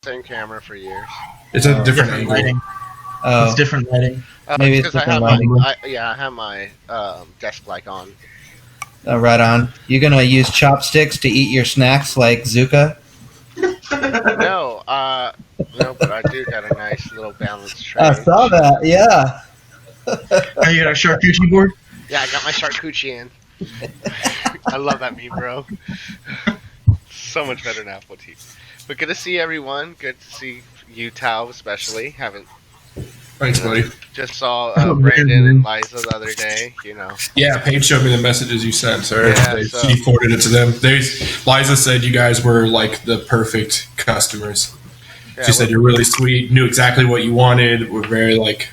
same camera for years. It's a different angle. lighting. Oh, It's different lighting. Maybe it's because I different have lighting. I have my desk light on. Right on. You gonna use chopsticks to eat your snacks like Zuka? No, but I do got a nice little balanced tray. I saw that. Yeah. Oh, you got a charcuterie board? Yeah, I got my charcuterie in. I love that meme, bro. So much better than apple tea. But good to see everyone. Good to see you, Tao, especially. Haven't Thanks, buddy. just saw Brandon and Liza the other day. You know. Yeah, Paige showed me the messages you sent, sir. Yeah, She forwarded it to them. Liza said you guys were like the perfect customers. Yeah, She said you're really sweet, knew exactly what you wanted, were very like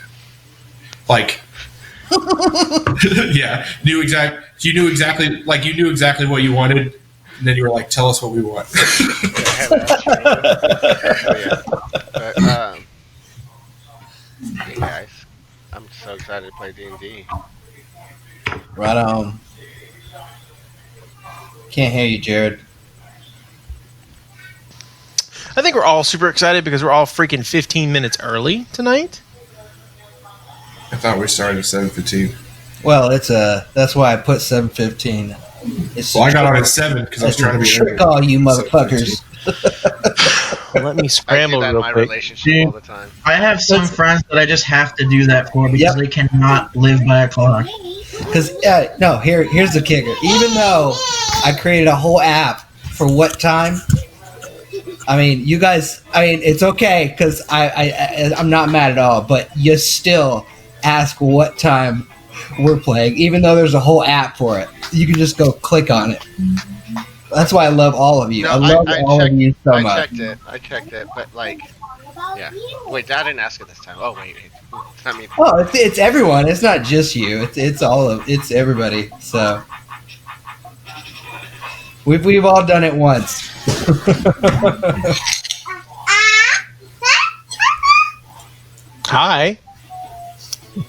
yeah, you knew exactly what you wanted, and then you were like, tell us what we want. But, hey guys, I'm so excited to play D&D. Right on. Can't hear you, Jared. I think we're all super excited because we're all freaking 15 minutes early tonight. I thought we started at 7:15. Well, that's why I put 7:15. Well, I got on at 7 because I was trying to be trick early. all you motherfuckers. Let me I do scramble that in real my quick. relationship all the time. I have some friends that I just have to do that for because they cannot live by a clock. Because no, here's the kicker. Even though I created a whole app for what time, I mean, you guys. I mean, it's okay because I'm not mad at all. But you still ask what time we're playing, even though there's a whole app for it. You can just go click on it. That's why I love all of you. No, I love all of you so much. I checked it, but like, yeah. Wait, I didn't ask it this time. Oh wait, it's not me. Oh, it's everyone. It's not just you. It's everybody. So we've all done it once. Hi.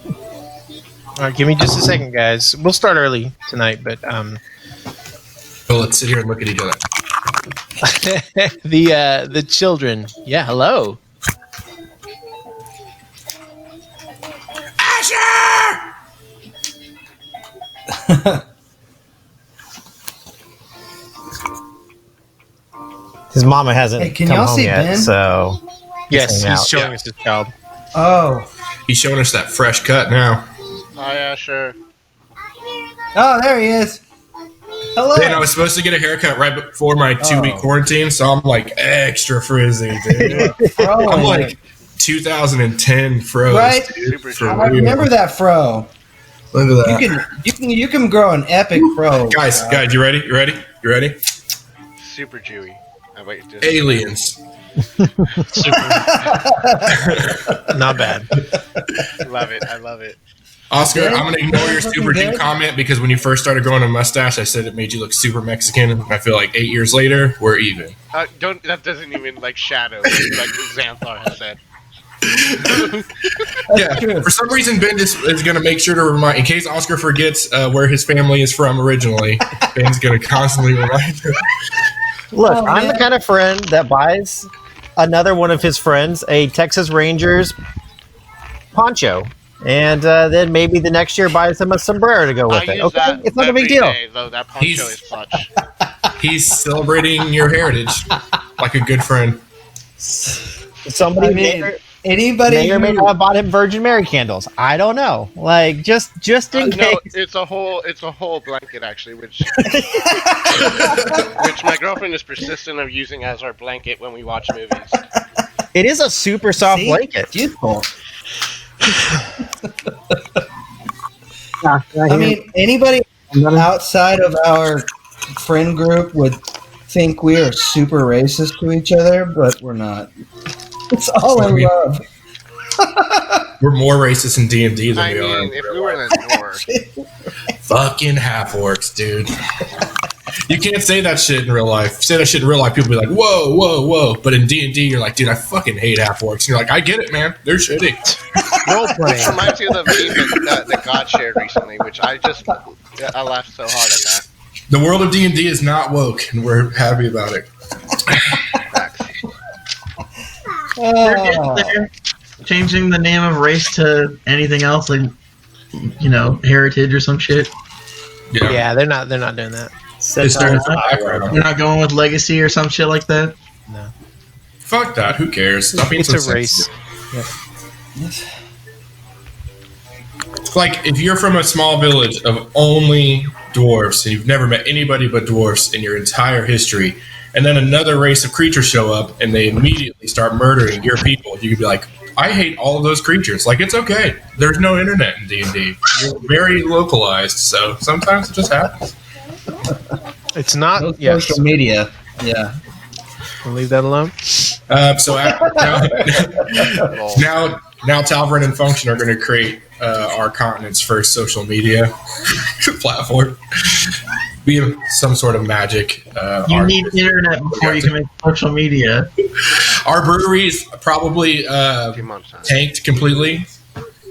All right, give me just a second, guys. We'll start early tonight, but So let's sit here and look at each other. the children. Yeah, hello. Asher! His mama hasn't Hey, can come y'all home see yet, Ben? so Yes, hanging he's out. showing us his child. Oh, He's showing us that fresh cut now. Hi, Asher. oh, there he is. Hello. Man, I was supposed to get a haircut right before my 2-week quarantine, so I'm like extra frizzy, dude. Fro I'm in like it. 2010 froze, Right? dude. For I real. remember that fro. Look at that. You can grow an epic fro. Guys, you ready? You ready? Super Jewy. Wait, just Aliens. Not bad. love it. I love it. Oscar, Ben? I'm going to ignore your super Ben? Jew comment because when you first started growing a mustache, I said it made you look super Mexican. And I feel like 8 years later, we're even. Don't. That doesn't even like shadow like Xanthar has said. Yeah, true. for some reason, Ben is going to make sure to remind, in case Oscar forgets where his family is from originally, Ben's going to constantly remind him. Look, Oh, I'm the man. kind of friend that buys another one of his friends a Texas Rangers poncho, and then maybe the next year buys him a sombrero to go I with it. use Okay, that it's not a big every deal. day, though that poncho He's- is clutch. He's celebrating your heritage like a good friend. Somebody I mean, may anybody or may who, not have bought him Virgin Mary candles. I don't know. Like just in case. No, it's a whole blanket actually, which my girlfriend is persistent of using as our blanket when we watch movies. It is a super soft See? blanket. It's useful. I mean, anybody outside of our friend group would think we are super racist to each other, but we're not. It's all in love. We're more racist in D&D than I we are. mean, if we were in the north, Fucking half-orcs, dude. You can't say that shit in real life. If you say that shit in real life, people be like, whoa, whoa, whoa. But in D&D, you're like, dude, I fucking hate half-orcs. And you're like, I get it, man. They're shitty. Role which playing. reminds me of the meme that God shared recently, which I laughed so hard at that. The world of D&D is not woke, and we're happy about it. Facts. They're getting there. Changing the name of race to anything else, like heritage or some shit. Yeah, they're not doing that. They started from the background. They're not going with legacy or some shit like that. No. Fuck that. Who cares? Stop being It's so a race. sensitive. It's like if you're from a small village of only dwarfs and you've never met anybody but dwarfs in your entire history, and then another race of creatures show up and they immediately start murdering your people, you could be like, I hate all of those creatures. Like, it's okay. There's no internet in D&D. You're very localized, so sometimes it just happens. It's not. No Yes. social media. Yeah. We'll leave that alone. So now Talvin and Function are going to create our continent's first social media platform. We have some sort of magic. You need internet before you can make social media. Our breweries probably A few months time. tanked completely.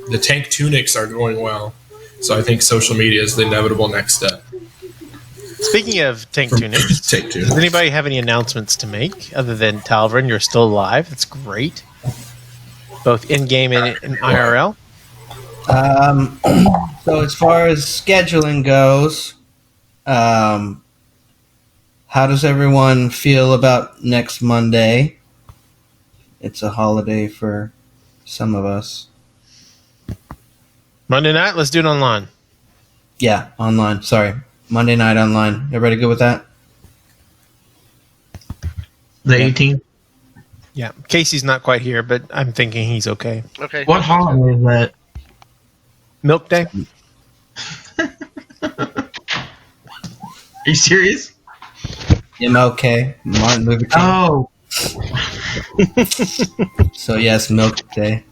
The tank tunics are going well. So I think social media is the inevitable next step. Speaking of Tank Tunics, Tank tunics. does anybody have any announcements to make other than Talvin? You're still alive. That's great. Both in game and in IRL. So as far as scheduling goes, how does everyone feel about next Monday? It's a holiday for some of us. Monday night, let's do it online. Yeah, online. Sorry. Monday night online. Everybody good with that? The 18th. Yeah, Casey's not quite here, but I'm thinking he's okay. Okay. What holiday is that? Milk Day? Are you serious? MLK, Martin Luther King. Oh, So yes, Milk Day.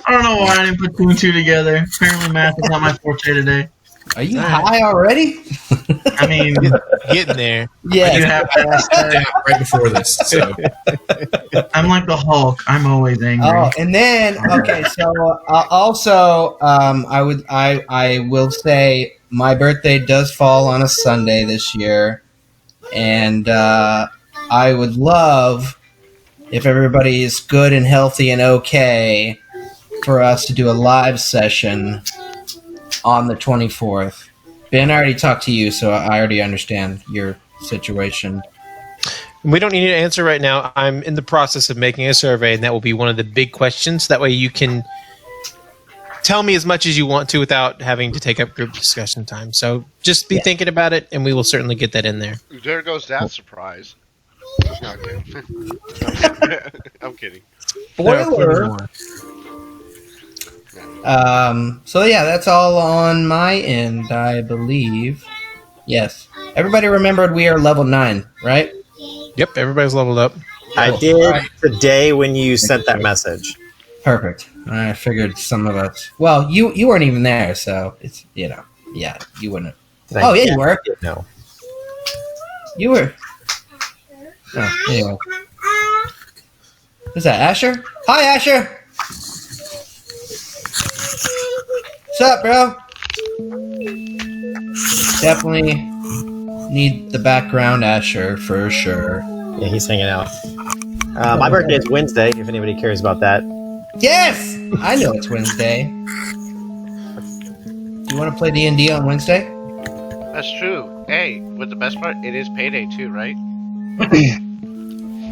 I don't know why I didn't put two and two together. Apparently, math is not my forte today. Are you high already? I mean, Getting there. you Yes. have to ask that. Yeah, right before this. So I'm like the Hulk. I'm always angry. Oh, and then okay, so also I will say my birthday does fall on a Sunday this year, and I would love if everybody is good and healthy and okay for us to do a live session on the 24th. Ben, I already talked to you, so I already understand your situation. We don't need to answer right now. I'm in the process of making a survey, and that will be one of the big questions. That way you can tell me as much as you want to without having to take up group discussion time. So just be thinking about it, and we will certainly get that in there. There goes that surprise. Just not good. I'm kidding. Spoiler. So yeah, that's all on my end, I believe. Yes. Everybody remembered we are level 9, right? Yep, everybody's leveled up. I did the day when you sent that message. Perfect. I figured some of us. Well, you weren't even there, so it's yeah, you wouldn't. Oh yeah, you were. No. You were. Oh, anyway. Who's that? Asher? Hi, Asher. What's up, bro? Definitely need the background Asher for sure. Yeah, he's hanging out. My birthday is Wednesday, if anybody cares about that. Yes! I know it's Wednesday. You want to play D&D on Wednesday? That's true. Hey, with the best part, it is payday too, right?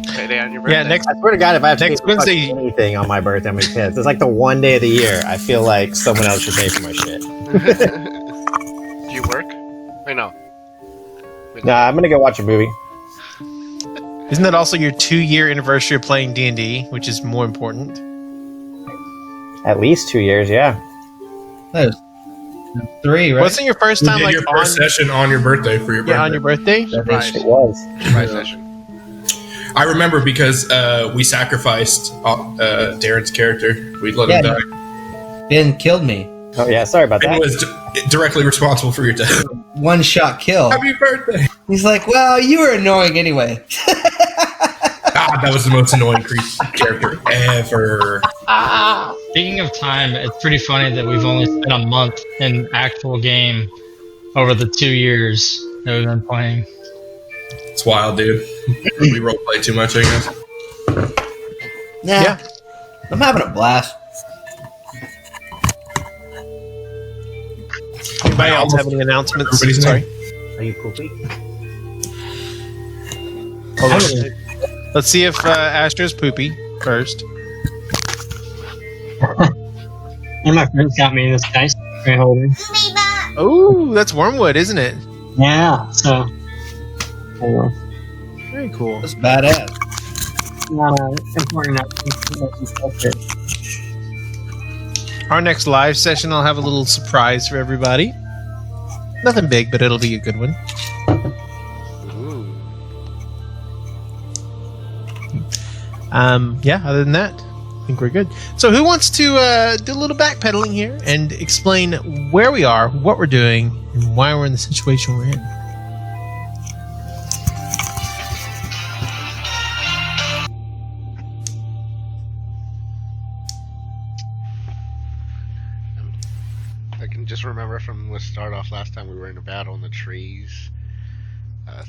Payday on your birthday. Yeah, next I swear to God, if I have to Next pay for Wednesday- fucking anything on my birthday, I'm gonna be pissed. It's like the one day of the year I feel like someone else should pay for my shit. Do you work? Wait, no. Nah, I'm gonna go watch a movie. Isn't that also your 2-year anniversary of playing D&D, which is more important? At least 2 years, yeah. That was 3, right? Wasn't your first we time did like your first session on your birthday for your birthday. yeah, on your birthday? Surprise. It was. Surprise session. I remember because we sacrificed Darren's character. We let him die. Ben killed me. Oh yeah, sorry about And that. was directly responsible for your death. One shot kill. Happy birthday! He's like, well, you were annoying anyway. God, that was the most annoying character ever. Speaking of time, it's pretty funny that we've only spent a month in actual game over the 2 years that we've been playing. It's wild, dude. We roleplay too much, I guess. Yeah. I'm having a blast. Anybody else have any announcements? Everybody's Sorry. Are you poopy? Hold on. Let's see if Astra's poopy first. One of my friends got me this dice tray holder. Oh, that's wormwood, isn't it? Yeah, so anyway, Very cool. That's badass. not important enough. Our next live session, I'll have a little surprise for everybody. Nothing big, but it'll be a good one. Ooh. Yeah, other than that, I think we're good. So who wants to do a little backpedaling here and explain where we are, what we're doing, and why we're in the situation we're in? I can just remember from the start off last time we were in a battle in the trees.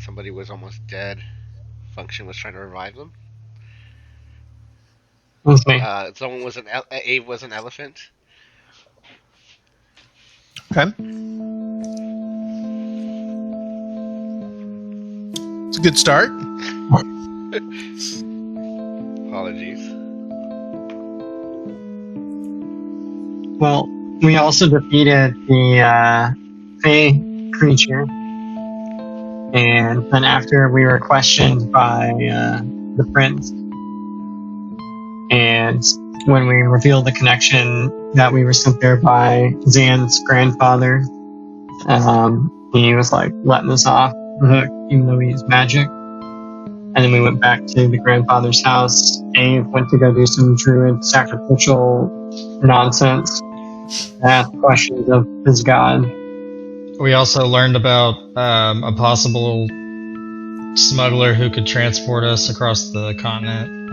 Somebody was almost dead. Function was trying to revive them. With me. Someone was Abe was an elephant. Okay. It's a good start. Apologies. Well, we also defeated the Fey creature, and then after we were questioned by the prince, and when we revealed the connection that we were sent there by Zan's grandfather, he was like letting us off the hook, even though he used magic. And then we went back to the grandfather's house. Abe went to go do some druid sacrificial nonsense, ask questions of his god. We also learned about a possible smuggler who could transport us across the continent.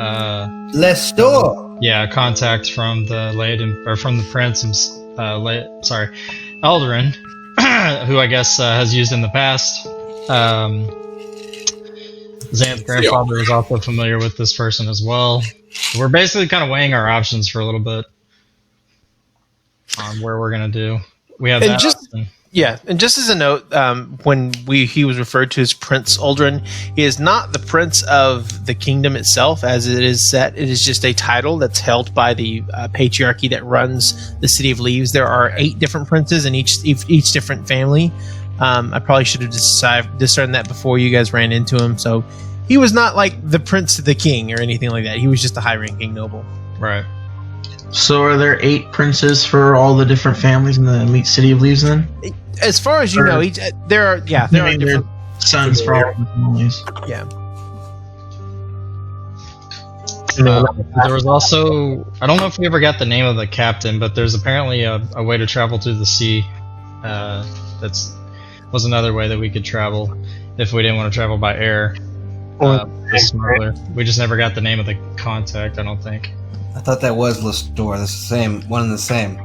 Lestor. Yeah, a contact from the from the prince, Eldarin, who I guess has used in the past. Zan's grandfather is also familiar with this person as well. We're basically kind of weighing our options for a little bit on where we're gonna do. We have And that just- option. Yeah, and just as a note, when he was referred to as Prince Uldren, he is not the prince of the kingdom itself, as it is set. It is just a title that's held by the patriarchy that runs the City of Leaves. There are 8 different princes in each different family. I probably should have discerned that before you guys ran into him. So he was not like the prince of the king or anything like that. He was just a high-ranking noble. Right. So are there 8 princes for all the different families in the City of Leaves then? As far as you know, there are I mean, they're different. sons for all the families. Yeah. There was also, I don't know if we ever got the name of the captain, but there's apparently a way to travel through the sea. Was another way that we could travel if we didn't want to travel by air. The smuggler. We just never got the name of the contact, I don't think. I thought that was Lestor. That's the same. One and the same.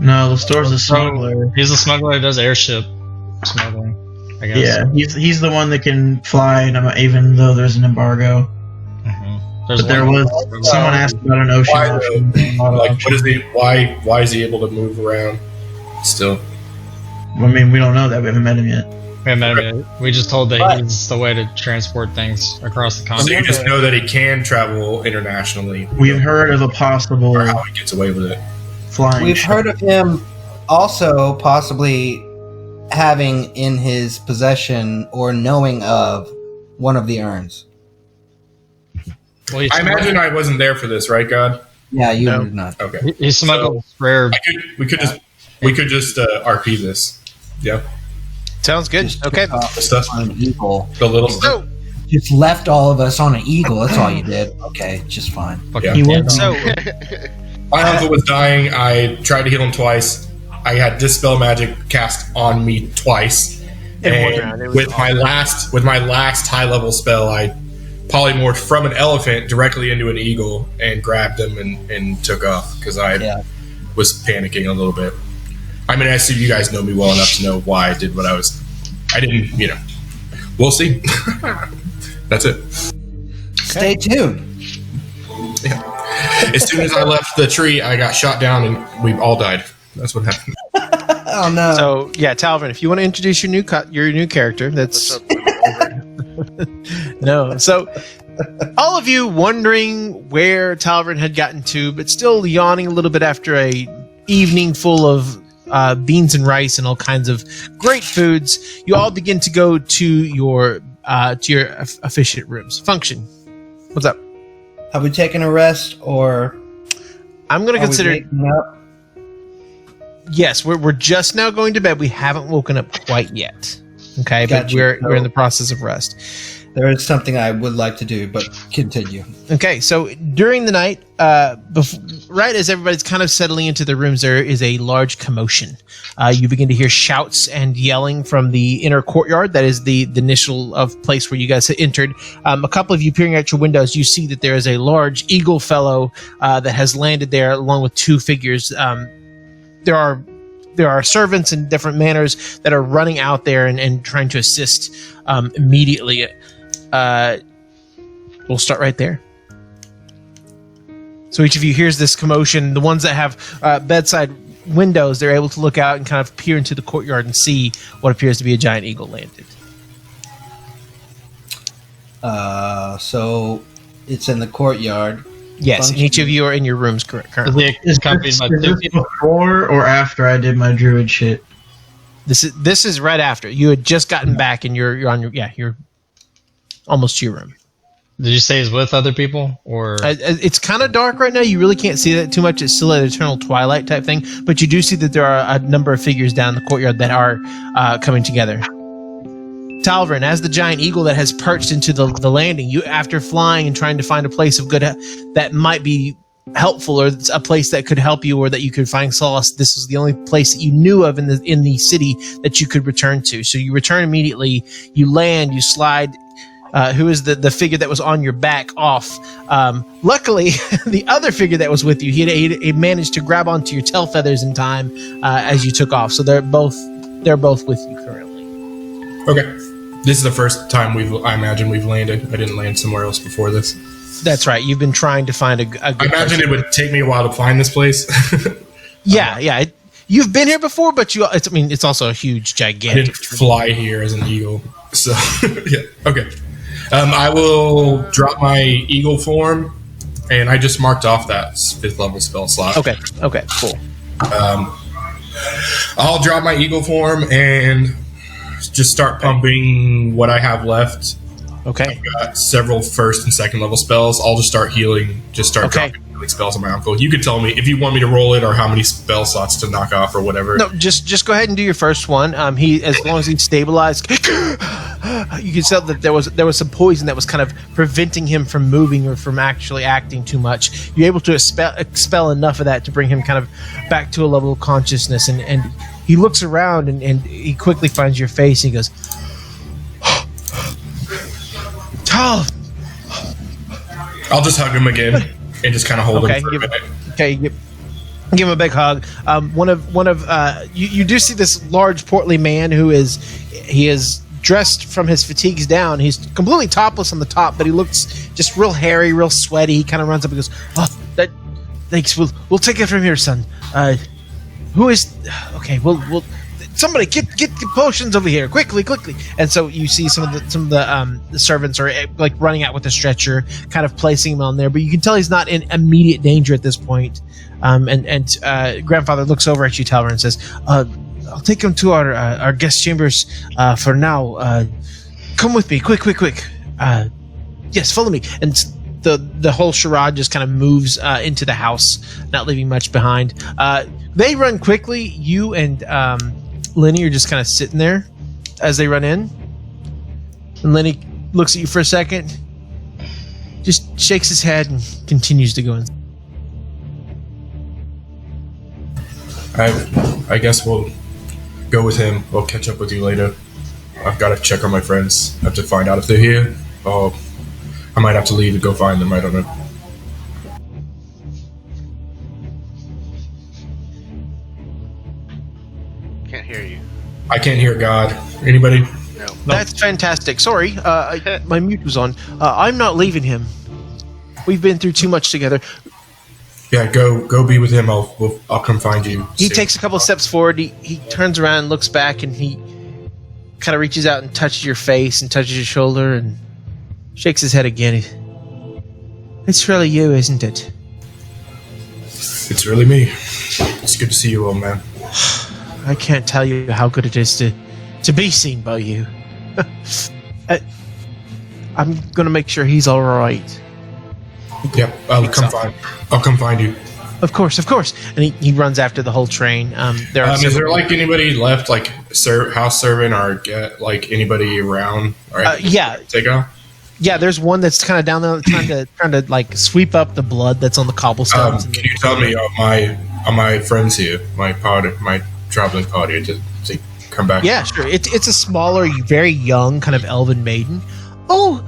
No, Lestor's a smuggler. He's a smuggler who does airship smuggling, I guess. Yeah, he's the one that can fly, even though there's an embargo. Mhm. But there was someone asked about an ocean Why, option. like, what is he? Why is he able to move around still? I mean, we don't know that. We haven't met him yet. We just told that he's the way to transport things across the So you continent. just know that he can travel internationally. We've heard of a possible Or how he gets away with it. flying We've ship. heard of him also possibly having in his possession or knowing of one of the urns. Well, he I imagine I wasn't there for this, right, God? Yeah, you No. did not. Okay. he smuggled rare. We could just RP this. Yeah. Sounds good. Just Okay. took off The stuff. on an eagle. The little stuff. So, Just left all of us on an eagle. That's all you did. Okay, just fine. Yeah. He was so My uncle was dying. I tried to heal him twice. I had Dispel Magic cast on me twice. In one And round, it was with my last high level spell, I polymorphed from an elephant directly into an eagle and grabbed him and took off because I Yeah. was panicking a little bit. I mean, I see you guys know me well enough to know why I did what I didn't, we'll see. That's it. Stay tuned. As soon as I left the tree, I got shot down and we all died. That's what happened. Oh no. So yeah, Talvin, if you want to introduce your new character, that's no. So all of you wondering where Talvin had gotten to, but still yawning a little bit after a evening full of beans and rice and all kinds of great foods. You all begin to go to your officiate rooms. Function. What's up? Have we taken a rest, or I'm going to are we consider. waking up? Yes, we're just now going to bed. We haven't woken up quite yet. Okay, but Gotcha. we're in the process of rest. There is something I would like to do, but continue. Okay, so during the night, right as everybody's kind of settling into their rooms, there is a large commotion. You begin to hear shouts and yelling from the inner courtyard. That is the initial of place where you guys had entered. A couple of you peering out your windows, you see that there is a large eagle fellow that has landed there along with two figures. There are servants in different manners that are running out there and trying to assist immediately. We'll start right there. So each of you hears this commotion. The ones that have bedside windows, they're able to look out and kind of peer into the courtyard and see what appears to be a giant eagle landed. So it's in the courtyard. Yes, and each of you are in your rooms currently. Is accompanied by Is two this people. before or after I did my druid shit? This is right after. You had just gotten back and you're on you're almost to your room. Did you say he's with other people, or It's kind of dark right now. You really can't see that too much. It's still an eternal twilight type thing. But you do see that there are a number of figures down the courtyard that are coming together. Talvin, as the giant eagle that has perched into the landing, you, after flying and trying to find a place of good that might be helpful, or a place that could help you, or that you could find solace, this is the only place that you knew of in the city that you could return to. So you return immediately. You land. You slide. Who is the figure that was on your back off. Luckily, the other figure that was with you, he managed to grab onto your tail feathers in time as you took off. So they're both with you currently. Okay. This is the first time I imagine we've landed. I didn't land somewhere else before this. That's right. You've been trying to find a good I imagine it would take me a while to find this place. Yeah. You've been here before, but it's also a huge, I gigantic didn't tree. fly here as an eagle. So, yeah. Okay. I will drop my eagle form, and I just marked off that 5th level spell slot. Okay, cool. I'll drop my eagle form and just start pumping what I have left. Okay. I've got several 1st and 2nd level spells. I'll just start healing. Just start Okay. dropping healing spells on my uncle. You can tell me if you want me to roll it or how many spell slots to knock off or whatever. No, just go ahead and do your first one. As long as he's stabilized, you can tell that there was some poison that was kind of preventing him from moving or from actually acting too much. You're able to expel enough of that to bring him kind of back to a level of consciousness, and he looks around and he quickly finds your face. And he goes, Tal. I'll just hug him again and just kind of hold him for a minute. Okay, give him a big hug. You do see this large portly man who is dressed from his fatigues down. He's completely topless on the top, but he looks just real hairy, real sweaty. He kind of runs up and goes, thanks. We'll take it from here, son. Who is? Okay, we'll somebody get potions over here quickly. And so you see some of the servants are like running out with a stretcher, kind of placing him on there. But you can tell he's not in immediate danger at this point. And grandfather looks over at you, Talvin, and says, I'll take him to our guest chambers for now. Come with me, quick. Yes, follow me. And the whole charade just kind of moves into the house, not leaving much behind. They run quickly. You and Lenny are just kind of sitting there as they run in. And Lenny looks at you for a second, just shakes his head and continues to go in. I guess we'll go with him. We'll catch up with you later. I've got to check on my friends. I have to find out if they're here. Oh, I might have to leave and go find them. I don't know. Can't hear you. I can't hear God. Anybody? No. That's fantastic. Sorry, my mute was on. I'm not leaving him. We've been through too much together. Yeah, go be with him. I'll come find you. He soon. takes a couple steps forward. He turns around and looks back, and he kind of reaches out and touches your face and touches your shoulder and shakes his head again. It's really you, isn't it? It's really me. It's good to see you, old man. I can't tell you how good it is to be seen by you. I'm gonna make sure he's all right. Yep, I'll come find you. Of course. And he runs after the whole train. There are Is there like anybody left, like house servant or like anybody around? Or yeah. Take off. Yeah, there's one that's kind of down there trying to like sweep up the blood that's on the cobblestones. Can you tell me my friends here, my traveling party, to come back? Yeah, sure. It's a smaller, very young kind of elven maiden. Oh,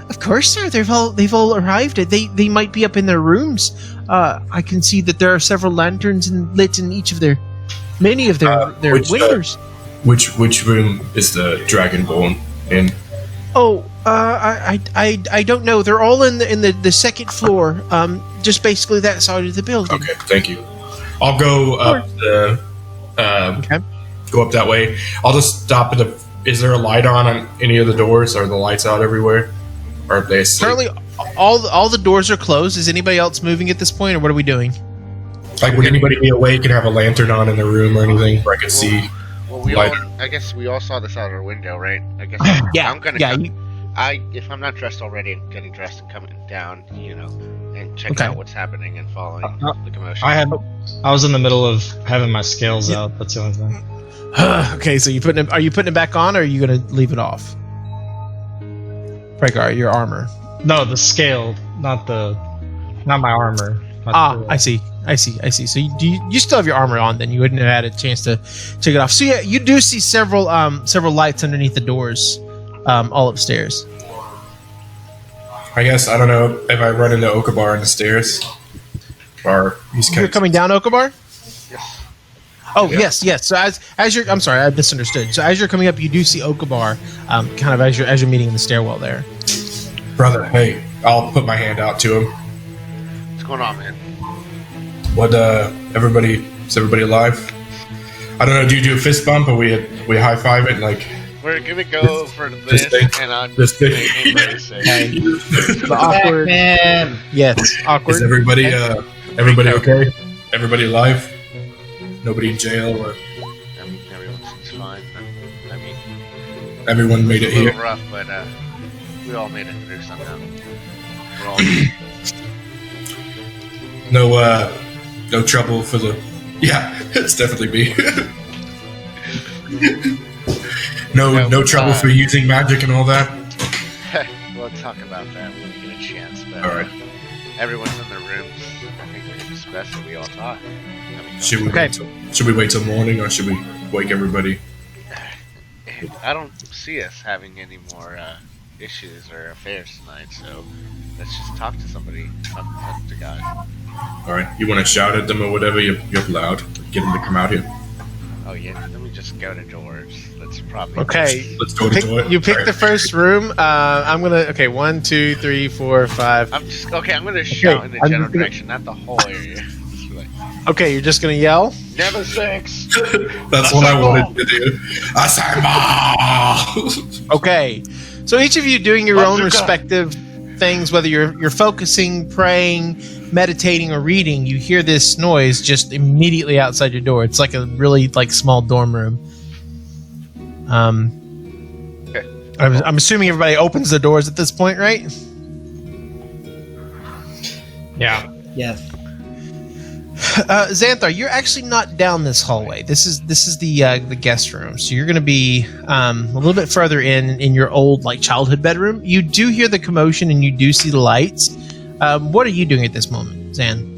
of course, sir. They've all arrived. They might be up in their rooms. I can see that there are several lanterns lit in many of their windows. Which room is the Dragonborn in? Oh, I don't know. They're all in the second floor. Just basically that side of the building. Okay, thank you. I'll go up go up that way. I'll just stop at the. Is there a light on any of the doors? Are the lights out everywhere? Or are they asleep? Currently, all the doors are closed. Is anybody else moving at this point, or what are we doing? Like, would anybody be awake and have a lantern on in the room or anything where I could see? Well, I guess we all saw this out our window, right? I guess. Yeah. I'm gonna. Yeah. If I'm not dressed already, I'm getting dressed and coming down, and checking Okay. out what's happening and following the commotion. I was in the middle of having my scales out. That's the only thing. Okay, so are you putting it back on, or are you going to leave it off? Rhaegar, your armor. No, the scale, not my armor. I see. So you still have your armor on, then you wouldn't have had a chance to take it off. So yeah, you do see several lights underneath the doors, all upstairs. I guess I don't know if I run into Okabar on the stairs, or You're coming down Okabar? Yes. Oh yes. So as you're, I'm sorry, I misunderstood. So as you're coming up, you do see Okabar, kind of as you're meeting in the stairwell there. Brother, hey, I'll put my hand out to him. What's going on, man? What? Is everybody alive? I don't know. Do you do a fist bump, or we high five it like? We're gonna go for this, thing. and on This thing. Okay. The awkward. Man. Yes, awkward. Is everybody okay? Everybody alive? Nobody in jail, or I mean, everyone seems fine. But, I mean, everyone made it a little here? rough, but we all made it through somehow. We're all No trouble for the. Yeah, it's definitely me. No trouble for using magic and all that. We'll talk about that when we get a chance. But All right. everyone's in their rooms. I think it's best that we all talk. I mean, Should we wait till morning, or should we wake everybody? I don't see us having any more issues or affairs tonight, so let's just talk to somebody. Talk to God. All right, you want to shout at them or whatever? You're loud. Get them to come out here. Oh yeah, let me just go to doors. Let's probably. Okay. Let's go to it. You pick the first room. I'm gonna. Okay, 1, 2, 3, 4, 5. I'm gonna shout in the I'm general just gonna- direction, not the whole area. Just be like, Okay, you're just gonna yell. Never sex. That's what I wanted to do. Assemble! Okay, so each of you doing your own Bazooka. respective things, whether you're focusing, praying, meditating, or reading, you hear this noise just immediately outside your door. It's like a really small dorm room. Okay. I'm assuming everybody opens the doors at this point, right? Yeah. Yes. Xanthar, you're actually not down this hallway. This is the guest room. So you're going to be a little bit further in your old childhood bedroom. You do hear the commotion and you do see the lights. What are you doing at this moment, Zan?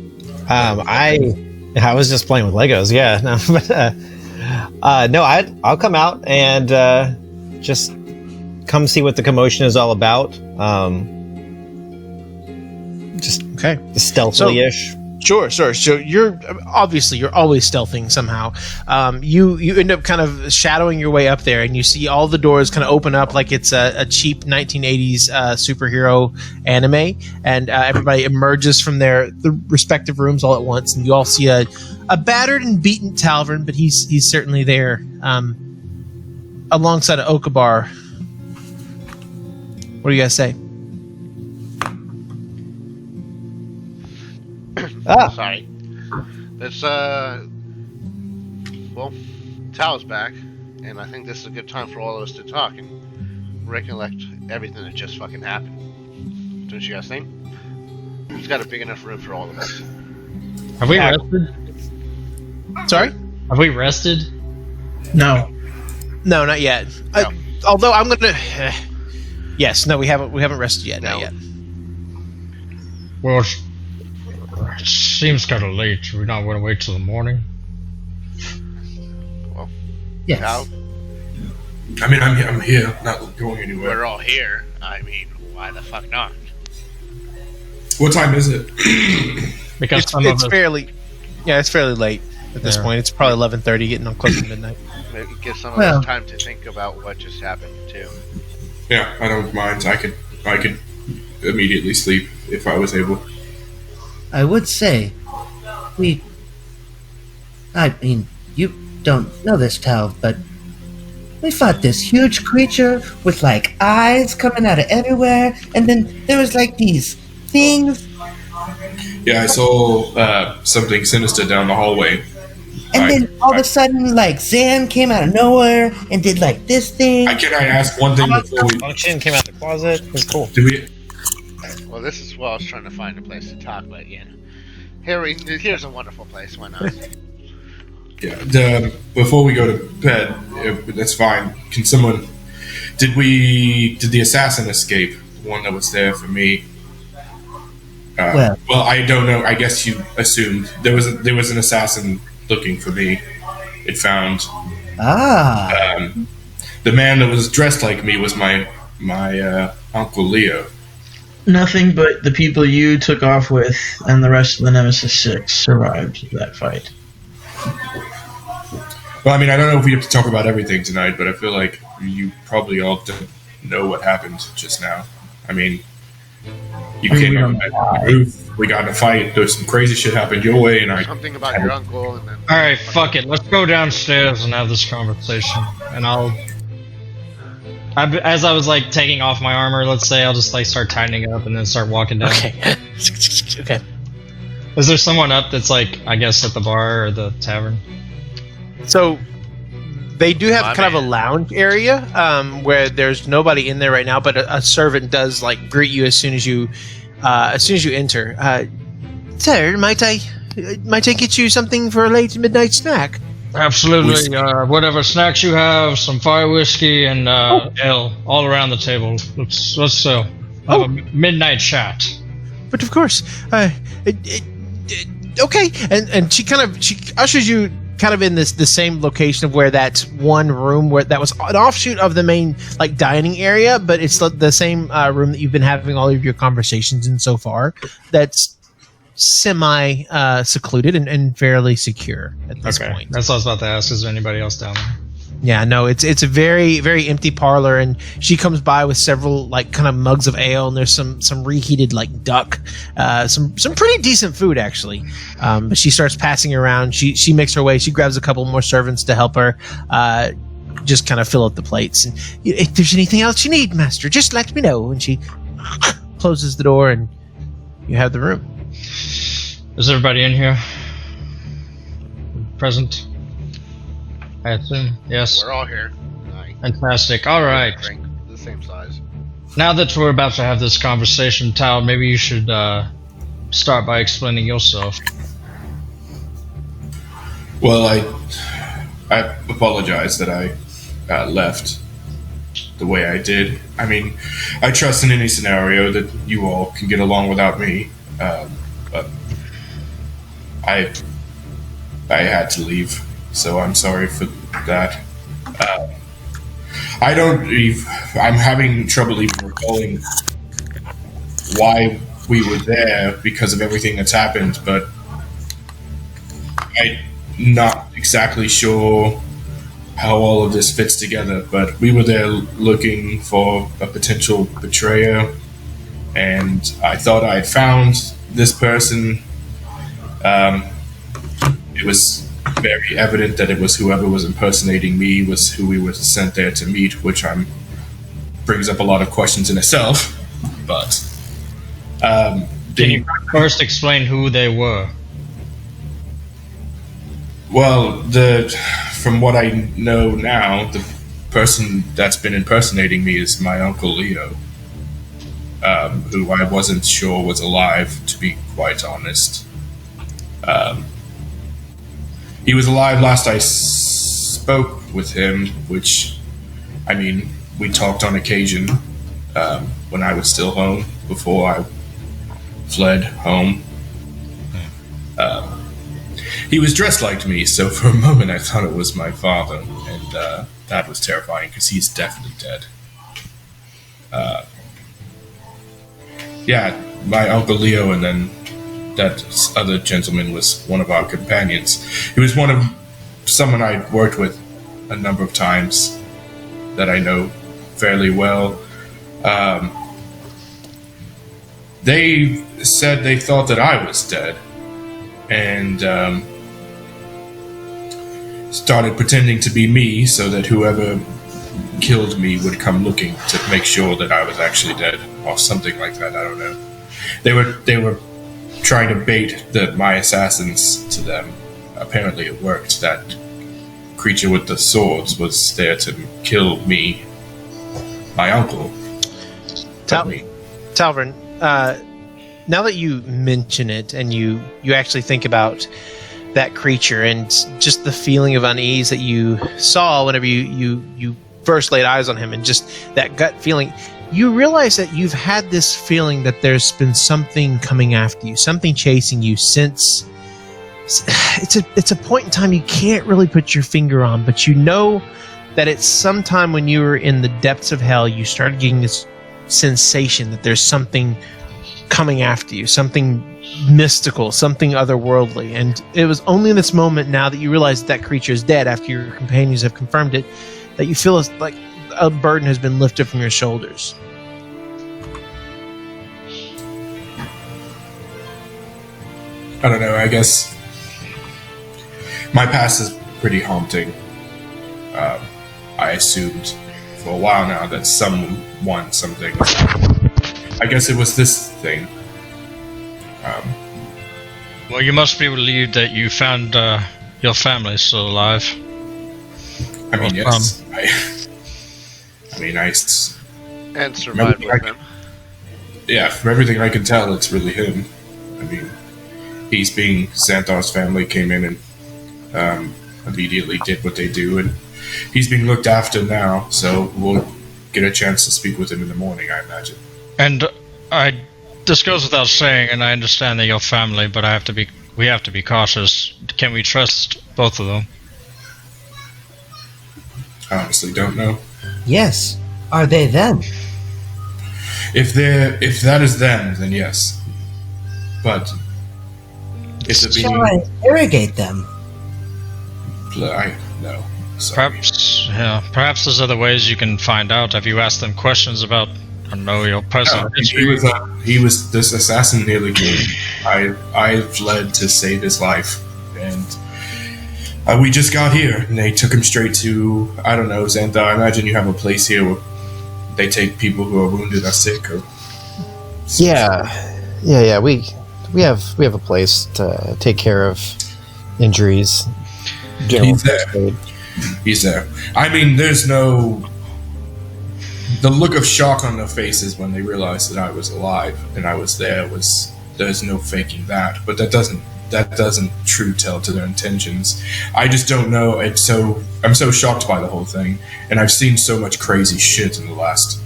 I was just playing with Legos. Yeah, no, but no, I'll come out and just come see what the commotion is all about. Just Okay. stealthily-ish. Sure. So you're always stealthing somehow. You end up kind of shadowing your way up there, and you see all the doors kind of open up like it's a cheap 1980s superhero anime, and everybody emerges from the respective rooms all at once, and you all see a battered and beaten Talvin, but he's certainly there, alongside of Okabar. What do you guys say? Sorry. It's well, Tal's back, and I think this is a good time for all of us to talk and recollect everything that just fucking happened. Don't you guys think? It's got a big enough room for all of us. Have we rested? Sorry? Have we rested? No. No, not yet. No. Although I'm gonna. Yes, no, we haven't rested yet. Not yet. Well, it seems kind of late. We're not going to wait till the morning. Well, Yes. Tal, I mean, I'm here, not going anywhere. we're all here. I mean, why the fuck not? What time is it? Because It's some of us, fairly. Yeah, it's fairly late at this Yeah. point. It's probably 11:30, getting on close to midnight. Maybe give some of Well- us time to think about what just happened too. Yeah, I don't mind. I could immediately sleep if I was able. I would say, I mean, you don't know this, Tal, but we fought this huge creature with, like, eyes coming out of everywhere, and then there was, like, these things, Yeah, I saw something sinister down the hallway. and then all of a sudden, like, Zan came out of nowhere and did, like, this thing. Can I ask one thing before we? Function came out the closet. It was cool. Do we? Well, this is why I was trying to find a place to talk, but yeah. Here's a wonderful place. Why not? Yeah. Before we go to bed, that's fine. Can someone? Did the assassin escape? The one that was there for me. Well, I don't know. I guess you assumed there was an assassin looking for me. It found the man that was dressed like me was my Uncle Leo. Nothing but the people you took off with and the rest of the Nemesis 6 survived that fight. Well, I mean, I don't know if we have to talk about everything tonight, but I feel like you probably all don't know what happened just now. I mean, you came up on the roof, we got in a fight, there was some crazy shit happened your way, and Something about your uncle, and then. all right, fuck it. Let's go downstairs and have this conversation. And as I was like taking off my armor, let's say, I'll just like start tightening it up and then start walking down. Okay. Okay. Is there someone up that's like, I guess, at the bar or the tavern? So they do have My kind of man. a lounge area where there's nobody in there right now, but a servant does like greet you as soon as you enter. Sir, might I get you something for a late midnight snack? Absolutely. Whatever snacks you have, some fire whiskey and ale all around the table. Let's have a midnight chat. But of course, okay. And she ushers you kind of in the same location of where that one room where that was an offshoot of the main like dining area, but it's the same room that you've been having all of your conversations in so far. That's semi secluded and fairly secure at this point. That's what I was about to ask. Is there anybody else down there? Yeah, no, it's a very, very empty parlor, and she comes by with several like kind of mugs of ale, and there's some reheated like duck, some pretty decent food actually. But she starts passing around. She makes her way. She grabs a couple more servants to help her, just kind of fill up the plates. And if there's anything else you need, master, just let me know. And she closes the door, and you have the room. Is everybody in here? Present? I assume. Yes. We're all here. Like, Fantastic. All right. drink the same size. Now that we're about to have this conversation, Tal, maybe you should start by explaining yourself. Well, I apologize that I left the way I did. I mean, I trust in any scenario that you all can get along without me, but I had to leave, so I'm sorry for that. I'm having trouble even recalling why we were there because of everything that's happened, but I'm not exactly sure how all of this fits together, but we were there looking for a potential betrayer, and I thought I had found this person. It was very evident that it was whoever was impersonating me was who we were sent there to meet, which brings up a lot of questions in itself. But Can you first explain who they were? well, from what I know now, the person that's been impersonating me is my Uncle Leo, who I wasn't sure was alive, to be quite honest. He was alive last I spoke with him, which, I mean, we talked on occasion when I was still home, before I fled home. He was dressed like me, so for a moment I thought it was my father, and that was terrifying because he's definitely dead. Yeah, my Uncle Leo, and then that other gentleman was one of our companions. He was someone I'd worked with a number of times that I know fairly well. They said they thought that I was dead, and started pretending to be me so that whoever killed me would come looking to make sure that I was actually dead, or something like that. I don't know. They were trying to bait my assassins to them. Apparently it worked. That creature with the swords was there to kill me, my uncle. Talvin, now that you mention it and you actually think about that creature and just the feeling of unease that you saw whenever you first laid eyes on him, and just that gut feeling, you realize that you've had this feeling that there's been something coming after you, something chasing you since it's a point in time you can't really put your finger on, but you know that it's sometime when you were in the depths of hell, you started getting this sensation that there's something coming after you, something mystical, something otherworldly. And it was only in this moment, now that you realize that creature is dead, after your companions have confirmed it, that you feel like a burden has been lifted from your shoulders. I don't know, I guess my past is pretty haunting. I assumed for a while now that something. I guess it was this thing. Well, you must be relieved that you found your family still alive. I mean, yes. And survived with him. Yeah, from everything I can tell, it's really him. I mean, he's being Xanthar's family came in and immediately did what they do, and he's being looked after now, so we'll get a chance to speak with him in the morning, I imagine. And this goes without saying, and I understand that you're family, but we have to be cautious. Can we trust both of them? I honestly don't know. Yes. Are they them? If that is them, then yes. But if it Shall I interrogate them? no. Sorry. Perhaps there's other ways you can find out. Have you asked them questions about, I don't know, your personal history? He was this assassin nearly killed. I fled to save his life, and we just got here, and they took him straight to, I don't know, Xanthar. I imagine you have a place here where they take people who are wounded or sick, or Yeah. We have a place to take care of injuries. He's there. He's there. I mean, there's no. The look of shock on their faces when they realized that I was alive and I was there there's no faking that. But that doesn't true tell to their intentions. I just don't know. I'm so shocked by the whole thing, and I've seen so much crazy shit in the last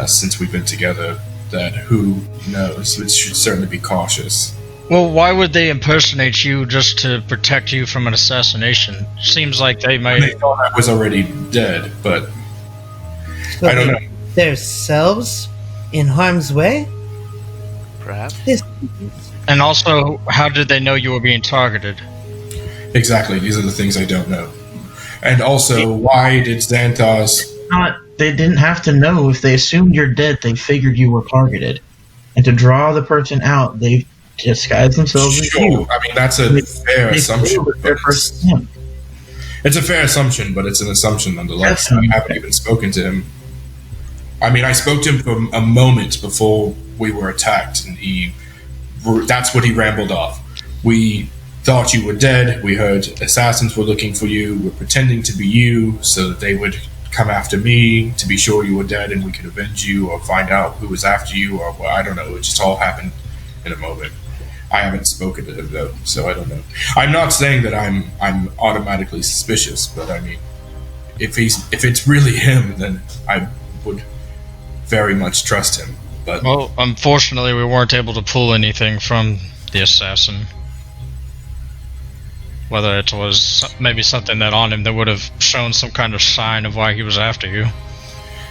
since we've been together that who knows? We should certainly be cautious. Well, why would they impersonate you just to protect you from an assassination? Seems like they might. They thought I was already dead, but I don't know. Themselves in harm's way? Perhaps. This. And also, how did they know you were being targeted? Exactly. These are the things I don't know. And also, why did Xanthar's... They didn't have to know. If they assumed you're dead, they figured you were targeted. And to draw the person out, they disguised themselves as you. Sure, I mean, that's a fair assumption. It's a fair assumption, but it's an assumption nonetheless. I haven't even spoken to him. I mean, I spoke to him for a moment before we were attacked, and that's what he rambled off. We thought you were dead. We heard assassins were looking for you. We're pretending to be you so that they would come after me to be sure you were dead and we could avenge you or find out who was after you, or well, I don't know. It just all happened in a moment. I haven't spoken to him though, so I don't know. I'm not saying that I'm automatically suspicious, but I mean, if it's really him, then I would very much trust him. But well, unfortunately, we weren't able to pull anything from the assassin. Whether it was maybe something that on him that would have shown some kind of sign of why he was after you.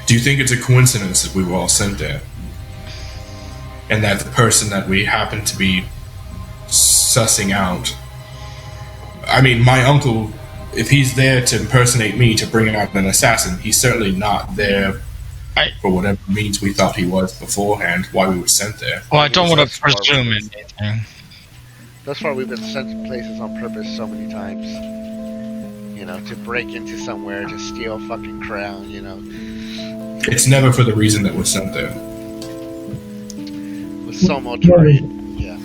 Do you think it's a coincidence that we were all sent there? And that the person that we happen to be sussing out... I mean, my uncle, if he's there to impersonate me to bring out an assassin, he's certainly not there for whatever means we thought he was beforehand, why we were sent there. Well, I don't want to presume anything. That's why we've been sent to places on purpose so many times. You know, to break into somewhere, to steal a fucking crown, you know. It's never for the reason that we're sent there. With so much right. Yeah.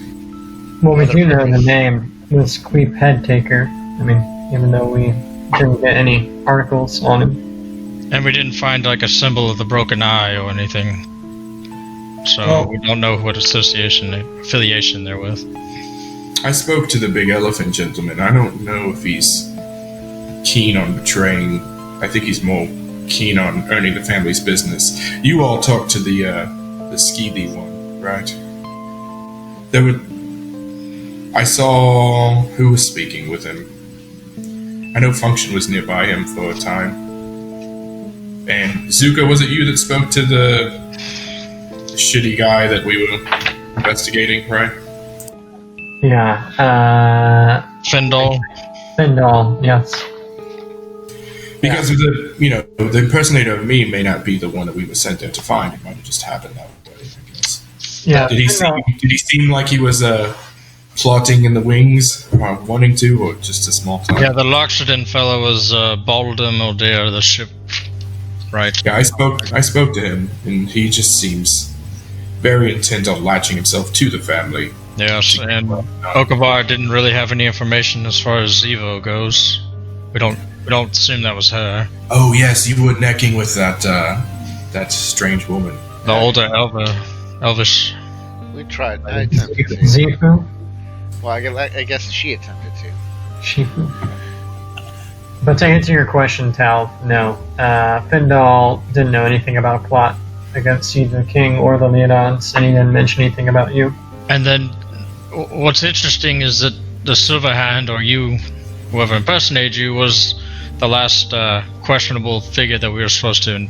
Well, we do know the name was Queep Headtaker. I mean, even though we didn't get any articles on him. And we didn't find like a symbol of the broken eye or anything. So we don't know what affiliation they're with. I spoke to the big elephant gentleman. I don't know if he's keen on betraying. I think he's more keen on earning the family's business. You all talked to the skeevy one, right? I saw who was speaking with him. I know Function was nearby him for a time. And Zuka, was it you that spoke to the shitty guy that we were investigating, right? Yeah, Fendal. Fendal, yes. Because of the impersonator of me may not be the one that we were sent there to find. It might have just happened that way, I guess. Yeah. Did he seem like he was plotting in the wings, wanting to, or just a small time? Yeah, the Loxodon fellow was Baldum O'Dare, the ship. Right. Yeah, I spoke to him, and he just seems very intent on latching himself to the family. Yes, and Okavar didn't really have any information as far as Zevo goes. We don't assume that was her. Oh yes, you were necking with that strange woman. The older Elvish. We tried. I attempted to. Zifu? Well, I guess she attempted to. Shifu. But to answer your question, Tal, no. Fendal didn't know anything about a plot against either the king or the Leodons, and he didn't mention anything about you. And then, what's interesting is that the Silver Hand, or you, whoever impersonated you, was the last questionable figure that we were supposed to,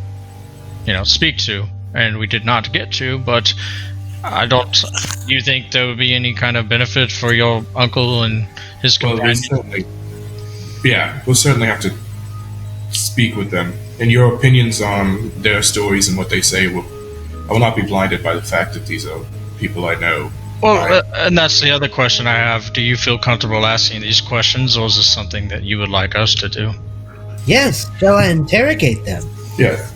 speak to, and we did not get to. But I don't. Do you think there would be any kind of benefit for your uncle and his companion? Yeah, we'll certainly have to speak with them. And your opinions on their stories and what they say I will not be blinded by the fact that these are people I know. Well, and that's the other question I have. Do you feel comfortable asking these questions, or is this something that you would like us to do? Yes, shall I interrogate them? Yeah.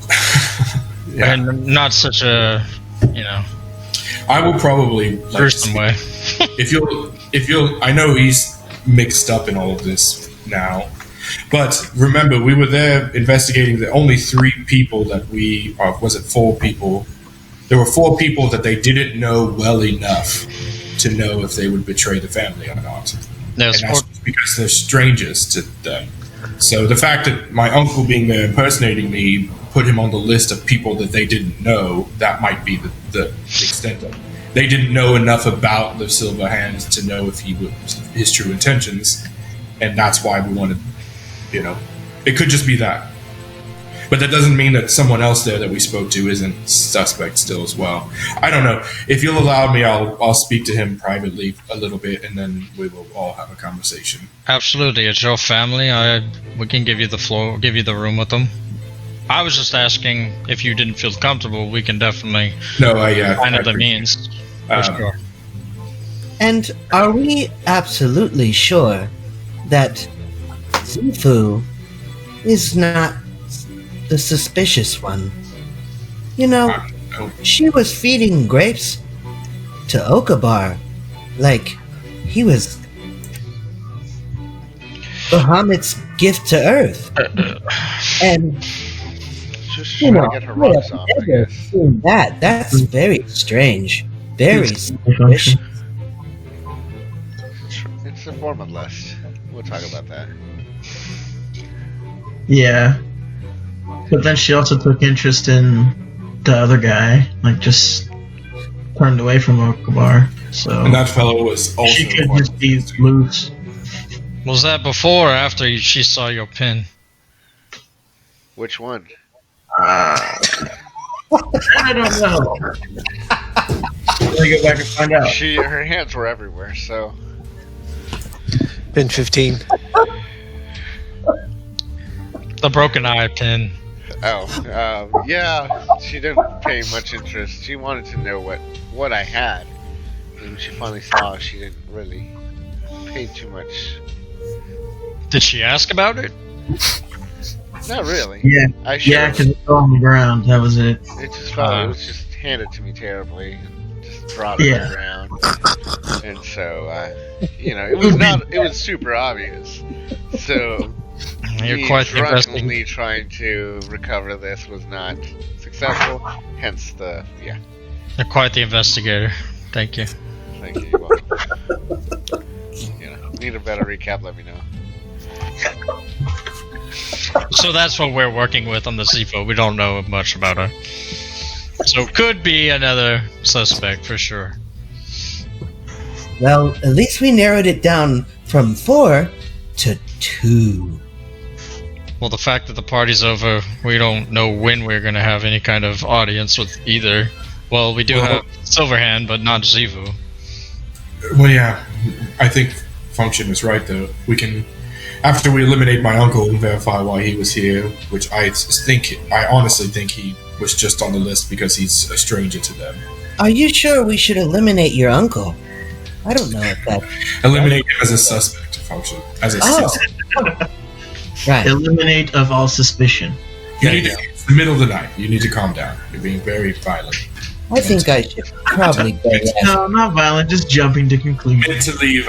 Yeah. And not such a, I will probably gruesome way. if you'll, I know he's mixed up in all of this now, but remember, we were there investigating the only 3 people that was it 4 people? There were 4 people that they didn't know well enough to know if they would betray the family or not. Yes, and that's because they're strangers to them. So the fact that my uncle being there impersonating me put him on the list of people that they didn't know, that might be the extent of it. They didn't know enough about the Silver Hands to know if his true intentions, and that's why we wanted, it could just be that. But that doesn't mean that someone else there that we spoke to isn't suspect still as well. I don't know. If you'll allow me, I'll speak to him privately a little bit, and then we will all have a conversation. Absolutely, it's your family. We can give you the floor, give you the room with them. I was just asking if you didn't feel comfortable. We can definitely find other means. For sure. And are we absolutely sure that Zifu is not the suspicious one? You know, she was feeding grapes to Okabar like he was Bahamut's gift to Earth. And Just you trying know, to get her I have rocks off, I never guess. seen that. That's very strange. Very suspicious. It's a form of lust. We'll talk about that. Yeah. But then she also took interest in the other guy, like just turned away from Okabar. So And that fellow was also she could just be loose. Was that before or after she saw your pin? Which one? I don't know. Let me go back and find out. Her hands were everywhere, so Pin 15. The broken eye pin. yeah, she didn't pay much interest. She wanted to know what I had. And when she finally saw, she didn't really pay too much. Did she ask about it? Not really. Yeah, I showed yeah, because it fell on the ground. That was it. It just felt. It was just handed to me terribly, and just dropped on Yeah. the ground. And so, it was not. It was super obvious. So You're me quite investing. drunkenly trying to recover this was not successful. Hence the You're quite the investigator. Thank you. Thank you. You're welcome. Need a better recap? Let me know. So that's what we're working with on the CFO. We don't know much about her. So could be another suspect for sure. Well, at least we narrowed it down from 4 to 2. Well, the fact that the party's over, we don't know when we're going to have any kind of audience with either. Well, we do have Silverhand, but not Zivu. Well, yeah, I think Function is right, though. We can, after we eliminate my uncle and verify why he was here, which I honestly think he was just on the list because he's a stranger to them. Are you sure we should eliminate your uncle? I don't know if that. Eliminate him as a suspect, Function. As a suspect. Right. Eliminate of all suspicion. It's the middle of the night. You need to calm down. You're being very violent. I think I should probably go. No, not violent, just jumping to conclusions. Mentally,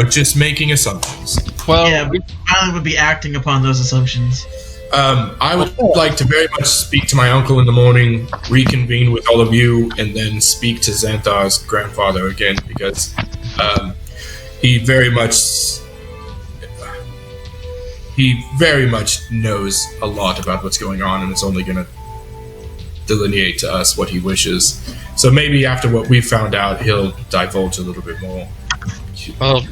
just making assumptions. Well, Yeah, but violent would be acting upon those assumptions. I would like to very much speak to my uncle in the morning, reconvene with all of you, and then speak to Xanthar's grandfather again because he very much knows a lot about what's going on, and is only going to delineate to us what he wishes. So maybe after what we found out, he'll divulge a little bit more. Well,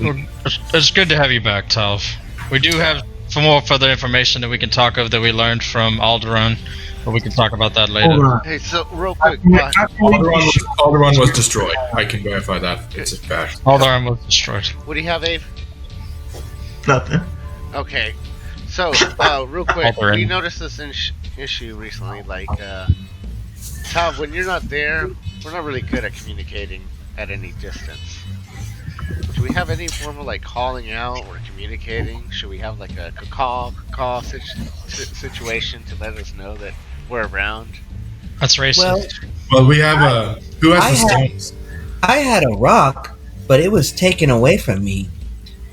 it's good to have you back, Talv. We do have some more further information that we can talk of that we learned from Alderaan, but we can talk about that later. Hold on. Hey, so real quick, Alderaan was destroyed. I can verify that. It's a fact. Alderaan was destroyed. what do you have, Abe? Nothing. Okay, so real quick, Alderaan. we noticed this issue recently. Like, Tav, when you're not there, we're not really good at communicating at any distance. Do we have any form of like calling out or communicating? Should we have like a call situation to let us know that we're around? That's racist. Well, Well, we have who has the stones? I had a rock, but it was taken away from me.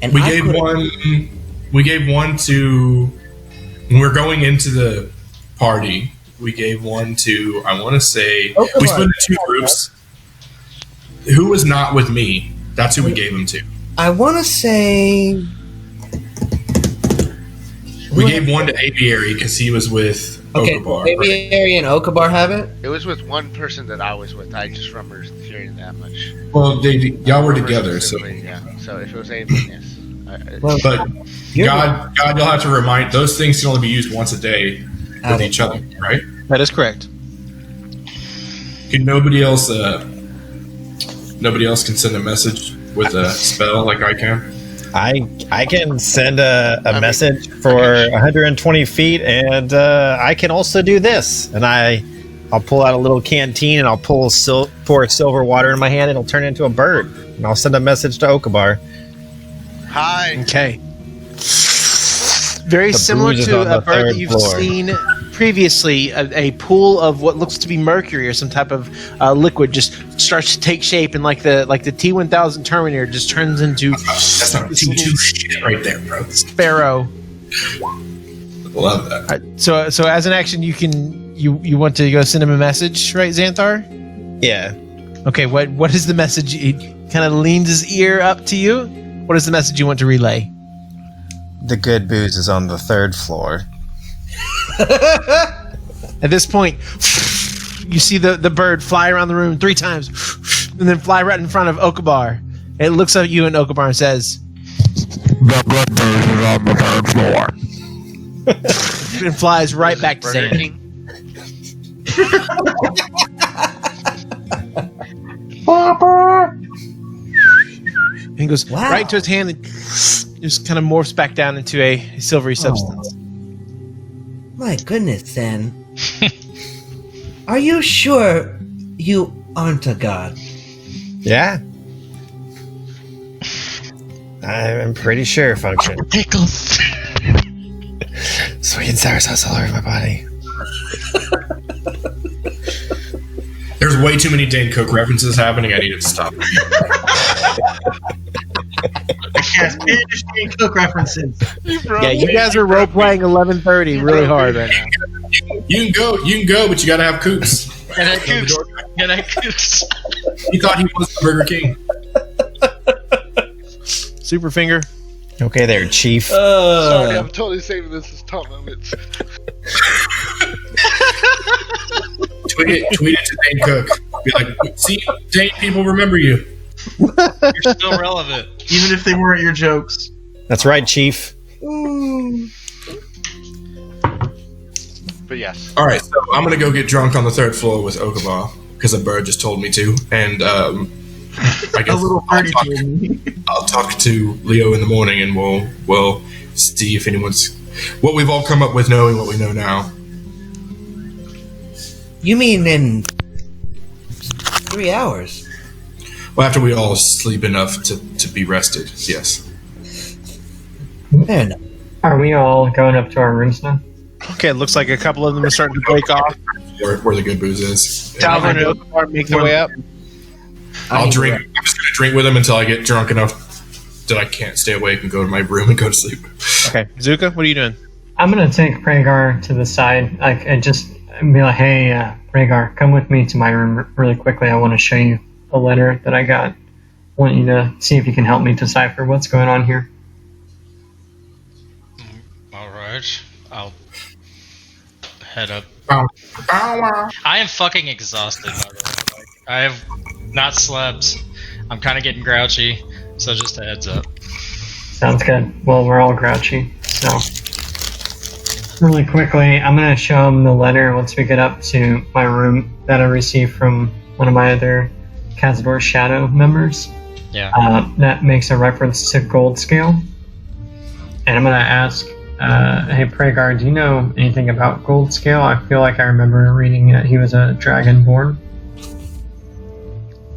And We I gave couldn't- one. We gave one to. When we're going into the party, we gave one to. I want to say Oh, come we split on. into two groups. Who was not with me? That's who we gave him to. I want to say. We gave one to Aviary because he was with Okay, Okabar. maybe Ari and Okabar have it. It was with one person that I was with. I just remember hearing that much. Well, y'all were One person together, so specifically, yeah. So if it was Abe, then yes. Well, But you're- God, you'll have to remind those things can only be used once a day with each other, right? That is correct. Can nobody else can send a message with a spell like I can? I can send a message for 120 feet, and I can also do this. And I'll pull out a little canteen, and I'll pour silver water in my hand, and it'll turn into a bird. And I'll send a message to Okabar. Hi. Okay. Very The similar booze is to on a the bird that third you've floor. seen previously. A pool of what looks to be mercury or some type of liquid just starts to take shape, and like the T-1000 Terminator just turns into That's not T2 shit right there, bro. Sparrow. Love that. All right, so as an action, you want to go send him a message, right, Xanthar? Yeah. Okay. What is the message? He kind of leans his ear up to you. What is the message you want to relay? The good booze is on the 3rd floor. At this point, you see the bird fly around the room 3 times, and then fly right in front of Okabar. It looks at you and Okabar and says, "The good bird is on the 3rd floor," and flies right back to Burger Zan. King? And he goes Wow. right into his hand and just kind of morphs back down into a silvery substance. My goodness, Zen. Are you sure you aren't a god? Yeah. I'm pretty sure, Function. Pickles. Sweet and sour sauce all over my body. There's way too many Dane Cook references happening. I need it to stop. Yeah, Spanish Dane Cook references. Yeah, you guys are role playing 11:30 really hard right now. You can go, but you gotta have coops. Get that cooks. Get that cooks. He thought he was the Burger King. Super finger. Okay there, Chief. Sorry, I'm totally saving this as top moments. Tweet it to Dane Cook. Be like, see, Dane, people remember you. You're still relevant. Even if they weren't your jokes. That's right, Chief. But yes. All right, so I'm gonna go get drunk on the 3rd floor with Okabar because a bird just told me to, and I guess A little birdie told me. I'll talk to Leo in the morning, and we'll see if anyone's what we've all come up with, knowing what we know now. You mean in 3 hours? Well, after we all sleep enough to be rested, yes. Fair enough. Are we all going up to our rooms now? Okay, it looks like a couple of them are starting to break off. Where the good booze is. Talvin and Okabar make their way up. I'll drink. I'm just gonna drink with them until I get drunk enough that I can't stay awake and go to my room and go to sleep. Okay, Zuka, what are you doing? I'm gonna take Rhaegar to the side, and just be like, "Hey, Rhaegar, come with me to my room really quickly. I want to show you a letter that I got. I want you to see if you can help me decipher what's going on here." All right. I'll head up. Ow. I am fucking exhausted, by the way. Like, I have not slept. I'm kind of getting grouchy, so just a heads up. Sounds good. Well, we're all grouchy, so really quickly, I'm gonna show him the letter once we get up to my room that I received from one of my other Cazador Shadow members. Yeah. That makes a reference to Gold Scale, and I'm gonna ask, "Hey, Rhaegar, do you know anything about Gold Scale? I feel like I remember reading that he was a dragonborn."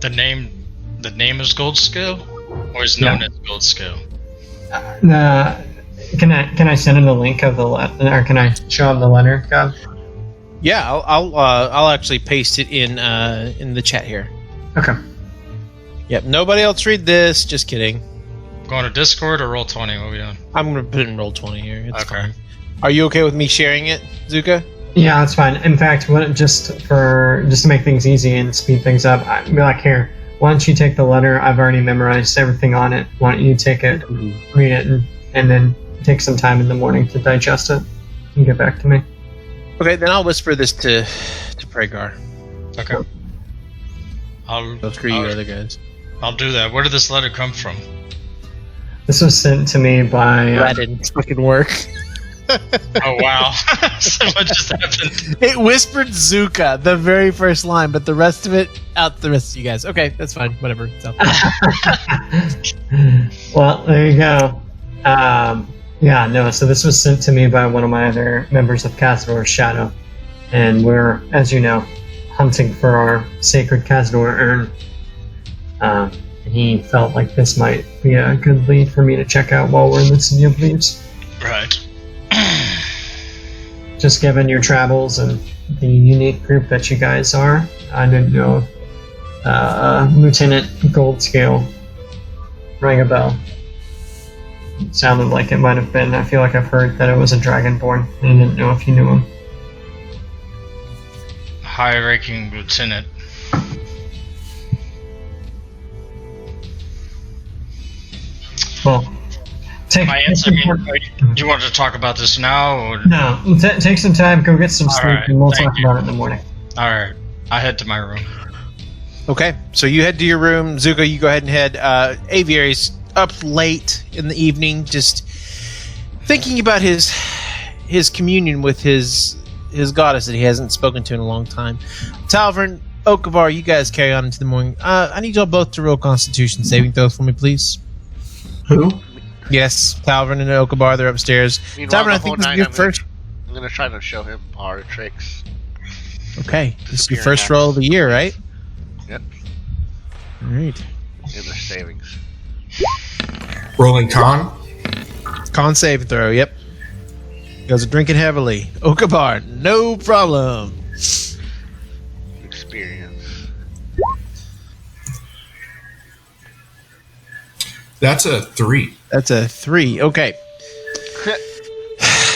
The name is Gold Scale, or is known as Gold Scale. Can I send him the link of the letter, or can I show him the letter, Gav? Yeah, I'll actually paste it in the chat here. Okay. Yep. Nobody else read this. Just kidding. Going to Discord or Roll20? What are we doing? I'm gonna put it in Roll20 here. It's Okay. fine. Are you okay with me sharing it, Zuka? Yeah, that's fine. In fact, just to make things easy and speed things up, I'd be like, "Here, why don't you take the letter? I've already memorized everything on it. Why don't you take it, read it, and then take some time in the morning to digest it and get back to me." Okay, then I'll whisper this to Rhaegar. Okay. I'll Screw you other guys. I'll do that. Where did this letter come from? This was sent to me by. That didn't fucking work. Oh wow! So what just happened? It whispered Zuka the very first line, but the rest of it out the rest of you guys. Okay, that's fine. Whatever. It's out there. Well, there you go. Yeah, no. So this was sent to me by one of my other members of Cazador Shadow, and we're, as you know, hunting for our sacred Cazador urn. And he felt like this might be a good lead for me to check out while we're in the City of Leaves. Right. Just given your travels and the unique group that you guys are, I didn't know if Lieutenant Goldscale rang a bell. It sounded like it might have been. I feel like I've heard that it was a Dragonborn. I didn't know if you knew him. High-ranking lieutenant. Well, My answer. You want to talk about this now, or No, take some time, go get some sleep, Alright, and we'll thank talk you. about it in the morning. all right? I head to my room. Okay, so you head to your room. Zuko, you go ahead and head. Aviary's up late in the evening, just thinking about his communion with his goddess that he hasn't spoken to in a long time. Talvern, Okavar, you guys carry on into the morning. I need y'all both to roll Constitution saving throws for me, please. Who? Yes, Talvern and Okavar, they're upstairs. Meanwhile, Talvern, I the think whole this is night your I'm first. I'm gonna try to show him our tricks. Okay, this is your Disappearing first acts. roll of the year, right? Yep. All right. In their savings. Rolling con. Con save throw, yep. You guys are drinking heavily. Okavar, no problem. Experience. That's a 3. That's a 3. Okay.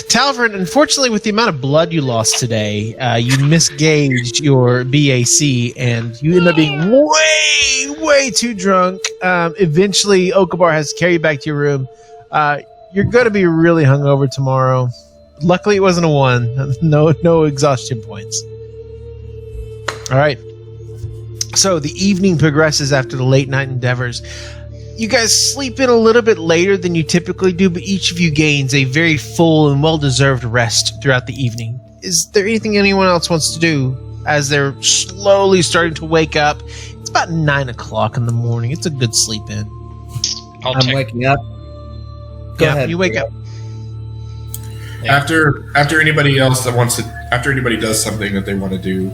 Talvern, unfortunately, with the amount of blood you lost today, you misgauged your BAC and you end up being way too drunk. Eventually, Okabar has to carry you back to your room. You're going to be really hungover tomorrow. Luckily, it wasn't a 1. No exhaustion points. All right. So the evening progresses after the late night endeavors. You guys sleep in a little bit later than you typically do, but each of you gains a very full and well-deserved rest throughout the evening. Is there anything anyone else wants to do as they're slowly starting to wake up? It's about 9 o'clock in the morning. It's a good sleep in. I'll I'm take. waking up. Go ahead. You wake up. After anybody else that wants to, after anybody does something that they want to do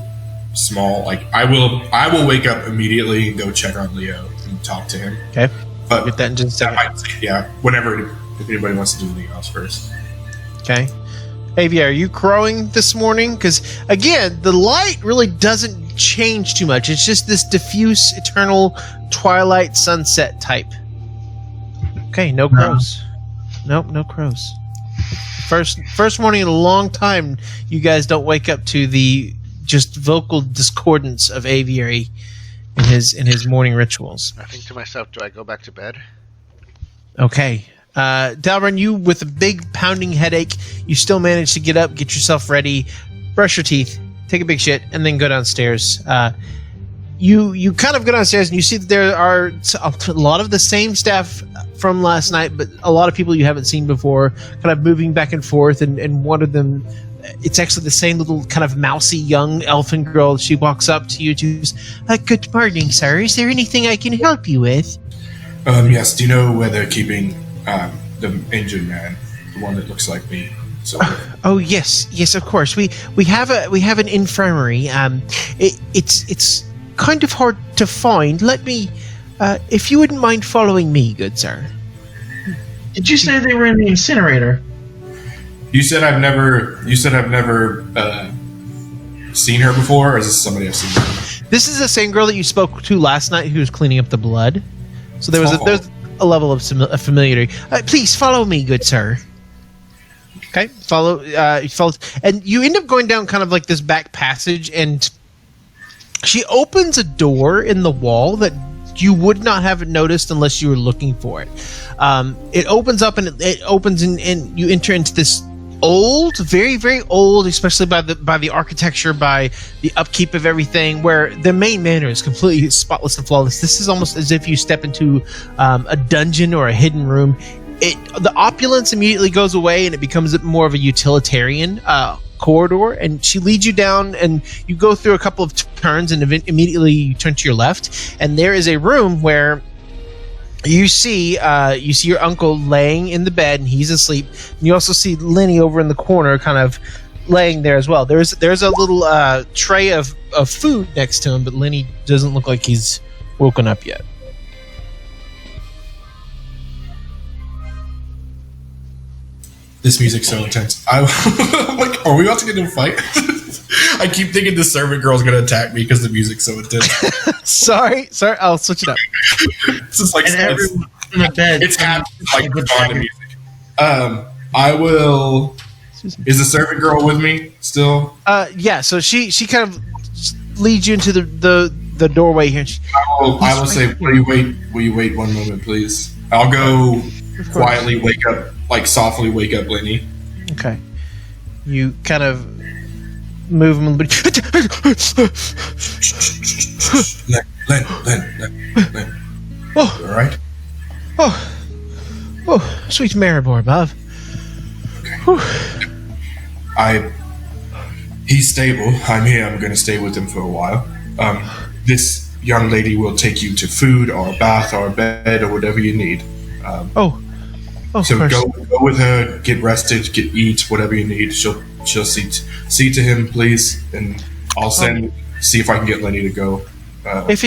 small, like I will wake up immediately and go check on Leo and talk to him. Okay. But Get that in just a that second. might take, yeah, whenever, if anybody wants to do anything else first. Okay. Avi, are you crowing this morning? Because, again, the light really doesn't change too much. It's just this diffuse, eternal twilight sunset type. Okay, no crows. Nope, no crows. First morning in a long time, you guys don't wake up to the just vocal discordance of Aviary in his morning rituals. I think to myself, do I go back to bed? Okay. Dalron, you with a big pounding headache, you still manage to get up, get yourself ready, brush your teeth, take a big shit, and then go downstairs. You kind of go downstairs and you see that there are a lot of the same staff from last night, but a lot of people you haven't seen before, kind of moving back and forth, and one of them, it's actually the same little kind of mousy young elfin girl. She walks up to you two. Good morning, sir. Is there anything I can help you with? Yes. Do you know where they're keeping the engine man, the one that looks like me? So, Oh yes, of course. We have an infirmary. It's kind of hard to find. Let me, if you wouldn't mind following me, good sir. Did you say they were in the incinerator? you said I've never seen her before, or is this somebody I've seen before? This is the same girl that you spoke to last night who was cleaning up the blood. So there's a level of familiarity. Please follow me, good sir. Okay, follow, and you end up going down kind of like this back passage, and she opens a door in the wall that you would not have noticed unless you were looking for it. It opens up, and it opens, and you enter into this old, very very old, especially by the architecture, by the upkeep of everything. Where the main manor is completely spotless and flawless. This is almost as if you step into a dungeon or a hidden room. The opulence immediately goes away, and it becomes more of a utilitarian corridor. And she leads you down, and you go through a couple of turns, and immediately you turn to your left, and there is a room where you see your uncle laying in the bed, and he's asleep. And you also see Lenny over in the corner, kind of laying there as well. There's a little tray of food next to him, but Lenny doesn't look like he's woken up yet. This music's so intense. I'm like, are we about to get in a fight? I keep thinking the servant girl's gonna attack me because the music's so intense. Sorry, I'll switch it up. It's just like And everyone in the bed. it's happening like behind the music. I will. Is the servant girl with me still? Yeah. So she kind of leads you into the doorway here. I will say, will you wait 1 moment, please? I'll go quietly wake up, like softly wake up Lenny. Okay. You kind of move him a little bit. Len. Oh. All right. Oh, sweet Maribor, love. He's stable. I'm here. I'm going to stay with him for a while. This young lady will take you to food or a bath or a bed or whatever you need. So go with her. Get rested. Eat whatever you need. She'll see to him, please, and I'll see if I can get Lenny to go. If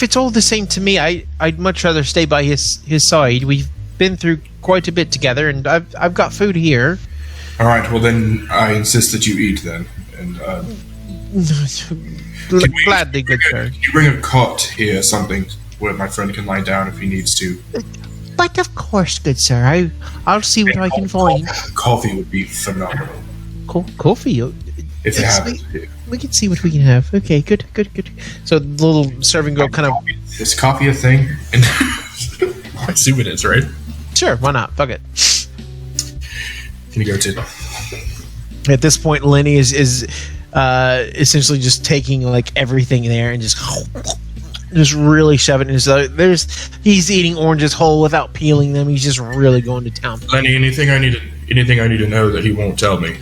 it's all the same to me, I'd much rather stay by his side. We've been through quite a bit together, and I've got food here. All right. Well, then I insist that you eat then. And gladly, good sir. Can you bring a cot here, something where my friend can lie down if he needs to? But of course, good sir. I'll see what I can find. Coffee would be phenomenal. Coffee. If you have it here. We can see what we can have. Okay, good. So the little serving girl kind of... Is coffee a thing? I assume it is, right? Sure, why not? Fuck it. Can you go to... At this point, Lenny is essentially just taking like everything there and just really shoving it. He's eating oranges whole without peeling them. He's just really going to town. Lenny, anything I need to know that he won't tell me?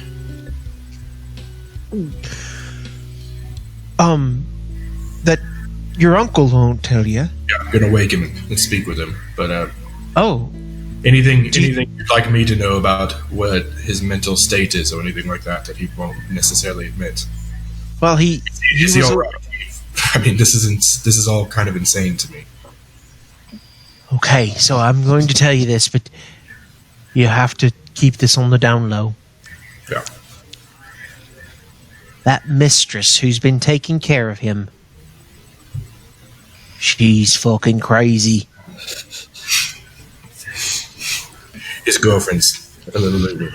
That your uncle won't tell you. Yeah, I'm gonna wake him and speak with him. But anything you'd like me to know about what his mental state is or anything like that he won't necessarily admit? Well, is he all right? I mean, this is all kind of insane to me. Okay, so I'm going to tell you this, but you have to keep this on the down low. Yeah. That mistress who's been taking care of him, she's fucking crazy. His girlfriend's a little loony.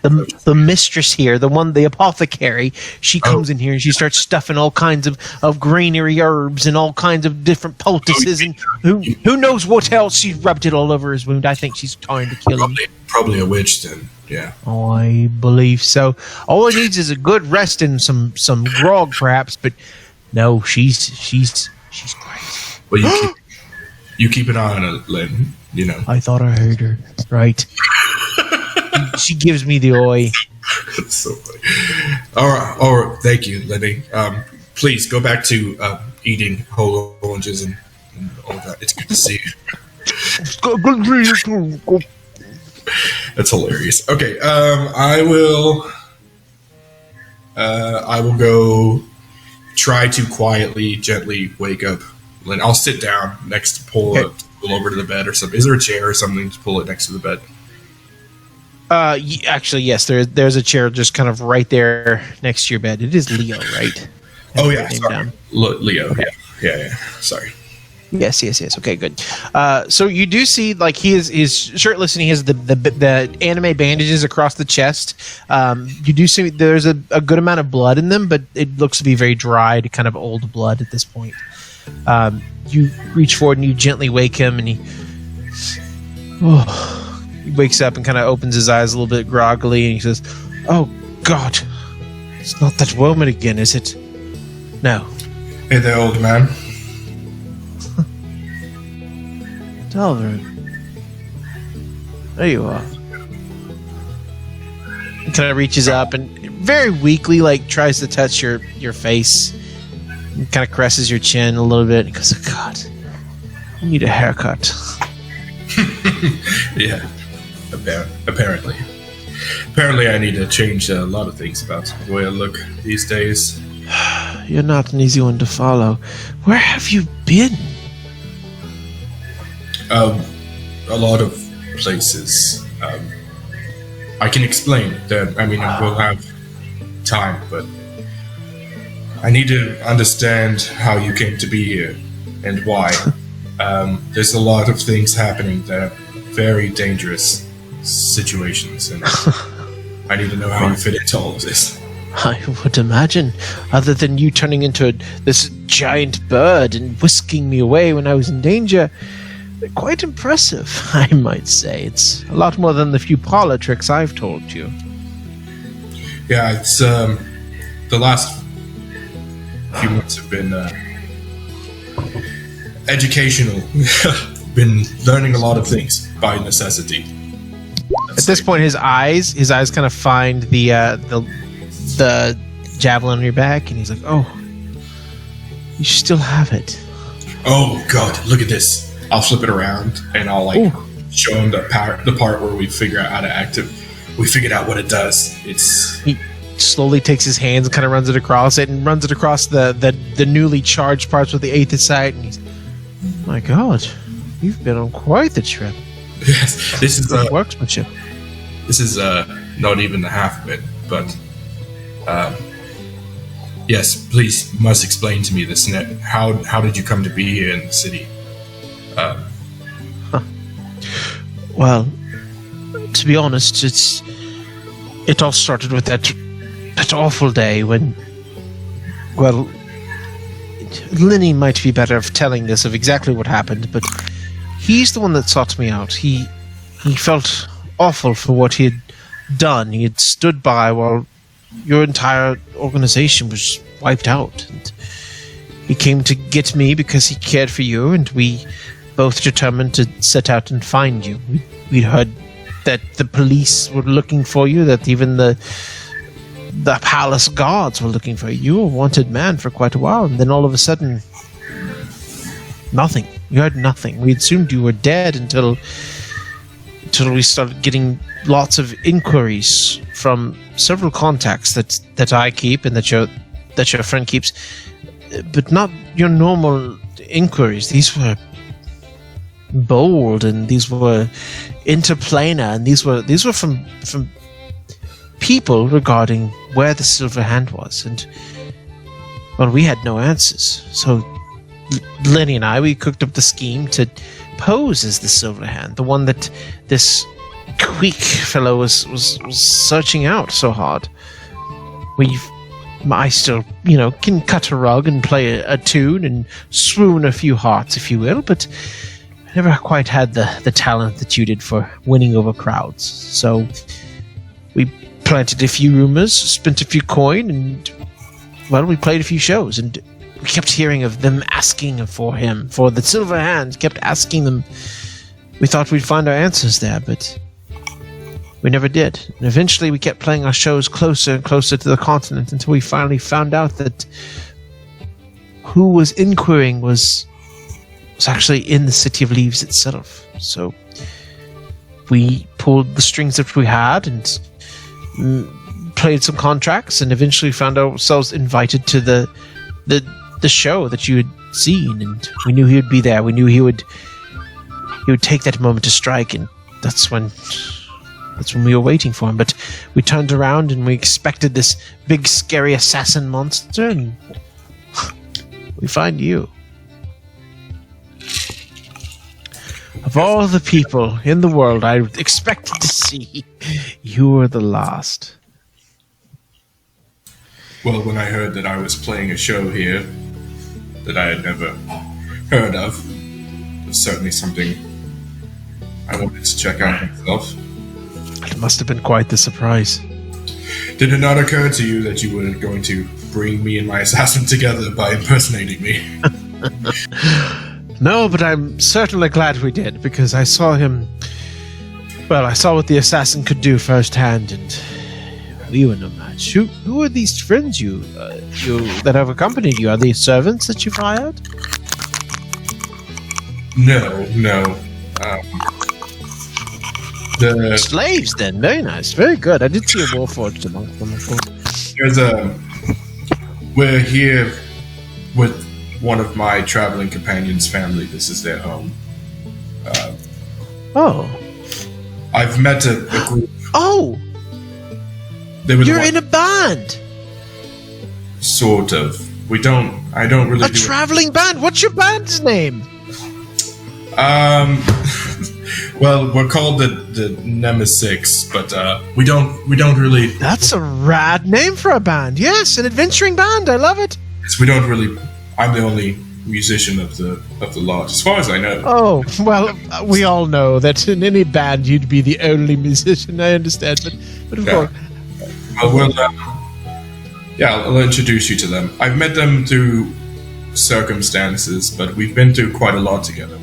The mistress here, the apothecary, she comes in here and she starts stuffing all kinds of greenery herbs and all kinds of different poultices, and who knows what else. She rubbed it all over his wound. I think she's trying to kill him. Probably a witch then. Yeah. I believe so. All he needs is a good rest and some grog, perhaps. But no, she's crazy. Well, you keep an eye on her, Len. You know. I thought I heard her. Right. She gives me the oi. That's so funny. All right. Thank you, Lenny. Please go back to eating whole oranges and all that. It's good to see you. That's hilarious. Okay. I will go try to quietly, gently wake up Len. I'll sit down next to pull over to the bed or something. Is there a chair or something to pull it next to the bed? Actually, yes. There's a chair just kind of right there next to your bed. It is Leo, right? Oh yeah, sorry. Leo. Okay. Yeah. Sorry. Yes. Okay, good. So you do see, like, he's shirtless and he has the anime bandages across the chest. You do see there's a good amount of blood in them, but it looks to be very dried, kind of old blood at this point. You reach forward and you gently wake him, and he, He wakes up and kind of opens his eyes a little bit groggily, and he says, "Oh God, it's not that woman again, is it?" "No." Hey there, old man. Delvin. There you are. He kind of reaches up and very weakly, like, tries to touch your face. He kind of caresses your chin a little bit. He goes, "Oh God, I need a haircut." Yeah. Apparently. Apparently I need to change a lot of things about the way I look these days. You're not an easy one to follow. Where have you been? A lot of places. I can explain that. I mean, we'll have time, but I need to understand how you came to be here and why. There's a lot of things happening that are very dangerous situations, and I need to know how you fit into all of this. I would imagine, other than you turning into this giant bird and whisking me away when I was in danger, quite impressive, I might say. It's a lot more than the few parlor tricks I've told you. Yeah, it's the last few months have been educational. Been learning a lot of things by necessity. At this point, his eyes kind of find the javelin on your back, and he's like, "Oh, you still have it." Oh God, look at this! I'll flip it around and I'll show him the part where we figure out how to activate. We figured out what it does. He slowly takes his hands and kind of runs it across the newly charged parts with the aethysite, and he's, "My God, you've been on quite the trip." Yes, this is workmanship. This is not even the half of it, but yes, please must explain to me this. How did you come to be here in the city? Well, to be honest, it all started with that awful day when, well, Lenny might be better of telling this of exactly what happened, but he's the one that sought me out. He felt awful for what he had done. He had stood by while your entire organization was wiped out. And he came to get me because he cared for you, and we both determined to set out and find you. We'd heard that the police were looking for you, that even the palace guards were looking for you. You were a wanted man for quite a while, and then all of a sudden, nothing. You heard nothing. We assumed you were dead until we started getting lots of inquiries from several contacts that I keep and that your friend keeps, but not your normal inquiries. These were bold, and these were interplanar, and these were from people regarding where the Silver Hand was, and well, we had no answers. So Lenny and we cooked up the scheme to pose as the Silver Hand, the one that this Queek fellow was searching out so hard. I still, can cut a rug and play a tune and swoon a few hearts, if you will, but I never quite had the talent that you did for winning over crowds. So we planted a few rumors, spent a few coin, and, well, we played a few shows, and we kept hearing of them asking for him, for the Silver Hand, kept asking them. We thought we'd find our answers there, but we never did. And eventually we kept playing our shows closer and closer to the continent until we finally found out that who was inquiring was actually in the City of Leaves itself. So we pulled the strings that we had and played some contracts, and eventually found ourselves invited to the show that you had seen, and we knew he would be there. We knew he would take that moment to strike, and that's when we were waiting for him. But we turned around and we expected this big scary assassin monster, and we find you. Of all the people in the world I expected to see, you were the last. Well, when I heard that I was playing a show here that I had never heard of, it was certainly something I wanted to check out myself. It must have been quite the surprise. Did it not occur to you that you were going to bring me and my assassin together by impersonating me? No, but I'm certainly glad we did, because I saw him... Well, I saw what the assassin could do firsthand, and we were no match. Who are these friends you that have accompanied you? Are they servants that you've hired? No. The Slaves, then. Very nice. Very good. I did see a warforged amongst them, of course. we're here with one of my traveling companions' family. This is their home. Oh. I've met a group. Oh! They were You're in a band! sort of. I don't really A traveling band? What's your band's name? Well, we're called the Nemesis, but we don't really. That's a rad name for a band. Yes, an adventuring band. I love it. We don't really. I'm the only musician of the lot, as far as I know. Oh, well, we all know that in any band you'd be the only musician. I understand, but of course. Well, I'll introduce you to them. I've met them through circumstances, but we've been through quite a lot together.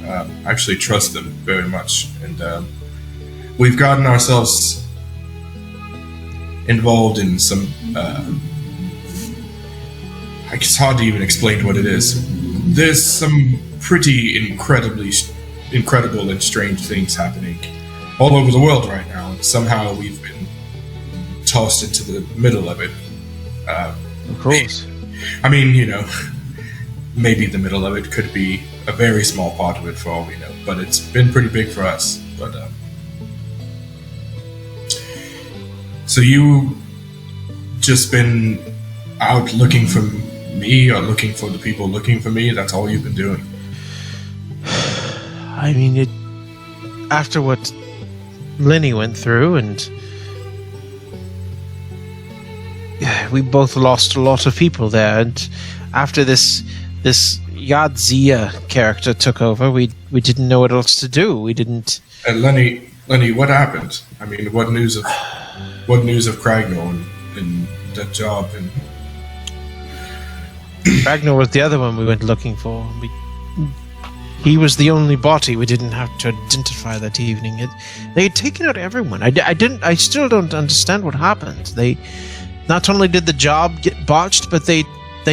I actually trust them very much, and we've gotten ourselves involved in some. It's hard to even explain what it is. There's some pretty incredible and strange things happening all over the world right now, and somehow we've been tossed into the middle of it. Of course. I mean, maybe the middle of it could be a very small part of it for all we know, but it's been pretty big for us. But so you just been out looking for me, or looking for the people looking for me? That's all you've been doing? I mean, after what Lenny went through, and we both lost a lot of people there, and after this Yadzia character took over, we didn't know what else to do. We didn't. Lenny, what happened? I mean, what news of Kragnor and that job? And Ragnar was the other one we went looking for. He was the only body we didn't have to identify that evening. They had taken out everyone. I still don't understand what happened. They not only did the job get botched, but they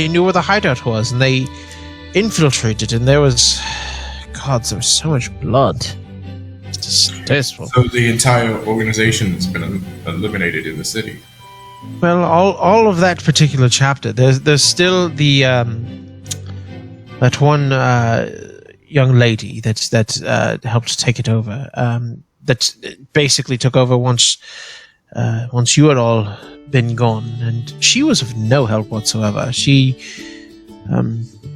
knew where the hideout was, and they infiltrated, and there was so much blood. It's distasteful. So the entire organization has been eliminated in the city. Well, all of that particular chapter. There's still the that one young lady that helped take it over. That basically took over once you had all been gone, and she was of no help whatsoever.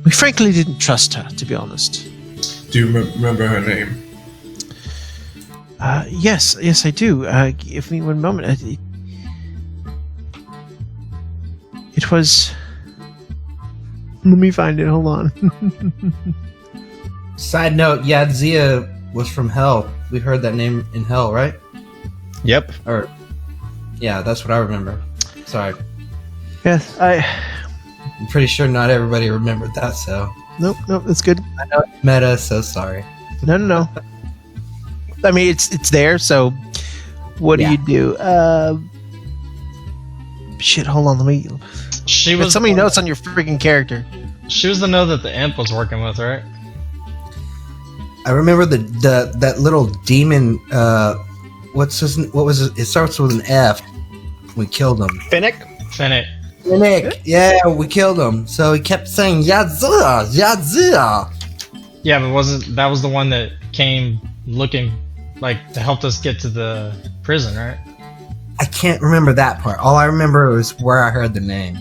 We frankly didn't trust her, to be honest. Do you remember her name? Yes, I do. Give me one moment. It was. Let me find it. Hold on. Side note: Yadzia was from Hell. We heard that name in Hell, right? Yep. Or, yeah, that's what I remember. Sorry. Yes, I'm pretty sure not everybody remembered that. So. Nope. That's good. I know it's meta, so sorry. No. I mean, it's there. So, what do you do? Shit. Hold on. Let me. She Put was so many notes on your freaking character. She was the node that the imp was working with, right? I remember that little demon. What was it? It starts with an F. We killed him. Finnick? Finnick. Yeah, we killed him. So he kept saying Yadzia. Yeah, but that was the one that came looking like to help us get to the prison, right? I can't remember that part. All I remember was where I heard the name.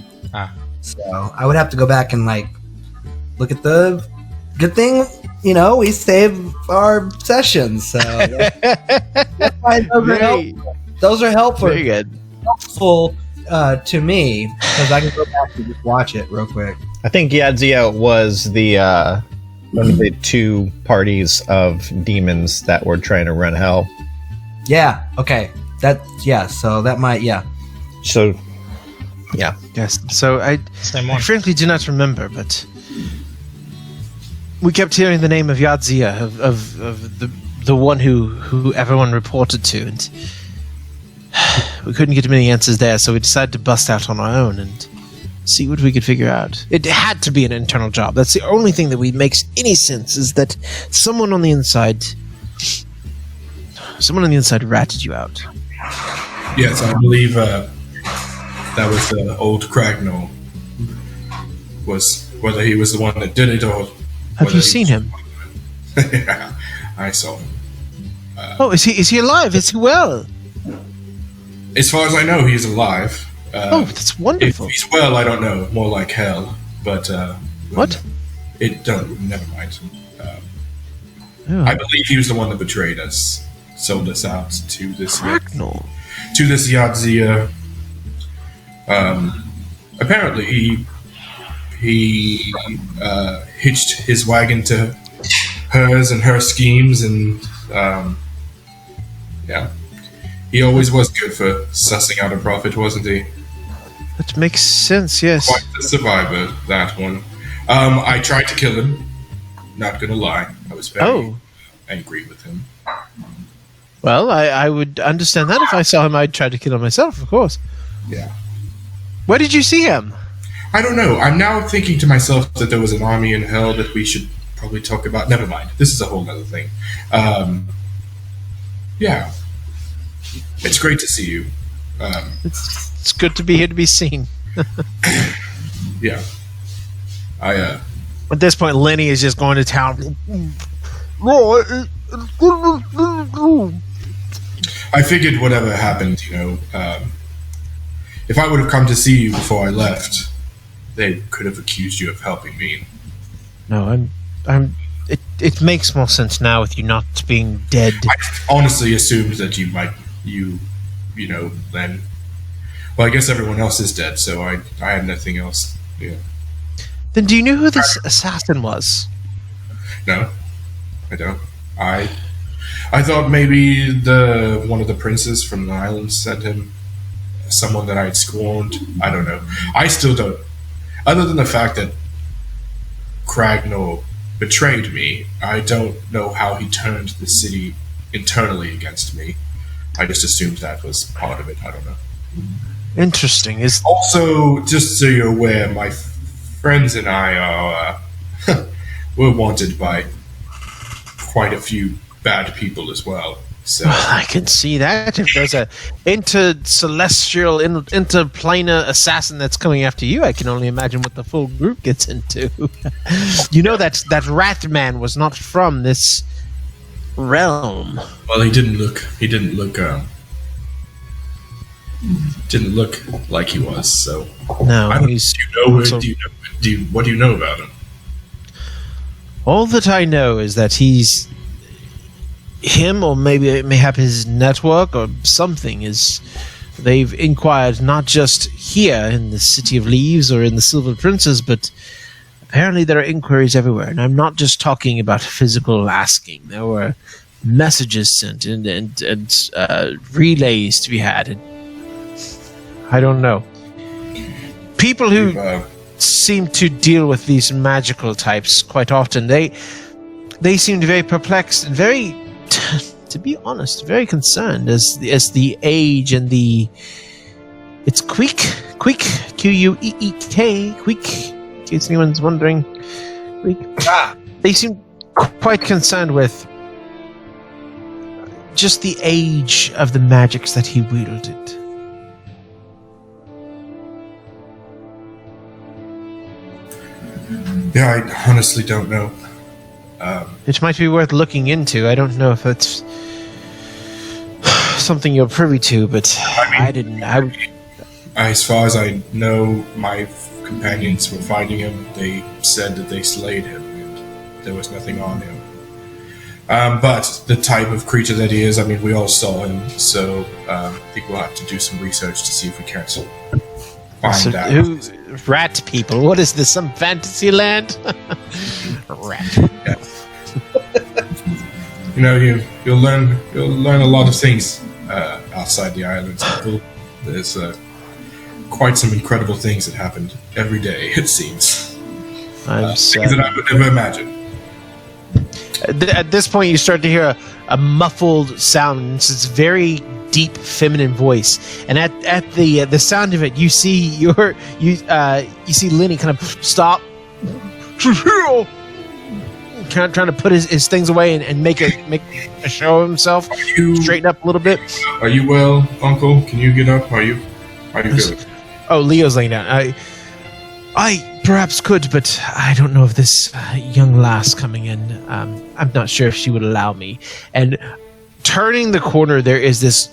So I would have to go back and look at the good thing. We save our sessions. So those are helpful. Very good. Helpful to me because I can go back and just watch it real quick. I think Yadzia was the one of the two parties of demons that were trying to run hell. Yeah. Okay. So that might. Yeah. So, yeah. Yes. So I Same one. frankly do not remember, but we kept hearing the name of Yadzia, of the one who everyone reported to, and we couldn't get many answers there, so we decided to bust out on our own and see what we could figure out. It had to be an internal job. That's the only thing that makes any sense, is that someone on the inside ratted you out. Yes, I believe that was old Cragnall. Was whether he was the one that did it or Have whether you he seen was- him? Yeah, I saw him. Oh, is he alive? Is he well? As far as I know, he's alive. Oh, that's If wonderful. he's well, I don't know. More like hell. But What? Never mind. Oh, I believe he was the one that betrayed us, sold us out to this Cragnall. Yadzia. Apparently, he hitched his wagon to hers and her schemes, and yeah, he always was good for sussing out a profit, wasn't he? That makes sense. Yes. Quite the survivor, that one. I tried to kill him. Not gonna lie, I was very Oh. angry with him. Well, I would understand that if I saw him. I'd try to kill him myself, of course. Yeah. Where did you see him? I don't know. I'm now thinking to myself that there was an army in hell that we should probably talk about. Never mind. This is a whole other thing. Yeah. It's great to see you. It's good to be here to be seen. Yeah. At this point, Lenny is just going to town. I figured whatever happened, if I would have come to see you before I left, they could have accused you of helping me. No, It makes more sense now with you not being dead. I honestly assumed that then. Well, I guess everyone else is dead, so I had nothing else. Yeah. Then do you know who this assassin was? No, I don't. I thought maybe one of the princes from the island sent him someone that I had scorned. I don't know. I still don't. Other than the fact that Cragnall betrayed me, I don't know how he turned the city internally against me. I just assumed that was part of it. I don't know. Interesting. Also, just so you're aware, my friends and I are we're wanted by quite a few bad people as well. So I can see that. If there's a intercelestial, interplanar assassin that's coming after you, I can only imagine what the full group gets into. You know that Rathman was not from this realm. well, he didn't look like he was. So No, I don't. he's What do you know about him? all that I know is that he's him, or maybe it may have his network or something. They've inquired not just here in the City of Leaves or in the Silver Princes, but apparently there are inquiries everywhere. And I'm not just talking about physical asking. There were messages sent and relays to be had. And I don't know. People who seem to deal with these magical types quite often, they seemed very perplexed and very, to be honest, very concerned as the age and it's Queek, Queek, Queek, in case anyone's wondering. Queek. They seem quite concerned with just the age of the magics that he wielded. Yeah, I honestly don't know. It might be worth looking into. I don't know if that's something you're privy to, but As far as I know, my companions were fighting him. They said that they slayed him, and there was nothing on him. But the type of creature that he is, we all saw him, so I think we'll have to do some research to see if we can't find out. Rat people. What is this? Some fantasy land? Correct. You know, you'll learn a lot of things outside the islands. There's quite some incredible things that happened every day. It seems things that I would never imagine. At this point, you start to hear a muffled sound. It's this very deep feminine voice, and at the sound of it, you see you see Lenny kind of stop, kind of trying to put his things away and make a show of himself, straighten up a little bit. Are you well, Uncle? Can you get up? Are you good? Oh, Leo's laying down. I perhaps could, but I don't know if this young lass coming in. I'm not sure if she would allow me. And turning the corner, there is this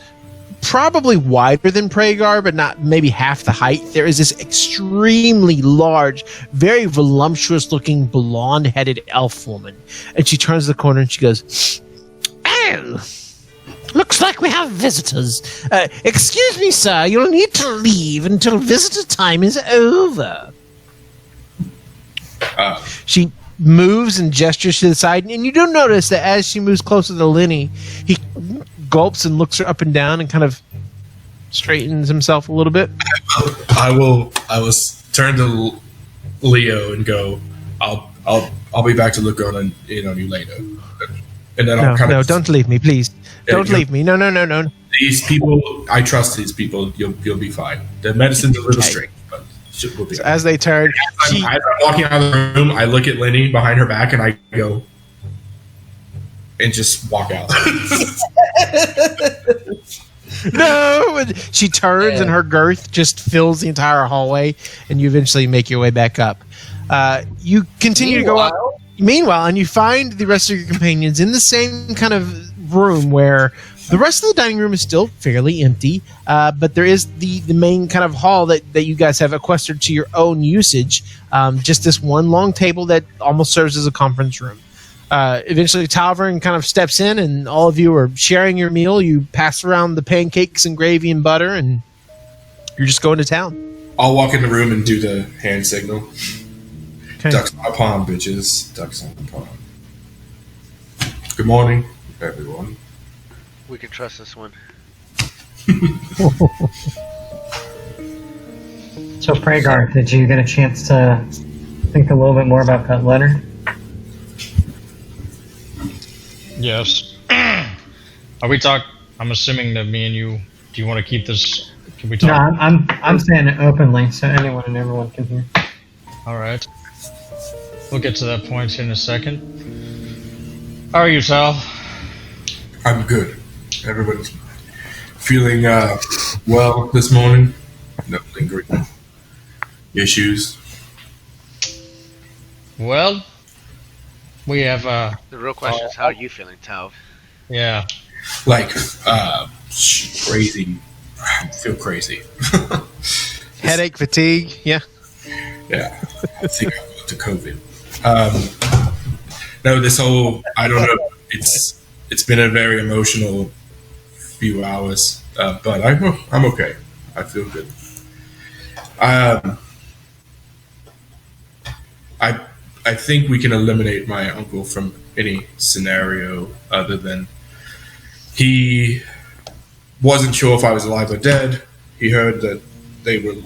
probably wider than Pragar, but not maybe half the height. There is this extremely large, very voluptuous-looking, blonde-headed elf woman. And she turns the corner and she goes, "Oh, looks like we have visitors. Excuse me, sir. You'll need to leave until visitor time is over." She moves and gestures to the side, and you do notice that as she moves closer to Lenny, he gulps and looks her up and down and kind of straightens himself a little bit. I will turn to Leo and go, I'll be back to look on you later. And then I'll No, don't leave me, please. Don't leave me. No. These people, I trust these people. You'll be fine. The medicine's a little strange, but we'll be so as they turn, as I'm walking out of the room, I look at Lenny behind her back and I go and just walk out. No! And she turns and her girth just fills the entire hallway, and you eventually make your way back up. You continue to go up. Meanwhile, and you find the rest of your companions in the same kind of room where the rest of the dining room is still fairly empty, but there is the main kind of hall that you guys have equestried to your own usage. Just this one long table that almost serves as a conference room. Eventually, Talvern kind of steps in, and all of you are sharing your meal. You pass around the pancakes and gravy and butter, and you're just going to town. I'll walk in the room and do the hand signal. Okay. Ducks on my pond, bitches. Ducks on the pond. Good morning, everyone. We can trust this one. So, Pragar, did you get a chance to think a little bit more about that letter? Yes. Are we talk? I'm assuming that me and you. Do you want to keep this? Can we talk? No, I'm saying it openly so anyone and everyone can hear. All right. We'll get to that point in a second. How are you, Sal? I'm good. Everybody's feeling well this morning. No lingering issues. Well, we have The real question is, how are you feeling, Tau? yeah. Like crazy. I feel crazy. Headache, fatigue, yeah. Yeah, I think I got to COVID. No, this whole, I don't know. It's been a very emotional few hours, but I'm okay. I feel good. I think we can eliminate my uncle from any scenario other than he wasn't sure if I was alive or dead. He heard that they were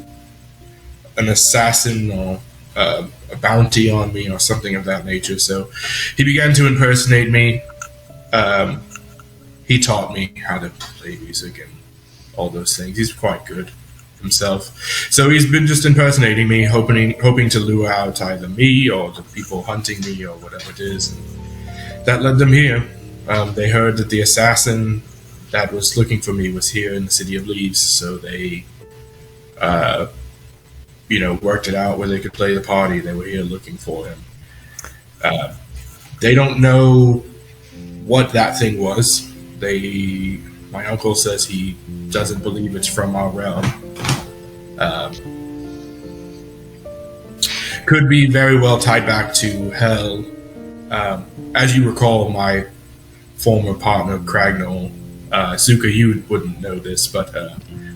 an assassin or a bounty on me or something of that nature. So he began to impersonate me. He taught me how to play music and all those things. He's quite good himself. So he's been just impersonating me, hoping to lure out either me or the people hunting me or whatever it is. And that led them here. They heard that the assassin that was looking for me was here in the City of Leaves, so they worked it out where they could play the party. They were here looking for him. They don't know what that thing was. My uncle says he doesn't believe it's from our realm. Could be very well tied back to Hell. As you recall, my former partner, Cragnall, Suka, you wouldn't know this, but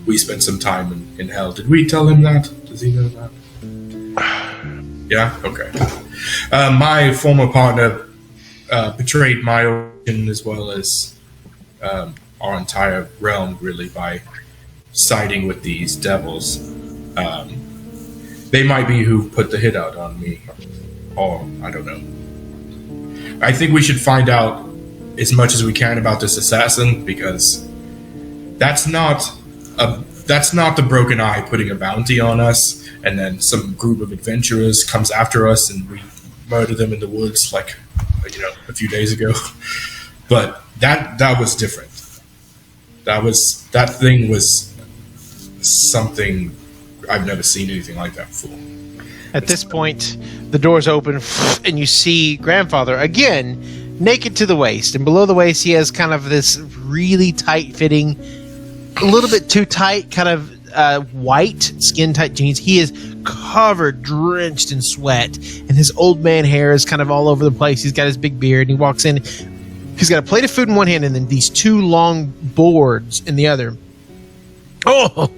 we spent some time in Hell. Did we tell him that? Does he know that? Yeah? Okay. My former partner betrayed my origin as well as our entire realm, really, by siding with these devils. They might be who put the hit out on me, or I don't know. I think we should find out as much as we can about this assassin, because that's not the Broken Eye putting a bounty on us, and then some group of adventurers comes after us and we murder them in the woods like, a few days ago. But that was different. That thing was something I've never seen anything like that before. At this point, the doors open, and you see Grandfather again, naked to the waist, and below the waist, he has kind of this really tight-fitting, a little bit too tight, kind of white skin-tight jeans. He is covered, drenched in sweat, and his old man hair is kind of all over the place. He's got his big beard, and he walks in. He's got a plate of food in one hand, and then these two long boards in the other. Oh!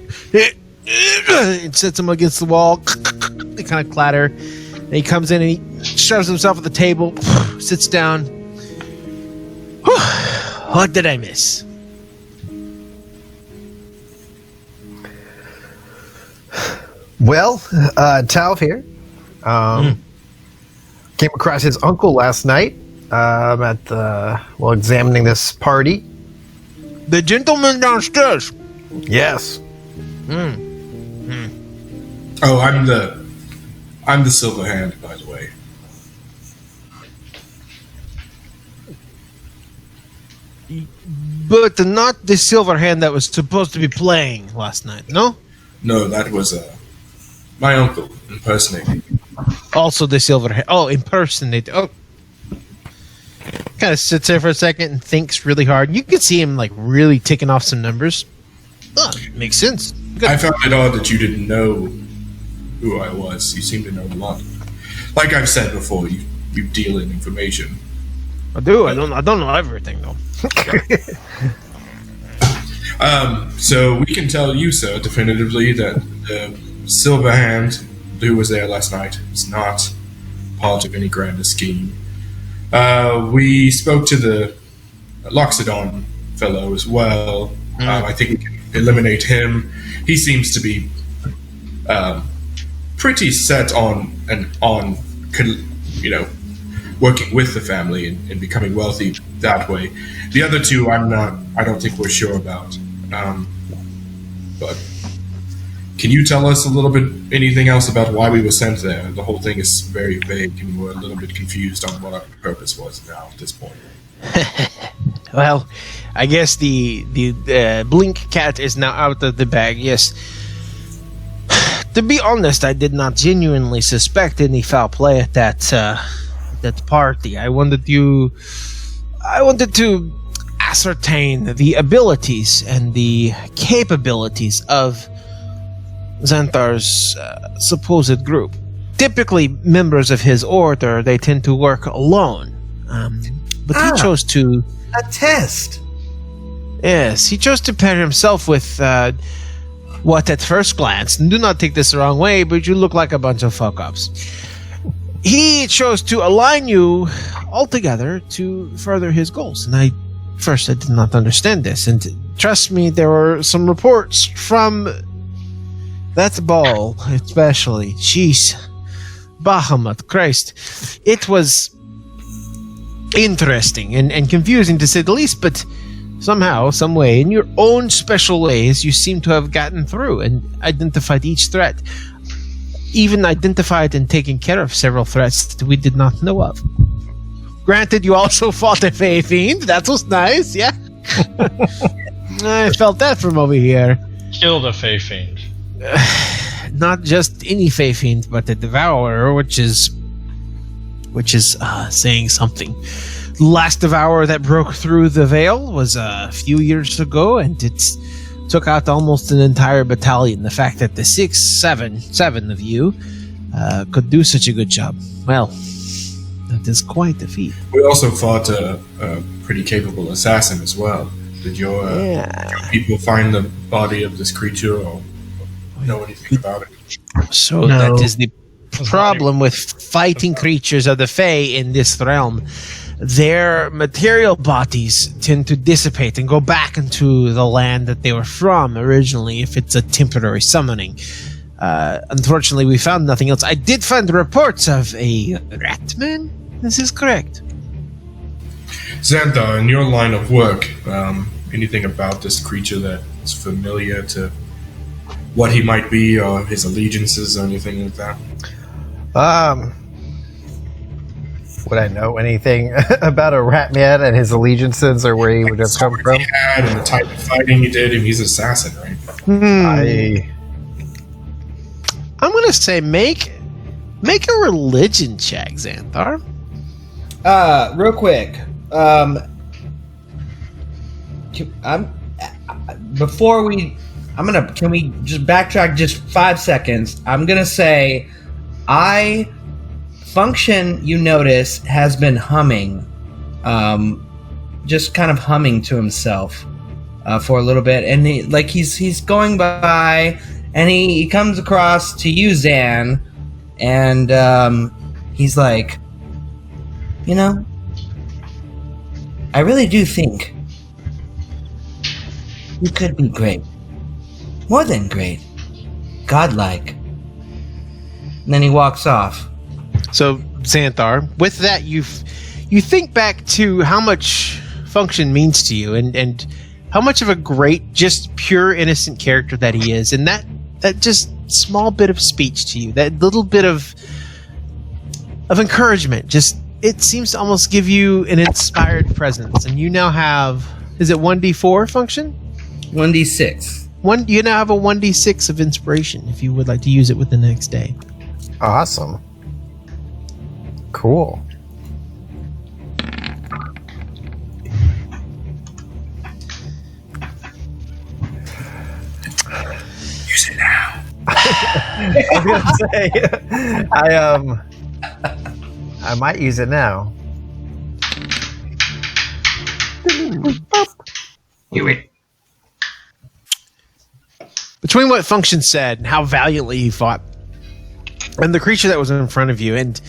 It sets him against the wall. They kind of clatter. And he comes in and he shoves himself at the table, sits down. What did I miss? Well, Tal here. Came across his uncle last night examining this party. The gentleman downstairs. Yes. Oh, I'm the Silver Hand, by the way. But not the silver hand that was supposed to be playing last night, no? No, that was my uncle impersonating. Also the silver hand. Oh, impersonate. Oh. Kind of sits there for a second and thinks really hard. You can see him like really ticking off some numbers. Oh, makes sense. Good. I found it odd that you didn't know who I was. You seem to know a lot. Like I've said before, you deal in information. I do. I don't know everything though. So we can tell you, sir, definitively that the Silver Hand who was there last night is not part of any grander scheme. We spoke to the Loxodon fellow as well. I think we can eliminate him. He seems to be pretty set on working with the family and becoming wealthy that way. The other two, I don't think we're sure about. But can you tell us a little bit, anything else about why we were sent there? The whole thing is very vague, and we're a little bit confused on what our purpose was now at this point. Well, I guess the Blink cat is now out of the bag, yes. To be honest, I did not genuinely suspect any foul play at that party. I wanted to ascertain the abilities and the capabilities of Xanthar's supposed group. Typically, members of his order, they tend to work alone. But he chose to... A test. Yes, he chose to pair himself with what at first glance, and do not take this the wrong way, but you look like a bunch of fuck-ups. He chose to align you all together to further his goals, and I did not understand this, and trust me, there were some reports from that ball, especially. Jeez. Bahamut, Christ. It was interesting and confusing to say the least, but somehow, some way, in your own special ways, you seem to have gotten through and identified each threat. Even identified and taken care of several threats that we did not know of. Granted, you also fought a Fey Fiend. That was nice, yeah? I felt that from over here. Killed a Fey Fiend. Not just any Fey Fiend, but the Devourer, which is saying something. The last Devourer that broke through the veil was a few years ago, and it took out almost an entire battalion. The fact that the seven of you could do such a good job, well, that is quite a feat. We also fought a pretty capable assassin as well. Did your people find the body of this creature or know anything about it? So No. that is the problem with fighting creatures of the Fae in this realm. Their material bodies tend to dissipate and go back into the land that they were from originally if it's a temporary summoning. Unfortunately, we found nothing else. I did find reports of a Ratman. This is correct. Xantha, in your line of work, anything about this creature that is familiar to what he might be or his allegiances or anything like that? Would I know anything about a Ratman and his allegiances or where he would have come from? He had and the type of fighting he did, and he's an assassin, right? I'm gonna say make a religion check, Xanthar. Real quick. Can we just backtrack just 5 seconds? I'm gonna say, Function, you notice, has been humming, just kind of humming to himself for a little bit, and he's going by, and he comes across to you, Zan, and he's like, you know, I really do think you could be great. More than great. Godlike. And then he walks off. So, Xanthar, with that, you think back to how much Function means to you, and how much of a great, just pure innocent character that he is, and that just small bit of speech to you, that little bit of encouragement, just it seems to almost give you an inspired presence, and you now have, is it 1d4 Function? 1d6. You now have a 1d6 of inspiration if you would like to use it with the next day. Awesome. Cool. Use it now. I was gonna say, I might use it now. You wait. Between what Function said and how valiantly he fought, and the creature that was in front of you, and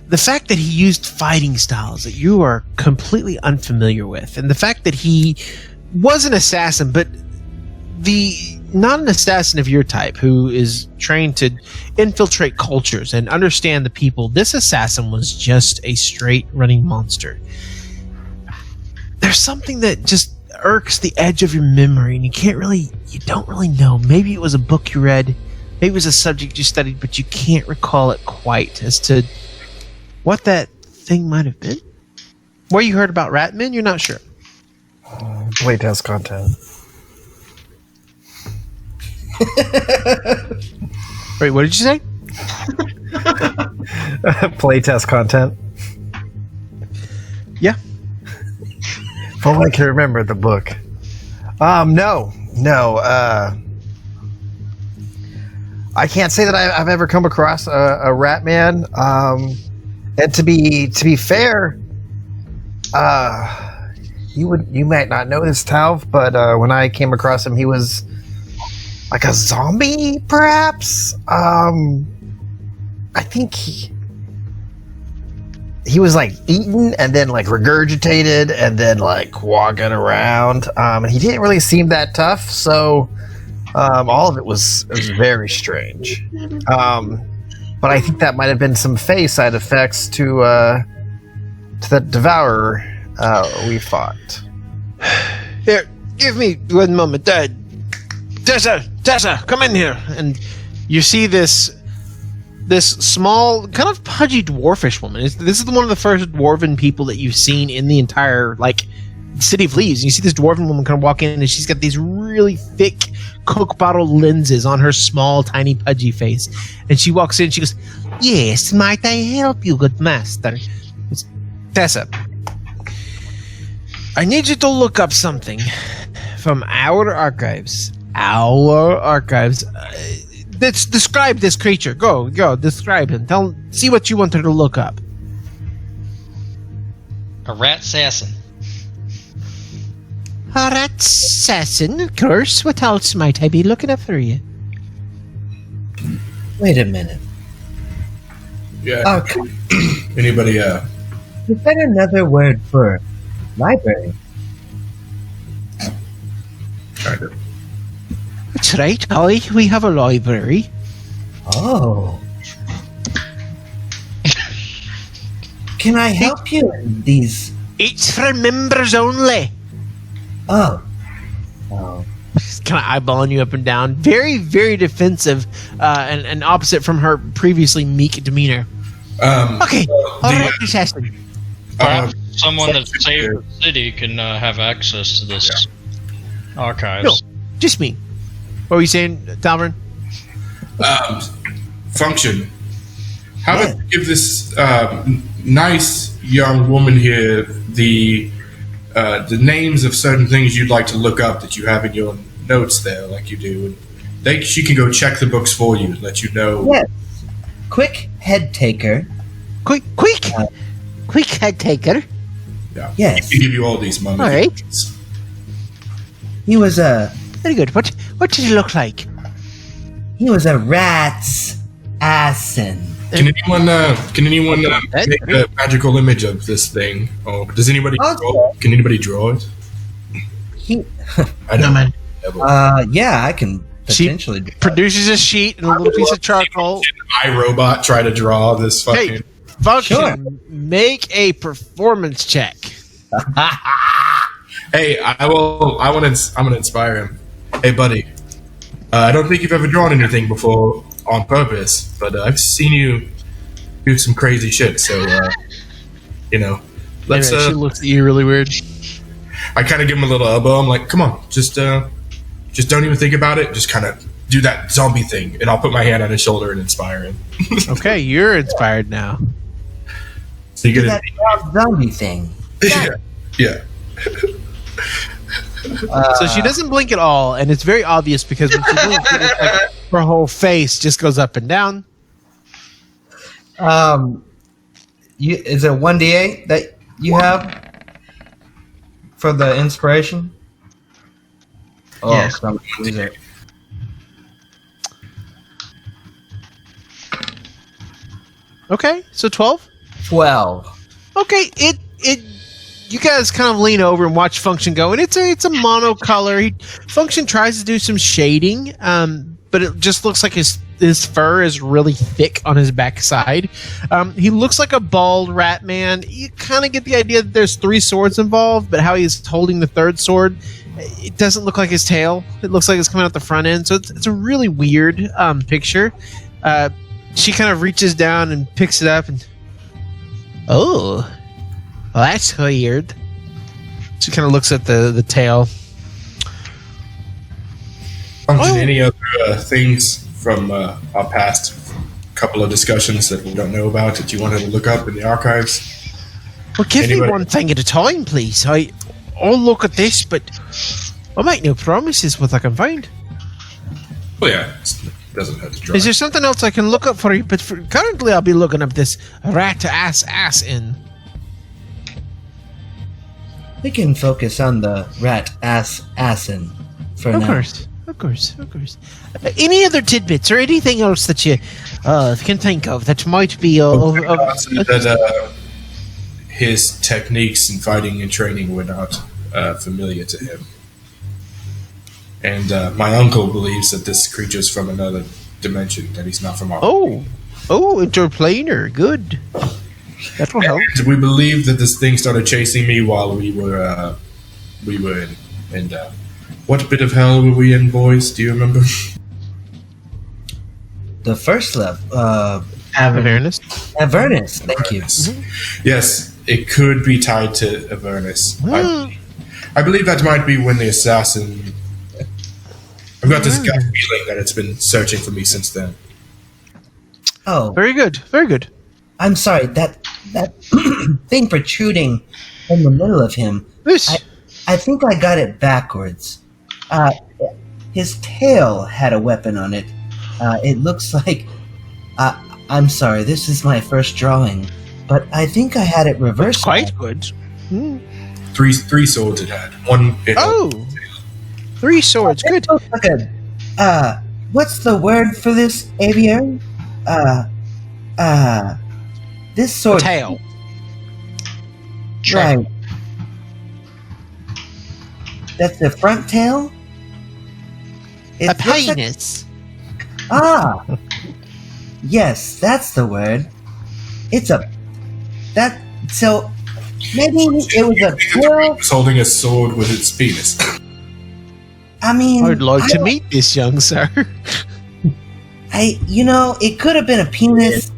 the fact that he used fighting styles that you are completely unfamiliar with, and the fact that he was an assassin, but not an assassin of your type who is trained to infiltrate cultures and understand the people. This assassin was just a straight running monster. There's something that just irks the edge of your memory, and you don't really know. Maybe it was a book you read, maybe it was a subject you studied, but you can't recall it quite as to what that thing might have been. Where you heard about Ratman, you're not sure. Playtest content. Wait, what did you say? Playtest content. Yeah. If only I can remember the book. No. I can't say that I've ever come across a Ratman. And to be fair, you might not know this, Talv, but when I came across him, he was like a zombie, perhaps. I think he was like eaten and then like regurgitated and then like walking around. And he didn't really seem that tough, so all of it was very strange. But I think that might have been some Fae side effects to the Devourer we fought. Here, give me 1 moment. Tessa, come in here. And you see this small, kind of pudgy dwarfish woman. This is one of the first dwarven people that you've seen in the entire city of Leaves. You see this dwarven woman kind of walk in, and she's got these really thick Coke bottle lenses on her small, tiny, pudgy face. And she walks in, she goes, "Yes, might I help you, good master?" It's Tessa, I need you to look up something from our archives. Let's describe this creature. Go, describe him. See what you want her to look up. A rat assassin. A rat assassin, of course. What else might I be looking up for you? Wait a minute. Yeah. Archive. Anybody? Is that another word for library? Kind of. That's right. Aye, we have a library. Oh. Can I help you in these? It's for members only. Oh. Oh. She's kind of eyeballing you up and down. Very, very defensive, and opposite from her previously meek demeanor. Okay, all right, assassin. Perhaps someone that saved the city can have access to this archives. No, just me. What were you saying, Dalvin? Function. How about you give this nice young woman here the names of certain things you'd like to look up that you have in your notes there, like you do, and she can go check the books for you, let you know. Yes. Quick head taker. Quick head taker. Yeah. Yes. He can give you all these mummies. All right. He was a Very good. What did he look like? rat's assin. Can anyone make a magical image of this thing? Or does anybody draw? Can anybody draw it? I No, don't man. Yeah, I can She potentially. produces a sheet and a little piece of charcoal. iRobot try to draw this fucking. Hey, Function, Sure. make a performance check. Hey, I'm gonna inspire him. Hey, buddy. I don't think you've ever drawn anything before on purpose, but I've seen you do some crazy shit. So, let's. Anyway, she looks at you really weird. I kind of give him a little elbow. I'm like, come on, just don't even think about it. Just kind of do that zombie thing, and I'll put my hand on his shoulder and inspire him. Okay, you're inspired now. So you get That wild zombie thing. yeah. So she doesn't blink at all, and it's very obvious because when she blinks, it looks like her whole face just goes up and down. Is it 1d8 that you have for the inspiration? Oh, Yes. so I'm gonna lose it. Okay, so 12. 12. Okay, it you guys kind of lean over and watch Function go, and it's a monocolor. Function tries to do some shading, but it just looks like his fur is really thick on his backside. He looks like a bald rat man. You kind of get the idea that there's 3 swords involved, but how he's holding the third sword, it doesn't look like his tail. It looks like it's coming out the front end. So it's a really weird picture. She kind of reaches down and picks it up and, oh, well, that's weird. She kind of looks at the tail. Function, any other things from our past couple of discussions that we don't know about that you wanted to look up in the archives? Well, give Anybody? me one thing at a time, please. I'll look at this, but I'll make no promises what I can find. Well, yeah, it doesn't have to draw. Is there something else I can look up for you? But currently, I'll be looking up this rat-ass in. We can focus on the rat-assin for Of now. course. Any other tidbits or anything else that you can think of that might be that his techniques in fighting and training were not familiar to him. And my uncle believes that this creature's from another dimension, that he's not from our interplanar. Good. That will help. And we believe that this thing started chasing me while we were in. And what bit of hell were we in, boys? Do you remember? The first level. Avernus. Avernus. Thank you. Yes, it could be tied to Avernus. I believe that might be when the assassin. I've got this gut feeling that it's been searching for me since then. Oh, Very good. Very good. I'm sorry. That thing protruding in the middle of him. This. I think I got it backwards. His tail had a weapon on it. It looks like. I'm sorry. This is my first drawing, but I think I had it reversed. Quite good. Three swords it had. One. Oh, 3 swords. It Good. looks like what's the word for this aviary? This sword. Tail. Right. That's the front tail? It A looks like- penis. Ah! Yes, that's the word. It's a... That... So... Maybe it was a tail? It's holding a sword with its penis. I mean... I'd like I to don't- meet this young sir. it could have been a penis.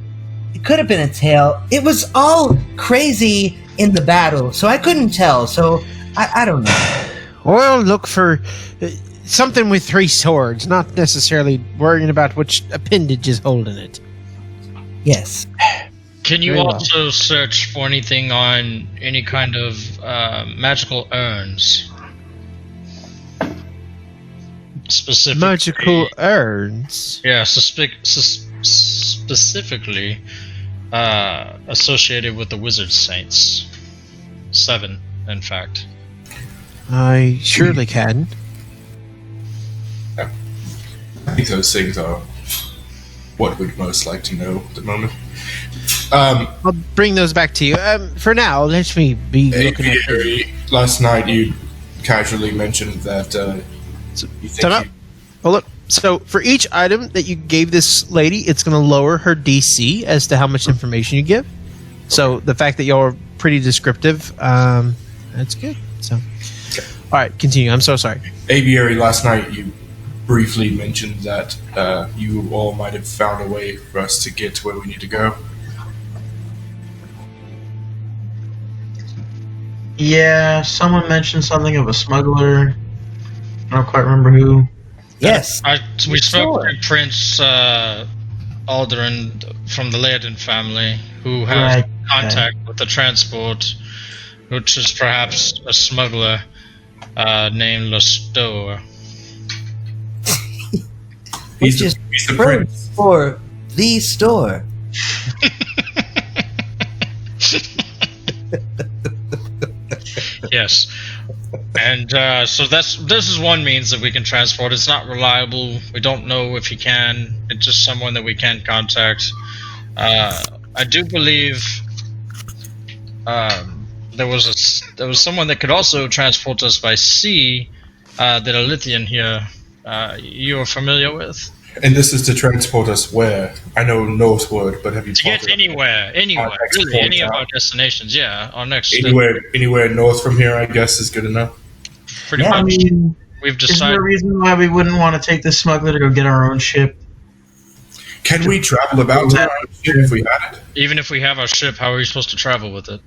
It could have been a tail. It was all crazy in the battle, so I couldn't tell. So I don't know. Well, look for something with 3 swords, not necessarily worrying about which appendage is holding it. Yes. Can you Very well. also search for anything on any kind of magical urns? Specifically, Magical urns. Yeah, specifically associated with the wizard saints. 7, in fact. I surely can. I think those things are what we'd most like to know at the moment. I'll bring those back to you. For now, let me be looking at. Aviary, last night you casually mentioned that you think Time out. Hold up. So, for each item that you gave this lady, it's going to lower her DC as to how much information you give. So, the fact that y'all are pretty descriptive, that's good. So, all right, continue. I'm so sorry. Aviary, last night you briefly mentioned that you all might have found a way for us to get to where we need to go. Yeah, someone mentioned something of a smuggler. I don't quite remember who. Yes. We spoke Sure. to Prince Alderin from the Laerden family, who has Right. contact with the transport, which is perhaps a smuggler named Lastor. Which is He's the French prince. for the store. Yes, and so this is one means that we can transport. It's not reliable. We don't know if he can. It's just someone that we can contact. I do believe there was someone that could also transport us by sea. That a Lithian here you are familiar with. And this is to transport us where? I know northward, but have you To get talked anywhere, Our next really, port any of out. our destinations. Yeah, our next anywhere north from here? I guess is good enough. pretty I much. mean, We've is there a decided. reason why we wouldn't want to take this smuggler to go get our own ship? Can we travel about town if we had it? Even if we have our ship, how are we supposed to travel with it?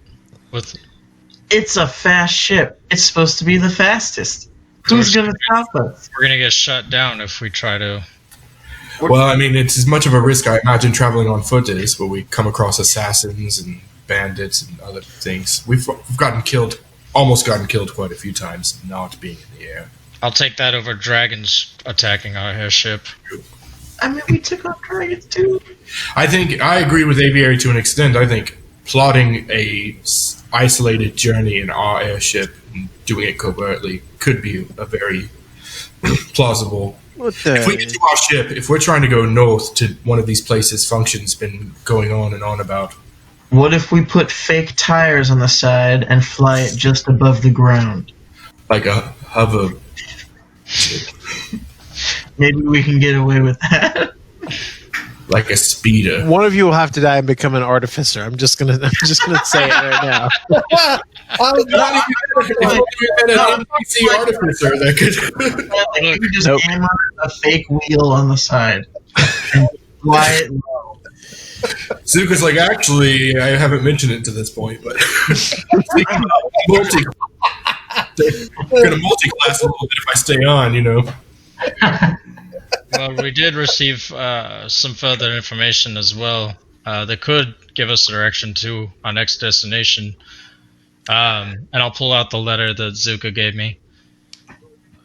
It's a fast ship. It's supposed to be the fastest. Who's going to stop us? We're gonna get shut down if we try to. Well, I mean, it's as much of a risk I imagine traveling on foot is, where we come across assassins and bandits and other things. We've almost gotten killed quite a few times, not being in the air. I'll take that over dragons attacking our airship. I mean, we took on dragons too. I think I agree with Aviary to an extent. I think plotting a isolated journey in our airship and doing it covertly could be a very plausible. What If we get to our ship, if we're trying to go north to one of these places function's been going on and on about, What if we put fake tires on the side and fly it just above the ground? like a hover. Maybe we can get away with that. Like a speeder. One of you will have to die and become an artificer. I'm just gonna say it right now. If we had an NPC artificer that could. You just Nope. hammer a fake wheel on the side and fly it low. Zuka's like, actually, I haven't mentioned it to this point, but multi. We're gonna multi-class a little bit if I stay on, you know. Well, we did receive some further information as well that could give us direction to our next destination. And I'll pull out the letter that Zuka gave me.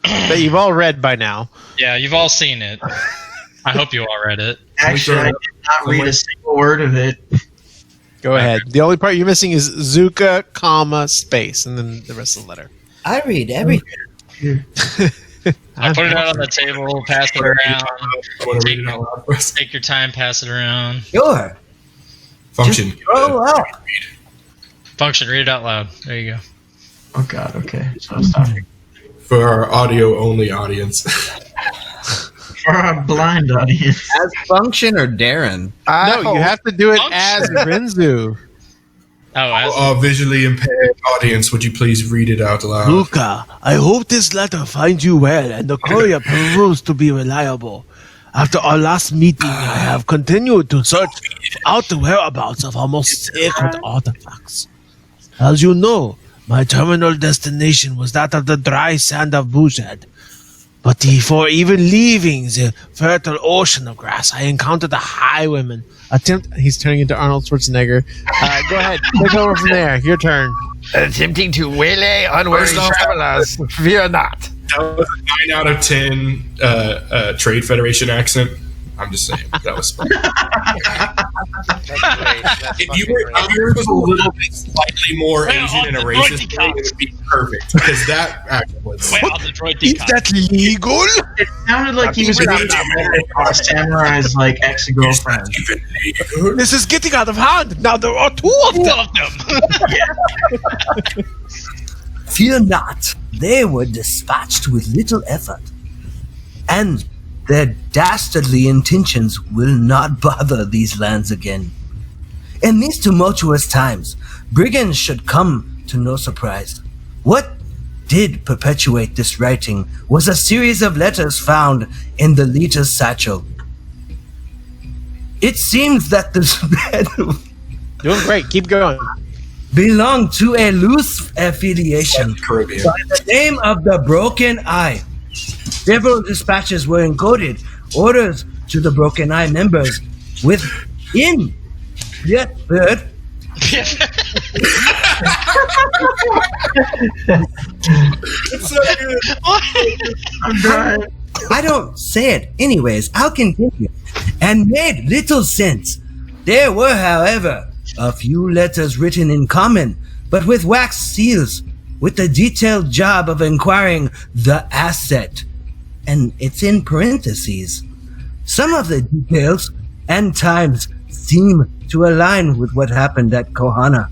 That you've all read by now. Yeah, you've all seen it. I hope you all read it. Actually, I did not read a single word of it. Go ahead. The only part you're missing is Zuka, comma, space, and then the rest of the letter. I read everything. I put it out on the table, pass it around. I want to read it out loud for us. Take your time, pass it around. Sure. Function. Grow up. Function, read it out loud. There you go. Oh God. Okay. So stop. For our audio only audience. For our blind audience. As Function or Darren? No, you have to do it as Function. Renzu. Oh, as Our visually impaired audience, would you please read it out loud? Luca, I hope this letter finds you well and the courier proves to be reliable. After our last meeting, I have continued to search out the whereabouts of our most sacred artifacts. As you know, my terminal destination was that of the dry sand of Bouchard. But before even leaving the fertile ocean of grass, I encountered the highwaymen. He's turning into Arnold Schwarzenegger. Go ahead. Take over from there. Your turn. Attempting to waylay unwary First off- travelers. Fear not. That was a 9 out of 10 Trade Federation accent. I'm just saying. That was fun. That's great. That's If you fucking were, great. if yours was a little bit slightly more Well, Asian on and a the racist, droid it would be perfect. Because that accent was. Wait, on the droid Is decon. that legal? It sounded like he was reading about Samurai's like ex-girlfriend. Even legal? This is getting out of hand. Now there are two of All them. of them. Fear not, they were dispatched with little effort, and their dastardly intentions will not bother these lands again. In these tumultuous times, brigands should come to no surprise. What did perpetuate this writing was a series of letters found in the leader's satchel. It seems that this Doing great. Keep going. belonged to a loose affiliation Caribbean. by the name of the Broken Eye. Several dispatches were encoded, orders to the Broken Eye members within. Yet, third, I'm dying. I don't say it anyways, I'll continue, and made little sense. There were, however, a few letters written in common, but with wax seals, with the detailed job of inquiring the asset. And it's in parentheses. Some of the details and times seem to align with what happened at Kohana.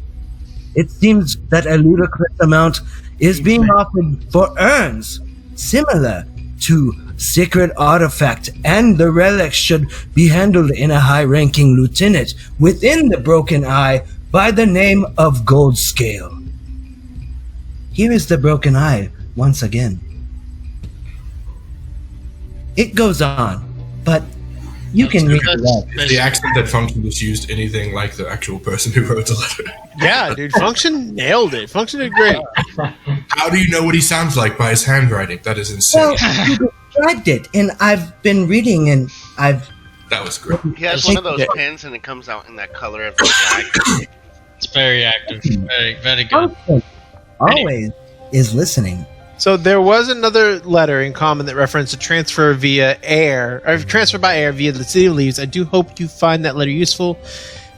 It seems that a ludicrous amount is being offered for urns, similar to sacred artifact, and the relics should be handled in a high-ranking lieutenant within the Broken Eye by the name of Gold Scale. Here is the Broken Eye once again. It goes on, but you can read the rest. Is the accent that Function just used anything like the actual person who wrote the letter? Yeah, dude. Function nailed it. Function did great. How do you know what he sounds like by his handwriting? That is insane. Well, you described it, and I've been reading, and I've That was great. He has one of those pens, and it comes out in that color of the flag. It's very active. Very, very good. Function always is listening. So there was another letter in common that referenced a transfer via air, or transfer by air via the City of Leaves. I do hope you find that letter useful.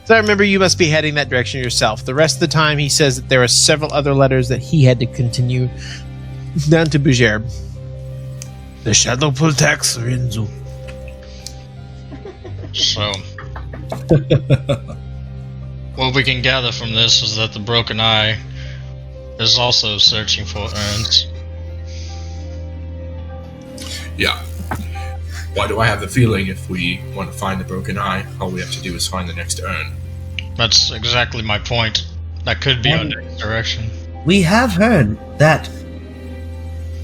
As I remember, you must be heading that direction yourself. The rest of the time, he says that there are several other letters that he had to continue down to Bujerb. The shadow protects Renzu. So, what we can gather from this is that the Broken Eye is also searching for urns. Yeah. Why do I have the feeling if we want to find the Broken Eye, all we have to do is find the next urn? That's exactly my point. That could be our next direction. We have heard that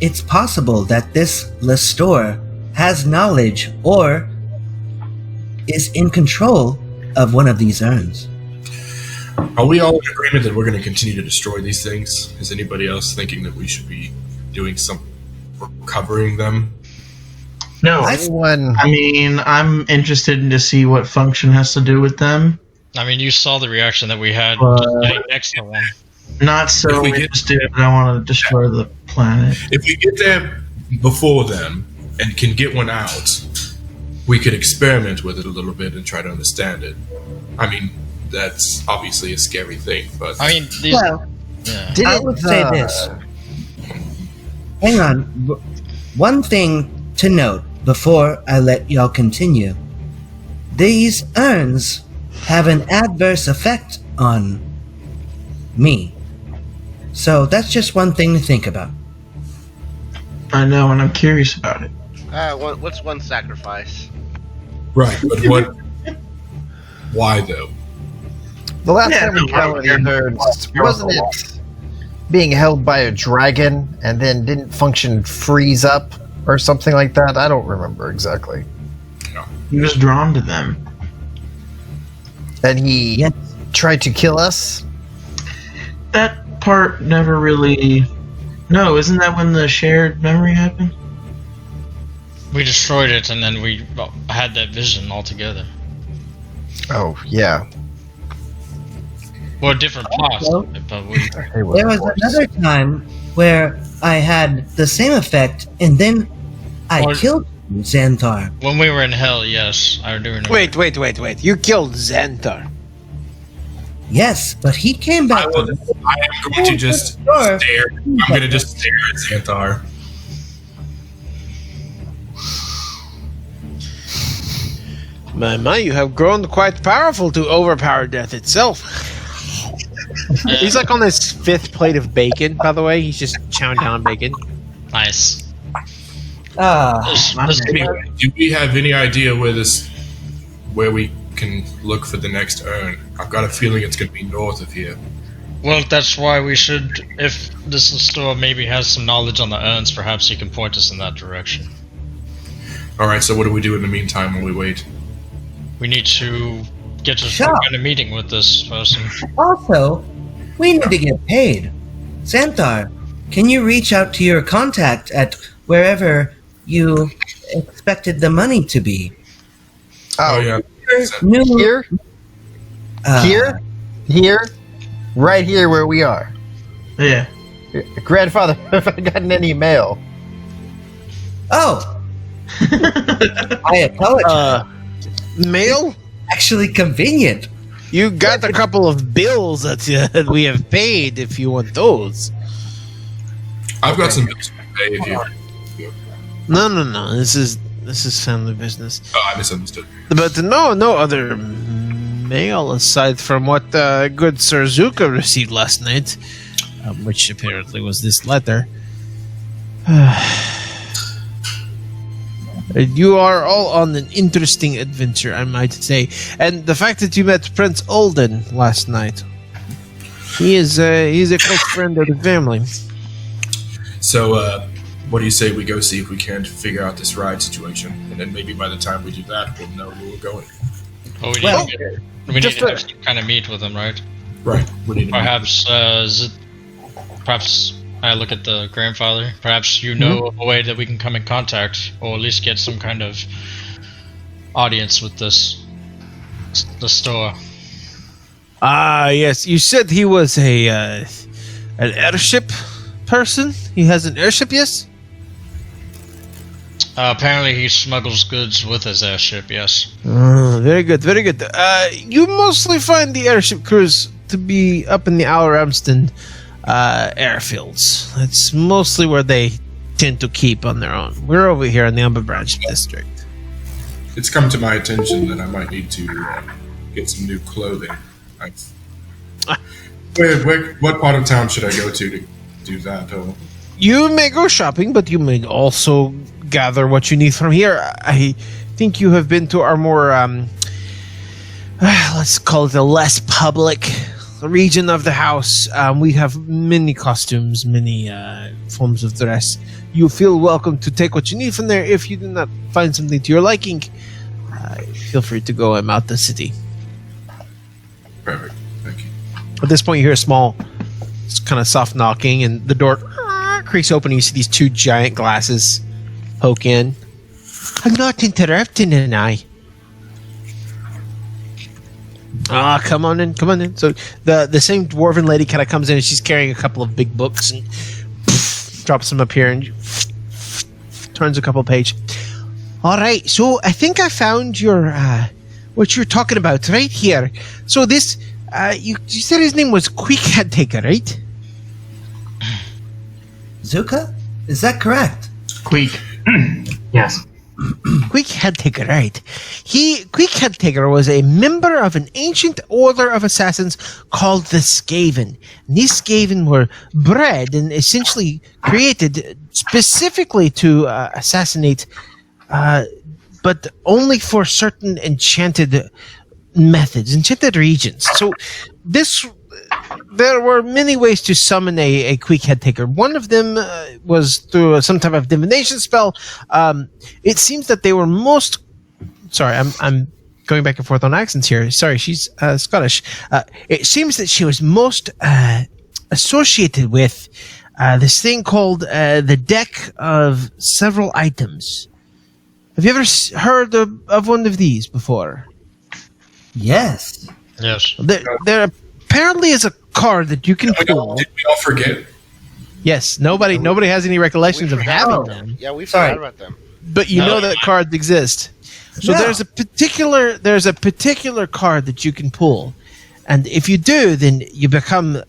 it's possible that this Lestor has knowledge or is in control of one of these urns. Are we all in agreement that we're going to continue to destroy these things? Is anybody else thinking that we should be doing some recovering them? No, I- I mean, I'm interested in to see what Function has to do with them. I mean, you saw the reaction that we had But- just getting next to one. Not so If we get- interested that I want to destroy the planet. If we get there before them and can get one out, we could experiment with it a little bit and try to understand it. I mean, that's obviously a scary thing, but I mean, these. Well, Yeah. I would say this. Hang on. One thing to note before I let y'all continue. These urns have an adverse effect on me. So that's just one thing to think about. I know, and I'm curious about it. What's one sacrifice? Right, but what? Why though? The last Yeah, time we no, counted we're- nerds, wasn't it being held by a dragon and then didn't function freeze up or something like that? I don't remember exactly. He was drawn to them. And he Yes. tried to kill us? That part never really. No, isn't that when the shared memory happened? We destroyed it, and then we had that vision altogether. Oh, yeah. Well, different plots, Well, but we. There was another time where I had the same effect, and then I Or- killed Xanthar. When we were in hell, yes, I do remember. Wait. You killed Xanthar. Yes, but he came I back. am going to just Sure. stare. I'm going to just stare at Xanthar. My, you have grown quite powerful to overpower death itself. He's like on his 5th plate of bacon, by the way. He's just chowing down bacon. Nice. Ah, Anyway, do we have any idea where we can look for the next urn? I've got a feeling it's going to be north of here. Well, that's why we should. If this store maybe has some knowledge on the urns, perhaps he can point us in that direction. All right. So what do we do in the meantime while we wait? We need to get to Sure. some kind of meeting with this person. also, we need to get paid. Xanthar, can you reach out to your contact at wherever you expected the money to be? Oh yeah. New, Here? uh, Here? Right here where we are. Yeah. Grandfather, have I gotten any mail? Oh, I apologize. Mail? Actually, convenient. You got a couple of bills that we have paid if you want those. I've got some bills to pay if you. No. This is family business. Oh, I misunderstood. But no other mail aside from what good Sir Zuka received last night, which apparently was this letter. You are all on an interesting adventure, I might say. And the fact that you met Prince Olden last night, he's a close friend of the family. So, what do you say we go see if we can figure out this ride situation, and then maybe by the time we do that, we'll know where we're going. Oh, we need Well, we need to have some kind of meet with him, right? Right. We need to Perhaps, perhaps I look at the grandfather. Perhaps you know of a way that we can come in contact, or at least get some kind of audience with the store. Ah, yes. You said he was an airship person? He has an airship, yes? Apparently, he smuggles goods with his airship. Yes. Oh, very good, very good. You mostly find the airship crews to be up in the Al Ramsden airfields. That's mostly where they tend to keep on their own. We're over here in the Umber Branch district. It's come to my attention that I might need to get some new clothing. What part of town should I go to do that? Oh, You may go shopping, but you may also gather what you need from here. I think you have been to our more, let's call it a less public region of the house. We have many costumes, many forms of dress. You feel welcome to take what you need from there. If you do not find something to your liking, feel free to go out the city. perfect. Thank you. At this point, you hear a small, kind of soft knocking, and the door creaks open. And you see these two giant glasses poke in. I'm not interrupting, and I. Come on in. So the same dwarven lady kind of comes in, and she's carrying a couple of big books and drops them up here and turns a couple page. All right, so I think I found your what you're talking about right here. So this you said his name was Quick Headtaker, right? Zuka? Is that correct? Queek. Yes. Quick Headtaker, right? Quick Headtaker was a member of an ancient order of assassins called the Skaven. And these Skaven were bred and essentially created specifically to assassinate, but only for certain enchanted methods, enchanted regions. So there were many ways to summon a Quick Headtaker. One of them was through some type of divination spell. It seems that they were most... Sorry, I'm going back and forth on accents here. Sorry, she's Scottish. It seems that she was most associated with this thing called the Deck of Several Items. Have you ever heard of one of these before? Yes. Yes. There apparently is a card that you can pull. Did we all forget? Yes, nobody has any recollections We of forgot having about them. Yeah, we Sorry. forgot about them. But you know that cards exist. So No. there's a particular card that you can pull, and if you do, then you become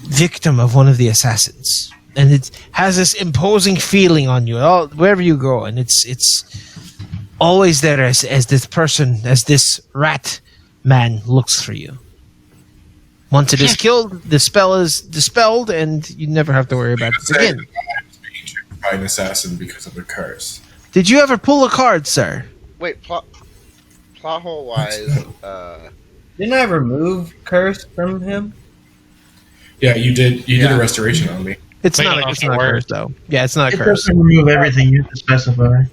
victim of one of the assassins, and it has this imposing feeling on you wherever you go, and it's always there as this rat man looks for you. Once it is killed, the spell is dispelled, and you never have to worry about it again. I was being tricked by an assassin because of a curse. Did you ever pull a card, sir? Wait, plot hole wise, Didn't I remove curse from him? Yeah, you did. You did Yeah. a restoration on me. It's But you not don't a have to worry. curse, though. Yeah, it's not a It curse. doesn't remove everything. You have to specify.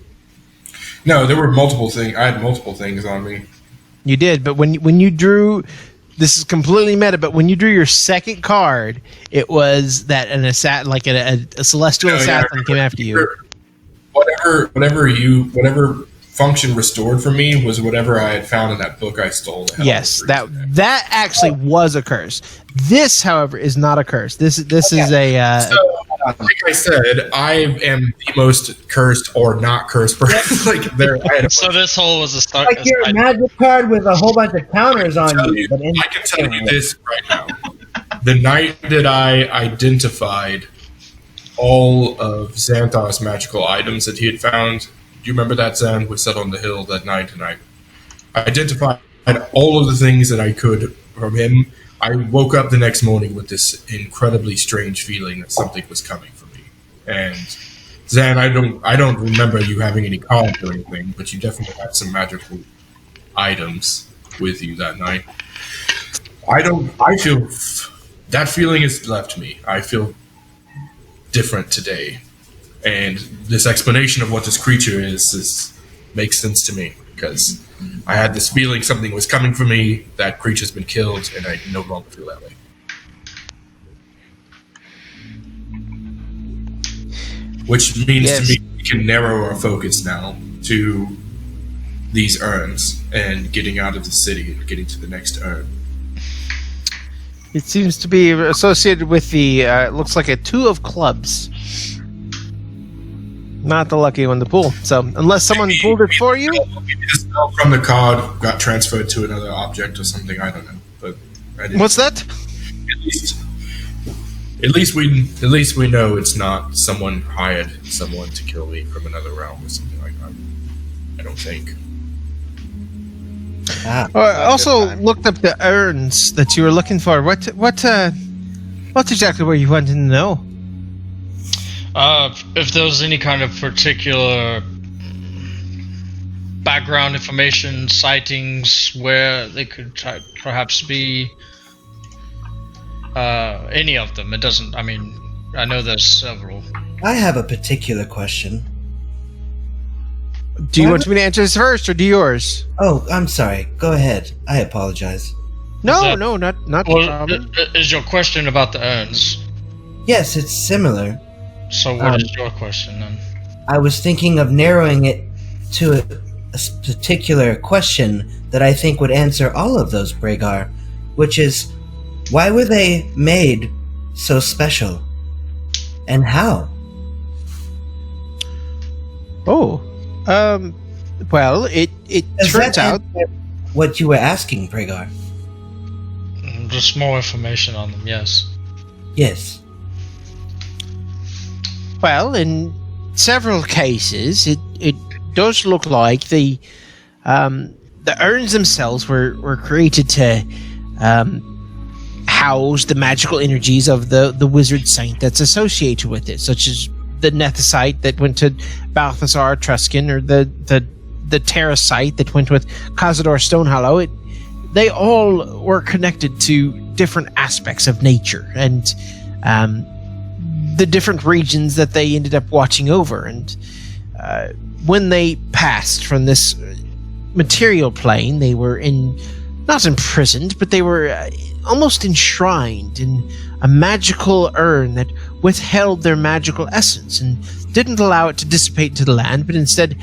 No, there were multiple things. I had multiple things on me. You did, but when you drew, this is completely meta. But when you drew your second card, it was that an assassin, like a celestial Oh, yeah. assassin, came after you. Whatever function restored from me was whatever I had found in that book I stole. Yes, that actually was a curse. This, however, is not a curse. This is a. So, like I said, I am the most cursed or not cursed person. Like there, I had a So this hole was a start. Like you're a magic card with a whole bunch of counters on tell you. you, But in I can tell you this right now. The night that I identified all of Xanthar's magical items that he had found, do you remember that, Zan? We sat on the hill that night, and I identified all of the things that I could from him. I woke up the next morning with this incredibly strange feeling that something was coming for me. And Zan, I don't remember you having any cards or anything, but you definitely had some magical items with you that night. I feel that feeling has left me. I feel different today. And this explanation of what this creature is makes sense to me, because I had this feeling something was coming for me, that creature's been killed, and I no longer feel that way. Which means Yes. to me we can narrow our focus now to these urns and getting out of the city and getting to the next urn. It seems to be associated with the. It looks like a 2 of clubs. Not the lucky one to pull. So unless someone pulled it for you, Maybe the spell from the card got transferred to another object or something. I don't know, but I didn't. what's that? At least we know it's not someone hired someone to kill me from another realm or something like that. I don't think. Ah, I also this time. looked up the urns that you were looking for. What exactly were you wanting to know? If there was any kind of particular background information, sightings, where they could perhaps be, any of them. It doesn't. I mean, I know there's several. I have a particular question. Do you want me to answer this first, or do yours? Oh, I'm sorry. Go ahead. I apologize. No, that- no, not the Well, problem. is your question about the urns? Yes, it's similar. So what is your question then? I was thinking of narrowing it to a particular question that I think would answer all of those, Bragar, which is, why were they made so special? And how? Oh, well, it Does turns that out. answer what you were asking, Bragar? Just more information on them. Yes. Yes. Well, in several cases, it does look like the urns themselves were created to house the magical energies of the wizard saint that's associated with it, such as the Nethicite that went to Balthazar Etruscan, or the Terracite that went with Cazador Stonehollow. They all were connected to different aspects of nature and the different regions that they ended up watching over. And when they passed from this material plane, they were not imprisoned, but they were almost enshrined in a magical urn that withheld their magical essence and didn't allow it to dissipate to the land, but instead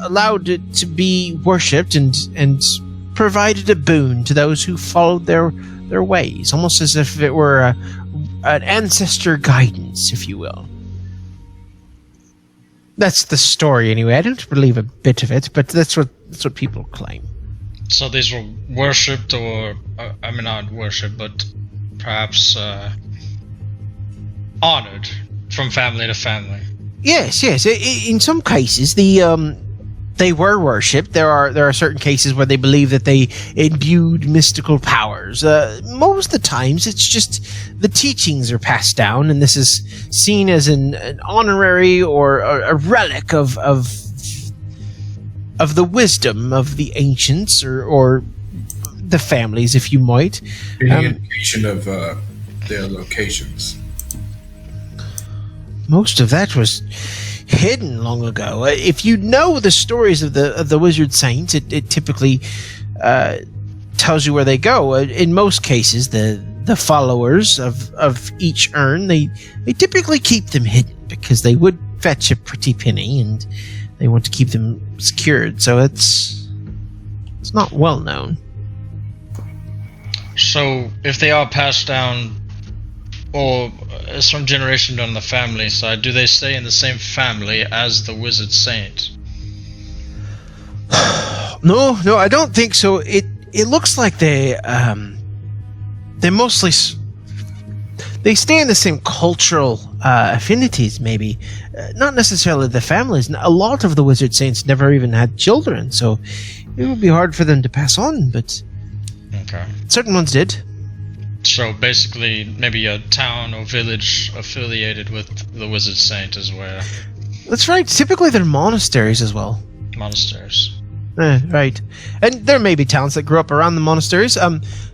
allowed it to be worshipped and provided a boon to those who followed their ways, almost as if it were an ancestor guidance, if you will. That's the story, anyway. I don't believe a bit of it, but that's what people claim. So these were worshipped, or I mean, not worshipped, but perhaps honored from family to family. Yes. In some cases, they were worshipped. There are certain cases where they believe that they imbued mystical powers. Most of the times, it's just the teachings are passed down, and this is seen as an honorary or a relic of the wisdom of the ancients or the families, if you might. Any indication of their locations? Most of that was hidden long ago. If you know the stories of the wizard saints, it typically tells you where they go. In most cases, the followers of each urn, they typically keep them hidden because they would fetch a pretty penny, and they want to keep them secured. So it's not well known. So if they are passed down, or it's from generation on the family side, do they stay in the same family as the wizard saint? No, I don't think so. It looks like they mostly they stay in the same cultural affinities, maybe. Not necessarily the families. A lot of the wizard saints never even had children, so it would be hard for them to pass on, but okay, certain ones did. So basically, maybe a town or village affiliated with the wizard saint is where... That's right. Typically, they're monasteries as well. Monasteries. Right. And there may be towns that grew up around the monasteries.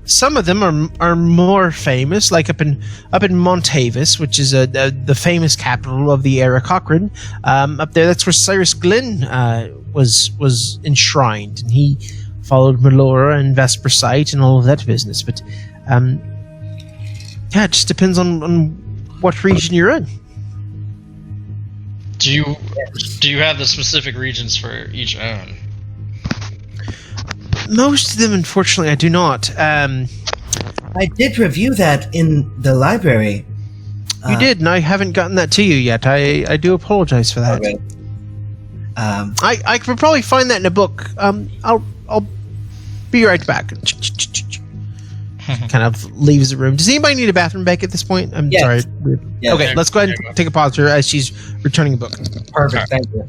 Some of them are more famous, like up in Montavis, which is the famous capital of the era Cochrane. Up there, that's where Cyrus Glynn was enshrined, and he followed Melora and Vesper Sight and all of that business. But yeah, it just depends on what region you're in. Do you have the specific regions for each urn? Most of them, unfortunately, I do not. I did review that in the library. You did, and I haven't gotten that to you yet. I do apologize for that. Okay. I could probably find that in a book. I'll be right back. Kind of leaves the room. Does anybody need a bathroom break at this point? I'm sorry. Yes. Okay, let's go ahead and take a pause here as she's returning a book. Perfect, thank you.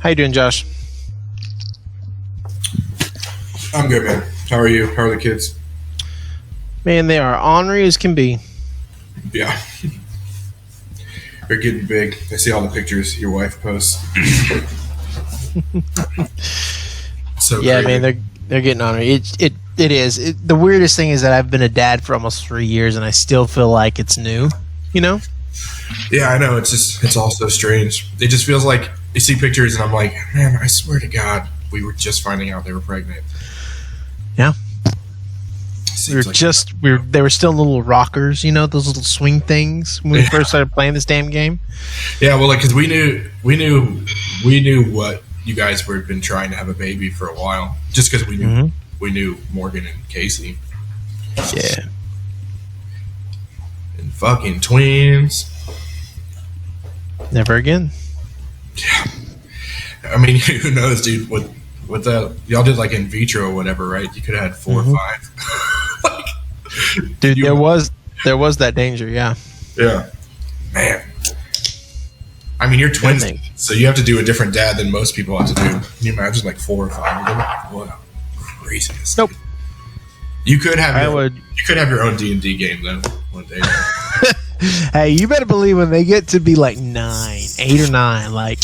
How you doing, Josh? I'm good, man. How are you? How are the kids? Man, they are ornery as can be. Yeah. They're getting big. I see all the pictures your wife posts. So Yeah, crazy. man, they're getting ornery. It is. The weirdest thing is that I've been a dad for almost 3 years, and I still feel like it's new. You know? Yeah, I know. It's all so strange. It just feels like you see pictures and I'm like, man, I swear to God, we were just finding out they were pregnant. Yeah. Seems like- They were still little rockers, you know, those little swing things when we first started playing this damn game. Yeah, well, like, because we knew what you guys were been trying to have a baby for a while, just because we knew Morgan and Casey Yeah. and fucking twins. Never again. I mean, who knows, dude? With that, y'all did like in vitro or whatever, right? You could have had 4 or 5. Dude, there was that danger, yeah. Yeah, man. I mean, you're twins, thing. so you have to do a different dad than most people have to do. Can you imagine like 4 or 5 of them? What craziness! Nope. You could have. would. You could have your own D&D game though one day. Hey, you better believe when they get to be like 8 or 9, like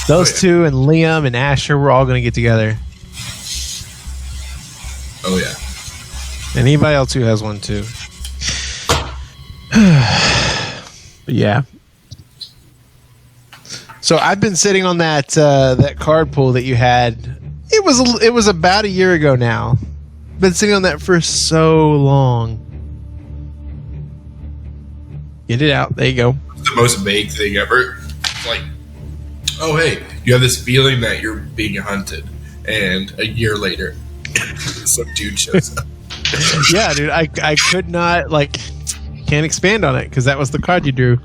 those two and Liam and Asher, we're all going to get together. Oh yeah. And anybody else who has one too. But yeah. So I've been sitting on that card pool that you had. It was about a year ago now. Been sitting on that for so long. Get it out. There you go. It's the most vague thing ever. It's like, oh hey, you have this feeling that you're being hunted, and a year later, some dude shows up. Yeah, dude. I could not can't expand on it because that was the card you drew.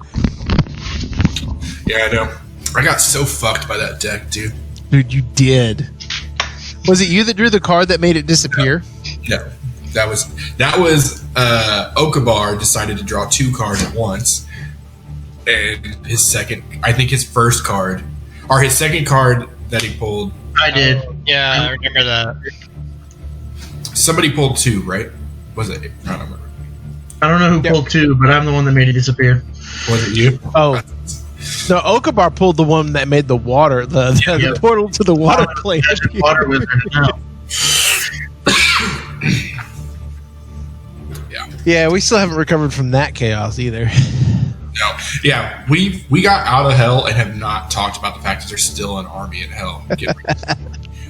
Yeah, I know. I got so fucked by that deck, dude. Dude, you did. Was it you that drew the card that made it disappear? No, that was Okabar decided to draw 2 cards at once, and his first card, or his second card that he pulled. I did. Yeah, I remember that. Somebody pulled 2, right? Was it? I don't remember. I don't know who pulled 2, but I'm the one that made it disappear. Was it you? Oh. No, Okabar pulled the one that made the water, the portal to the water plane. Water wizard now. Yeah, we still haven't recovered from that chaos either. No. Yeah, we got out of hell and have not talked about the fact that there's still an army in hell.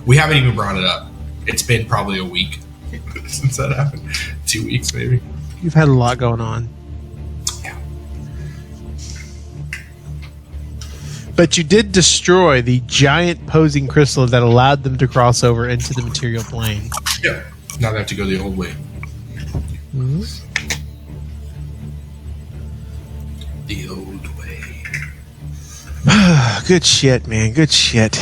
We haven't even brought it up. It's been probably a week since that happened. 2 weeks, maybe. You've had a lot going on. Yeah. But you did destroy the giant posing crystal that allowed them to cross over into the material plane. Yeah. Now they have to go the old way. Mm-hmm. The old way. Good shit, man. Good shit.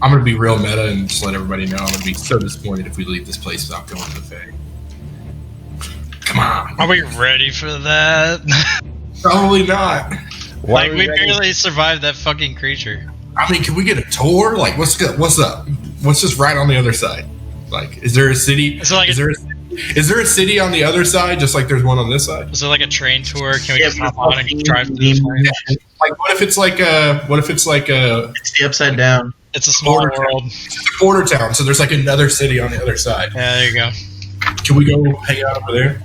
I'm going to be real meta and just let everybody know I'm going to be so disappointed if we leave this place without going to the Fae. Come on. Are we ready for that? Probably not. Like, we barely survived that fucking creature. I mean, can we get a tour? Like, what's up? What's just right on the other side? Like, is there a city? Is there a city on the other side, just like there's one on this side? Is it like a train tour? Can we just hop but on and drive through this place? Like, what if it's like a? It's the upside down. It's a small world. It's a border town, so there's like another city on the other side. Yeah, there you go. Can we go hang out over there?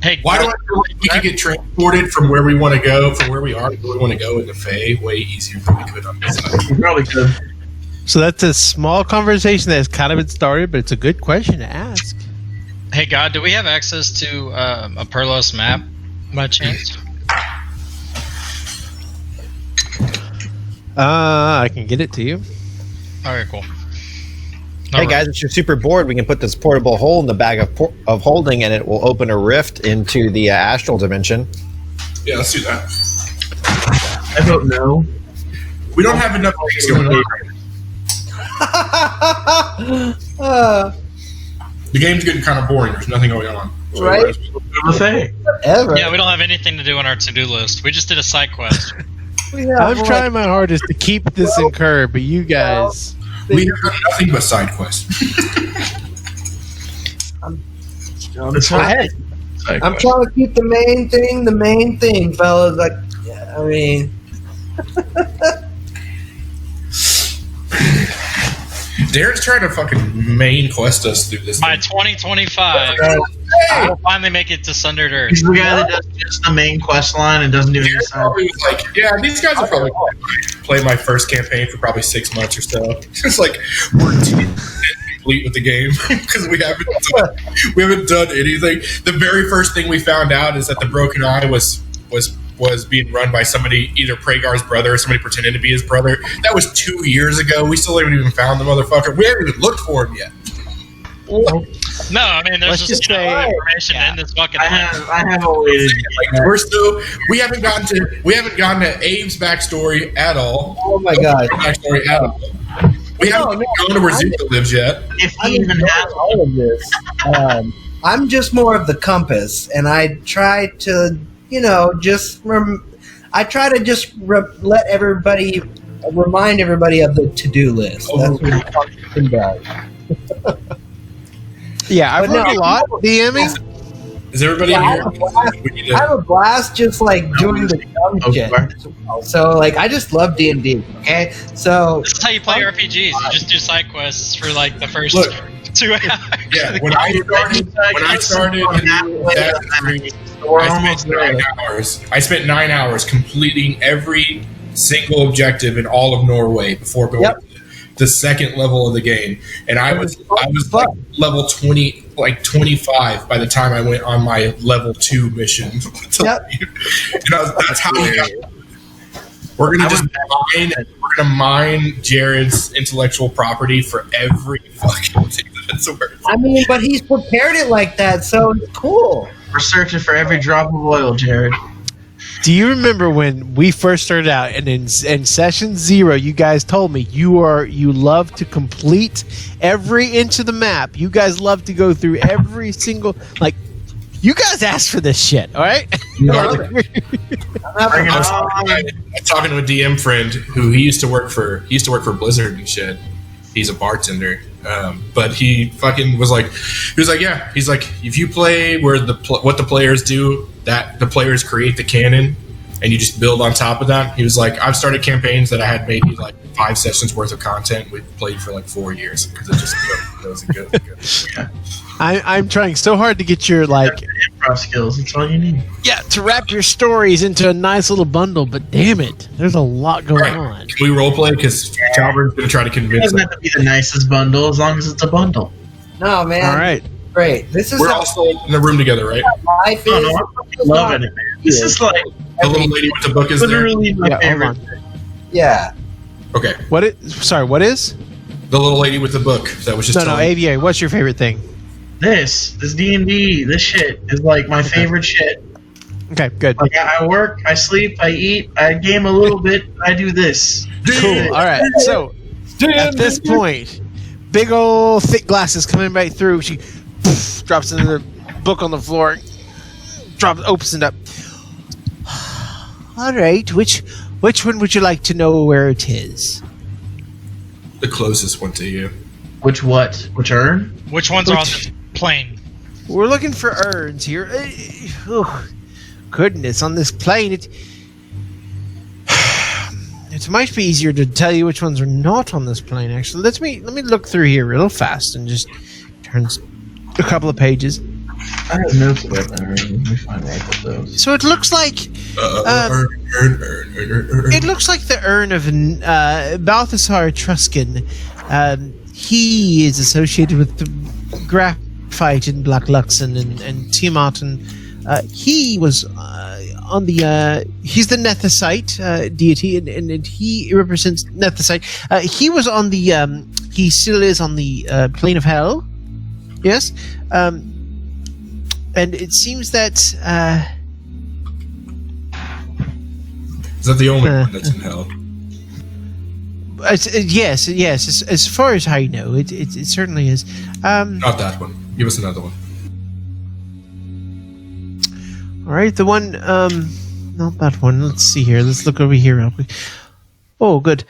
Hey, Why do I feel like we could get transported from where we want to go, from where we are to where we want to go in the Fae way easier than we could on this side? You probably could. So that's a small conversation that has kind of been started, but it's a good question to ask. Hey, God, do we have access to a Perlos map by chance? I can get it to you. Okay, cool. Hey guys, if you're super bored, we can put this portable hole in the bag of holding, and it will open a rift into the astral dimension. Yeah, let's do that. I vote no. We don't have enough things going on. The game's getting kind of boring. There's nothing going on. So Right. buffet. Whatever. Yeah, we don't have anything to do on our to-do list. We just did a side quest. I'm trying my hardest to keep this in curve, but you guys. We have done nothing but side quests. I'm trying to keep the main thing, fellas. Like, yeah, I mean, Darren's trying to fucking main quest us through this. By thing. 2025, we'll finally make it to Sundered Earth. He's the guy that does just the main quest line and doesn't do any Darren side. probably was like, yeah, these guys will probably play my first campaign for probably 6 months or so. It's like we're complete with the game because we haven't done anything. The very first thing we found out is that the Broken Eye was being run by somebody, either Pragar's brother or somebody pretending to be his brother. That was 2 years ago. We still haven't even found the motherfucker. We haven't even looked for him yet. No, I mean, there's Let's just just say- information in this fucking. I have always. Like, we haven't gotten to Abe's backstory at all. oh my god. Backstory at all. We haven't gone to where Zuko lives yet. If I he even know has all of this. I'm just more of the compass, and I try to, I try to just let everybody remind everybody of the to-do list. That's what I'm talking about. Yeah, I've But learned no, a lot DMing. Is everybody Yeah, here? We need to- I have a blast just like doing the dumb shit. as well. So like, I just love D&D. Okay, so This is how you play RPGs. You just do side quests for like the first Look. 2 hours. Yeah, when I started We're I almost spent 9 there. hours. I spent 9 hours completing every single objective in all of Norway before going Yep. to the second level of the game, and I was like level 20, like 25 by the time I went on my level 2 mission. Yep. That's how we got. We're gonna mine Jared's intellectual property for every fucking thing that it's worth. I mean, but he's prepared it like that, so it's cool. We're searching for every drop of oil, Jared. Do you remember when we first started out, and in session 0, you guys told me you love to complete every inch of the map. You guys love to go through every single, like, you guys asked for this shit, all right? I was talking to a DM friend who he used to work for Blizzard and shit. He's a bartender, but he fucking was like, if you play where what the players do, that the players create the canon, and you just build on top of that. He was like, I've started campaigns that I had maybe like 5 sessions worth of content. We played for like 4 years because it just goes and goes. Yeah. I'm trying so hard to get your like Improv skills. That's all you need. to wrap your stories into a nice little bundle, but damn it, there's a lot going on. Can we roleplay? Because Calverin's going to try to It convince doesn't us. have to be the nicest bundle as long as it's a bundle. No, man. All right. Great. This is We're how all still in the room together, right? life No, is. no, I'm loving it, man. This is like The little lady with the book is there. literally my Yeah, hold favorite. on. Yeah. Okay, What is? Sorry, what is? the little lady with the book that was just No, telling- AVA. What's your favorite thing? This D&D, this shit is like my favorite shit. Okay, good. Like I work, I sleep, I eat, I game a little bit, I do this. Cool. All right. So at this point, big old thick glasses coming right through. She drops another book on the floor. Opens it up. All right. Which one would you like to know where it is? the closest one to you. Which what? Which urn? Which ones are on this plane? We're looking for urns here. Oh, goodness, on this plane, it might be easier to tell you which ones are not on this plane. Actually, let me look through here real fast and just turn a couple of pages. I have notes about that urn. Let me find out what those. So it looks like Urn. it looks like the urn of Balthasar Etruscan. He is associated with the graphite in Black Luxon and Tiamat, and he was on the he's the Nethysite deity, and he represents Nethysite. He was on the he still is on the plane of hell. Yes, and it seems that Is that the only one that's in hell? yes. As far as I know, it certainly is. Not that one. Give us another one. All right, the one. Not that one. Let's see here. Let's look over here real quick. Oh, good.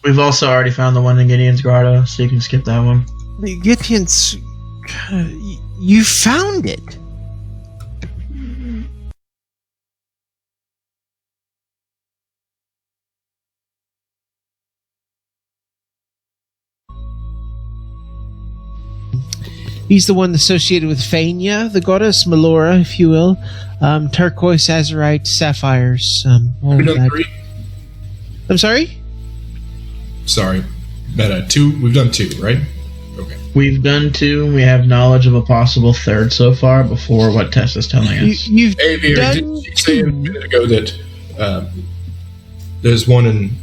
We've also already found the one in Gideon's Grotto, so you can skip that one. The Gideon's. You found it. He's the one associated with Fania, the goddess, Melora, if you will. Turquoise, azurite, sapphires. All We've of done that. 3. I'm sorry? Sorry. But 2. We've done 2, right? Okay. We've done 2, and we have knowledge of a possible 3rd so far before what Tess is telling us. You've Hey, Vera, done didn't you say a minute ago that there's one in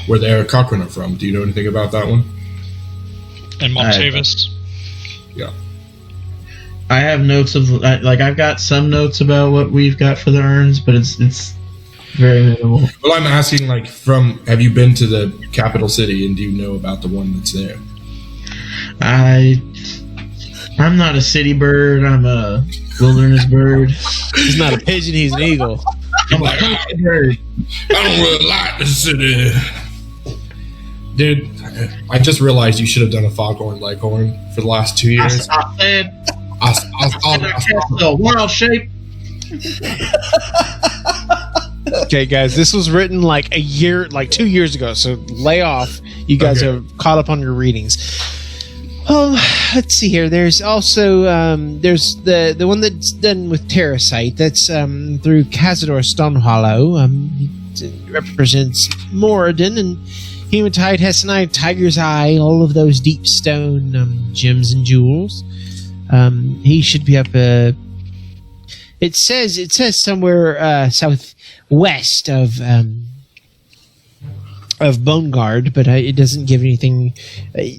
where the Eric Cochran are from? Do you know anything about that one? And Montavis. Yeah. I have notes of I've got some notes about what we've got for the urns, but it's very minimal. Well, I'm asking, like, have you been to the capital city, and do you know about the one that's there? I'm not a city bird. I'm a wilderness bird. He's not a pigeon, he's an eagle. I'm a country bird. I don't really like the city. Dude, I just realized you should have done a foghorn leghorn for the last 2 years. I said, I the world shape. Okay, guys, this was written like 2 years ago, so lay off. You guys Okay. are caught up on your readings. Let's see here. There's also there's the one that's done with Terracite. That's through Cazador Stonehollow. It represents Moradin and Hematite, Hessenite, Tiger's Eye, all of those deep stone gems and jewels. He should be up. It says somewhere southwest of Boneguard, but it doesn't give anything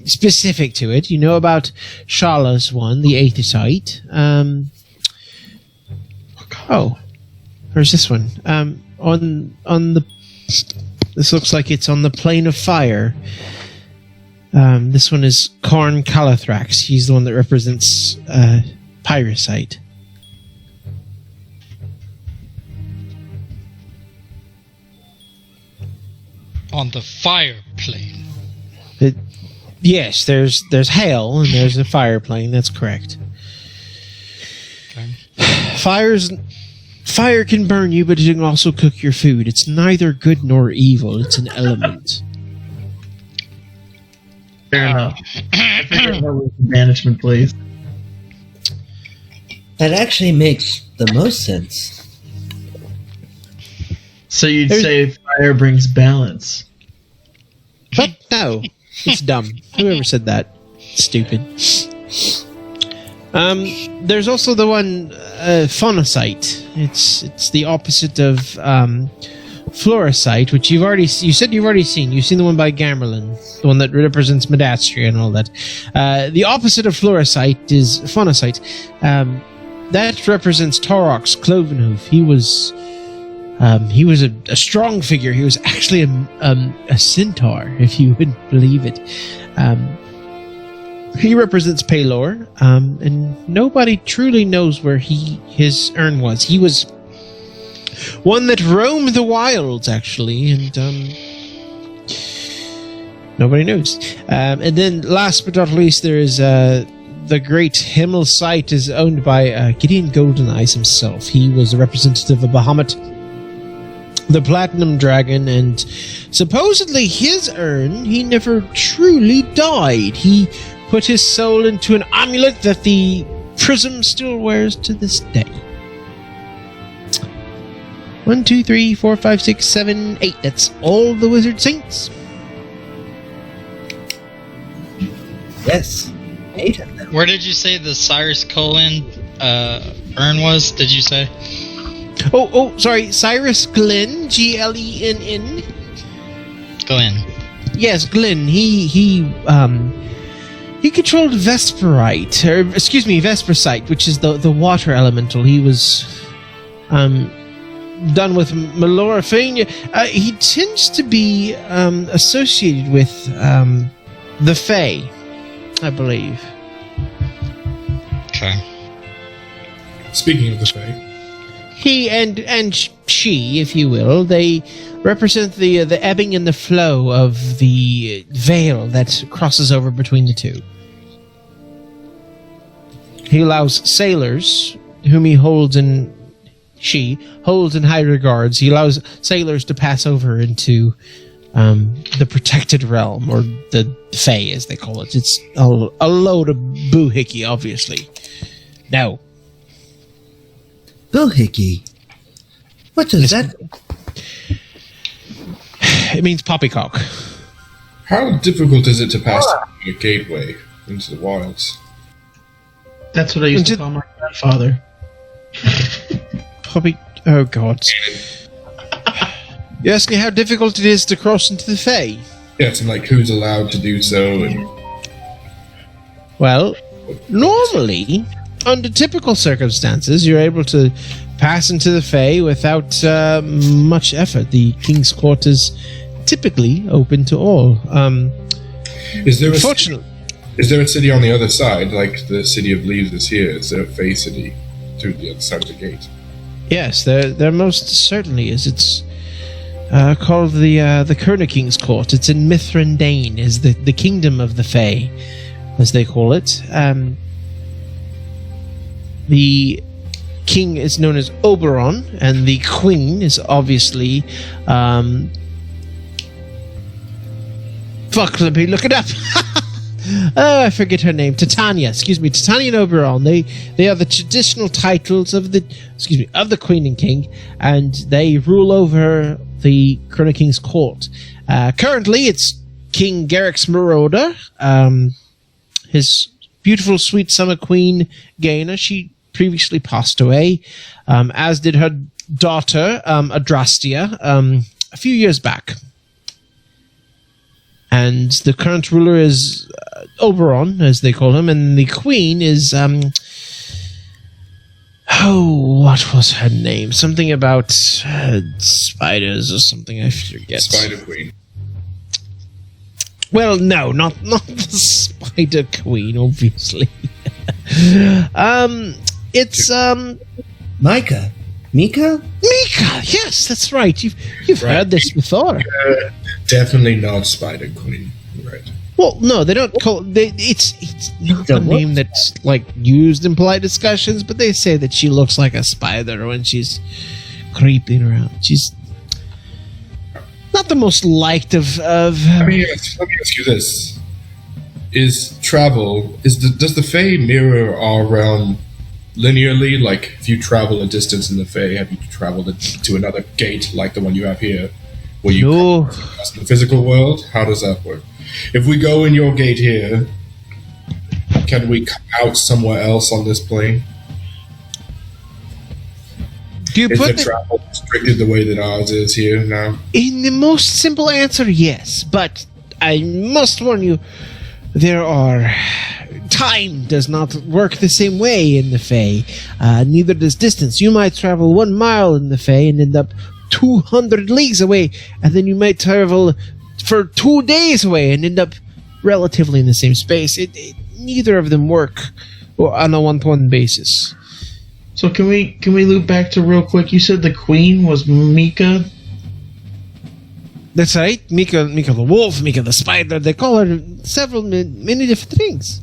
specific to it. You know about Shala's one, the Aethysite. Where's this one? On the. This looks like it's on the plane of fire. This one is Karn Calathrax. He's the one that represents Pyrrhusite. On the fire plane. Yes, there's hail and there's a fire plane. That's correct. Okay. Fire can burn you, but it can also cook your food. It's neither good nor evil. It's an element. Fair enough. Management, please. That actually makes the most sense. So you'd say fire brings balance. But no, it's dumb. Whoever said that, stupid. There's also the one Phonosite. It's the opposite of Fluorocite, which you've already seen. You've seen the one by Gamerlin, the one that represents Medastria and all that. The opposite of Fluorocite is Phonosite. That represents Taurox Clovenhoof. He was a strong figure. He was actually a centaur, if you would believe it. He represents Pelor, and nobody truly knows where his urn was. He was one that roamed the wilds, actually, and nobody knows. And then, last but not least, there is the great Himmel site is owned by Gideon Goldeneyes himself. He was a representative of Bahamut, the Platinum Dragon, and supposedly his urn, he never truly died. He put his soul into an amulet that the prism still wears to this day. 1, 2, 3, 4, 5, 6, 7, 8. That's all the wizard saints. Yes, 8 of them. Where did you say the Cyrus Colin urn was? Did you say? Oh, sorry. Cyrus Glenn, Glenn. Glenn. Yes, Glenn. He controlled Vesperite, which is the water elemental. He was done with Melora Fania. He tends to be associated with the Fae, I believe. Okay. Speaking of the Fae, he and she, if you will, they represent the ebbing and the flow of the veil that crosses over between the two. He allows sailors, whom she holds in high regards. He allows sailors to pass over into the protected realm, or the Fae, as they call it. It's a load of boohickey, obviously. No. Boohickey? What does that... It means poppycock. How difficult is it to pass a gateway into the wilds? That's what I used to call my grandfather. Oh, God. You ask me how difficult it is to cross into the Fae? Yes, and like who's allowed to do so, and well, normally, under typical circumstances, you're able to pass into the Fae without much effort. The King's Court is typically open to all. Is there Fortunately, is there a city on the other side, like the city of Leaves is here? Is there a Fae city through the other side of the gate? yes, there most certainly is. It's called the Kerner King's Court. It's in Mithrandain, is the kingdom of the Fae, as they call it. The king is known as Oberon, and the queen is obviously fuck, let me look it up. Oh, I forget her name. Titania. Excuse me, Titania and Oberon. They are the traditional titles of the Queen and King, and they rule over the Kerner King's Court. Currently, it's King Garrix Marauder. His beautiful, sweet summer queen, Gaina, she previously passed away, as did her daughter, Adrastia, a few years back. And the current ruler is Oberon, as they call him, and the queen is, what was her name? Something about spiders or something, I forget. Spider Queen. Well, no, not the Spider Queen, obviously. It's Micah? Mika? Mika. Yes, that's right. You've Right. heard this before. Definitely not Spider Queen. Right. Well, no, they don't call it's not The a what? name that's like used in polite discussions, but they say that she looks like a spider when she's creeping around. She's not the most liked of Let me ask you this: does the Fae mirror our realm linearly? Like, if you travel a distance in the Fae, have you traveled to another gate like the one you have here, where you No. cross the physical world? How does that work? If we go in your gate here, can we come out somewhere else on this plane? Do you Is put the travel restricted the way that ours is here now? in the most simple answer, yes, but I must warn you, time does not work the same way in the Fae. Neither does distance. You might travel 1 mile in the Fae and end up 200 leagues away, and then you might travel for 2 days away and end up relatively in the same space. Neither of them work on a one-to-one basis. So can we loop back to real quick? You said the queen was Mika. That's right, Mika the wolf, Mika the spider. They call her many different things.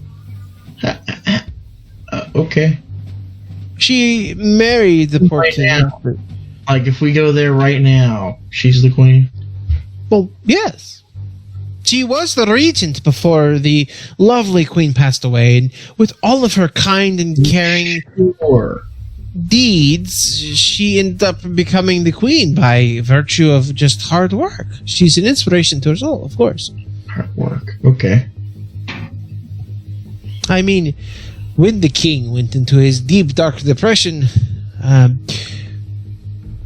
Okay. She married the poor Right king. now. Like, if we go there right now, she's the queen. Well, yes. She was the regent before the lovely queen passed away, and with all of her kind and caring Sure. deeds, she ended up becoming the queen by virtue of just hard work. She's an inspiration to us all, of course. Hard work. Okay. I mean, when the king went into his deep, dark depression,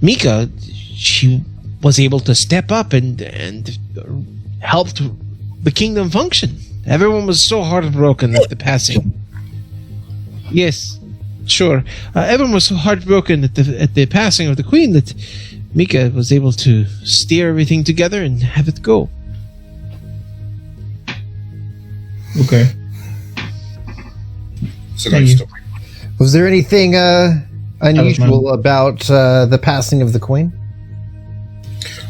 Mika, she was able to step up and helped the kingdom function. Everyone was so heartbroken at the passing. Yes, sure. Everyone was so heartbroken at the passing of the queen that Mika was able to steer everything together and have it go. Okay. It's a nice story. Was there anything unusual about the passing of the queen?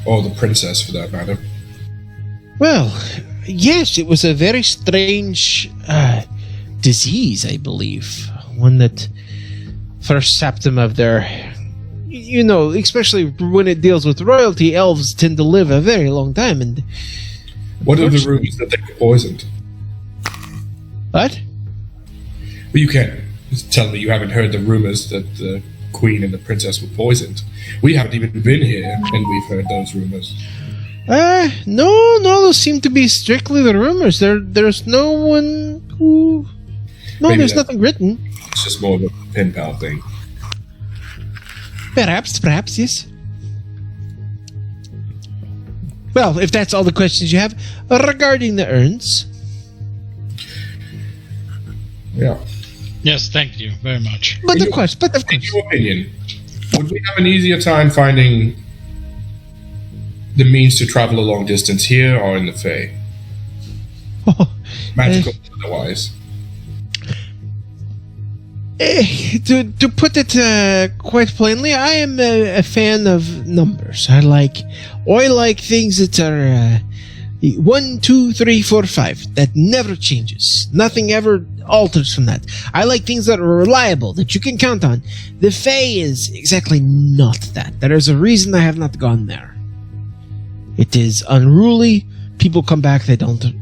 Or the princess, for that matter. Well, yes, it was a very strange disease, I believe. One that first sapped them of their... You know, especially when it deals with royalty, elves tend to live a very long time. And what are the rumors that they were poisoned? What? Well, you can't tell me you haven't heard the rumors that the queen and the princess were poisoned. We haven't even been here, and we've heard those rumors. No, those seem to be strictly the rumors. There's no one who... No, Maybe there's nothing written. It's just more of a pen pal thing. Perhaps, yes. Well, if that's all the questions you have regarding the urns... Yeah. Yes, thank you very much. But of course. In your opinion, would we have an easier time finding the means to travel a long distance here or in the Fae? Magical or otherwise. To put it quite plainly, I am a fan of numbers. I like things that are 1, 2, 3, 4, 5. That never changes. Nothing ever alters from that. I like things that are reliable, that you can count on. The Fae is exactly not that. There is a reason I have not gone there. It is unruly. People come back, they don't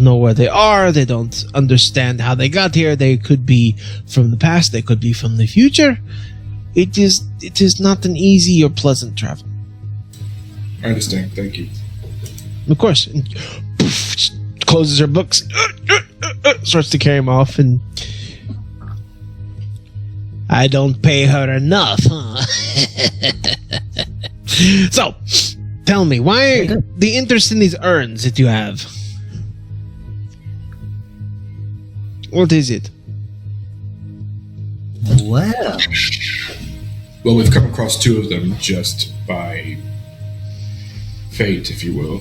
know where they are, they don't understand how they got here. They could be from the past, they could be from the future. It is not an easy or pleasant travel. I understand, thank you. Of course. And closes her books, starts to carry him off, and I don't pay her enough, huh? So, tell me, why the interest in these urns that you have? What is it? Well, we've come across 2 of them just by fate, if you will.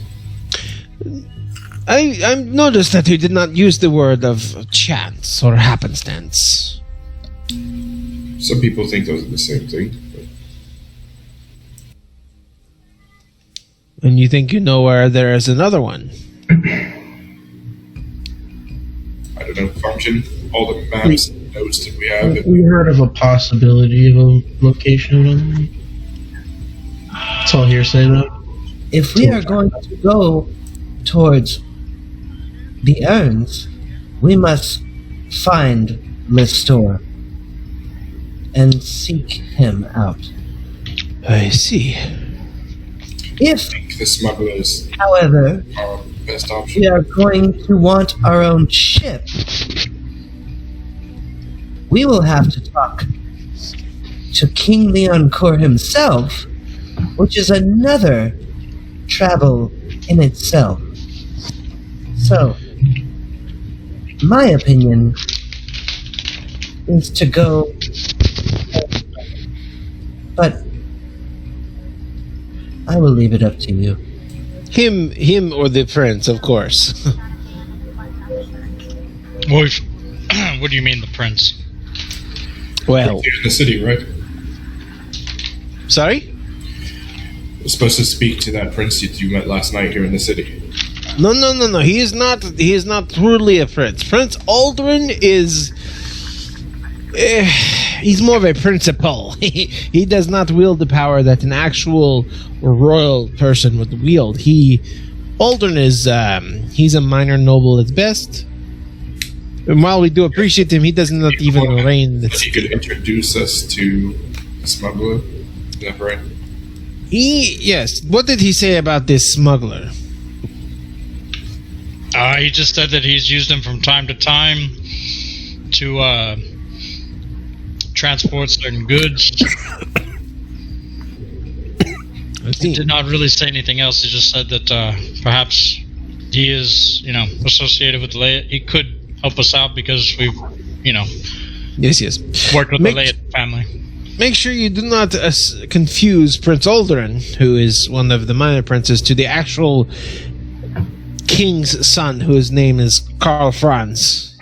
I noticed that you did not use the word of chance or happenstance. Some people think those are the same thing. But... And you think you know where there is another one? I don't know, function, all the maps and notes that we have. We heard of a possibility of a location of them. That's all hearsay, though. If we are going to go towards the urns, we must find Listor and seek him out. I see. If, the smugglers, however, our best option. we are going to want our own ship, we will have to talk to King Leoncoeur himself, which is another travel in itself. So, my opinion is to go, but I will leave it up to you. Him or the prince, of course. What do you mean, the prince? Well, here in the city, right? Sorry? We're supposed to speak to that prince that you met last night here in the city. No. He is not truly a prince. Prince Aldrin is... he's more of a principal. He does not wield the power that an actual royal person would wield. Aldrin is... he's a minor noble at best. And while we do appreciate him, he does not even reign... He could introduce us to a smuggler. Is that right? Yes. What did he say about this smuggler? He just said that he's used him from time to time to transport certain goods. He did not really say anything else. He just said that perhaps he is, associated with the Leia. He could help us out because we've, Yes. worked with the Leia family. Make sure you do not confuse Prince Aldrin, who is one of the minor princes, to the actual king's son, whose name is Karl Franz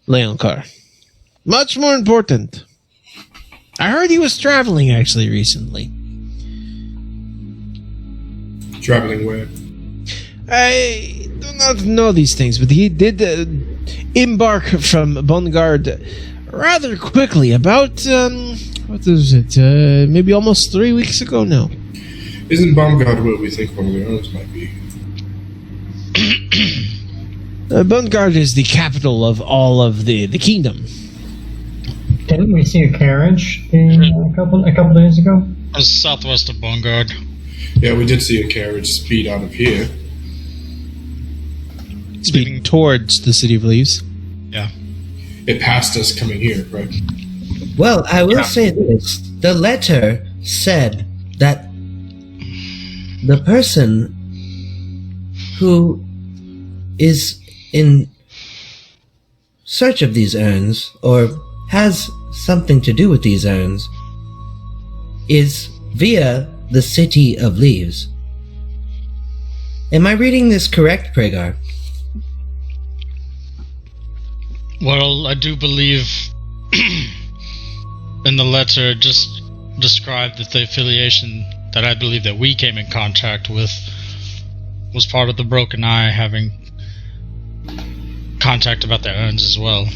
Leoncoeur. Much more important. I heard he was traveling actually recently. Traveling where? I do not know these things, but he did embark from Bongard rather quickly. About what is it? Maybe almost 3 weeks ago now. Isn't Baumgard where we think one of the others might be? Bongard is the capital of all of the kingdom. Didn't we see a carriage a couple days ago? It was southwest of Bongard. Yeah, we did see a carriage speed out of here. Speeding towards the City of Leaves. Yeah. It passed us coming here, right? Well, I will say this. The letter said that the person who is in search of these urns, or has something to do with these urns, is via the City of Leaves. Am I reading this correct, Pragar? Well, I do believe in the letter just described that the affiliation that I believe that we came in contact with was part of the Broken Eye having contact about their urns as well.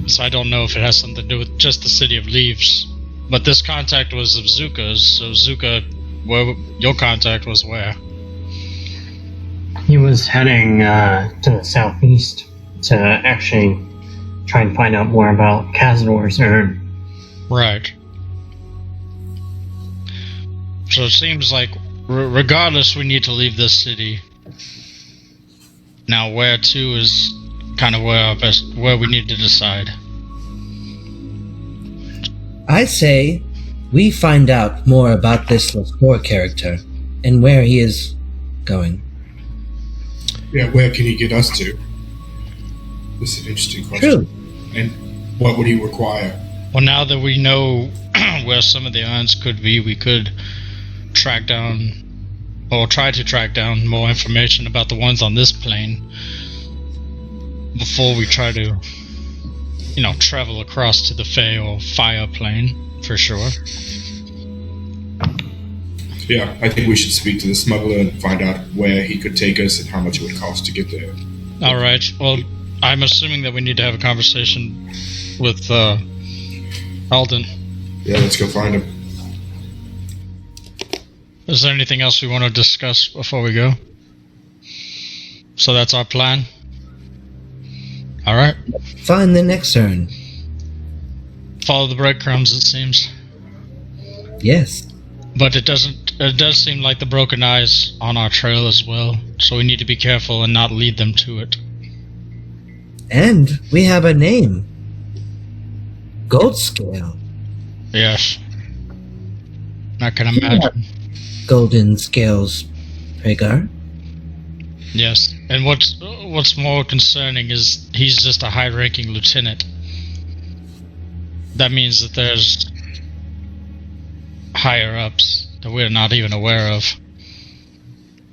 So I don't know if it has something to do with just the City of Leaves. But this contact was of Zuka's, so Zuka, where your contact was where? He was heading to the southeast to actually try and find out more about Cazador's urn. Right. So it seems like, regardless, we need to leave this city. Now, where to is kind of where we need to decide. I say we find out more about this Lascaux character and where he is going. Yeah, where can he get us to? This is an interesting question. True. And what would he require? Well, now that we know where some of the urns could be, we could track down, or try to track down more information about the ones on this plane before we try to, travel across to the Fey or Fire plane, for sure. Yeah, I think we should speak to the smuggler and find out where he could take us and how much it would cost to get there. Alright, well, I'm assuming that we need to have a conversation with Alden. Yeah, let's go find him. Is there anything else we want to discuss before we go? So that's our plan? Alright. Find the next urn. Follow the breadcrumbs, it seems. Yes. But it does seem like the Broken Eye's on our trail as well, so we need to be careful and not lead them to it. And we have a name. Goldscale. Yes. I can imagine. Golden Scales, Pragar. Yes, and what's more concerning is he's just a high-ranking lieutenant. That means that there's higher-ups that we're not even aware of,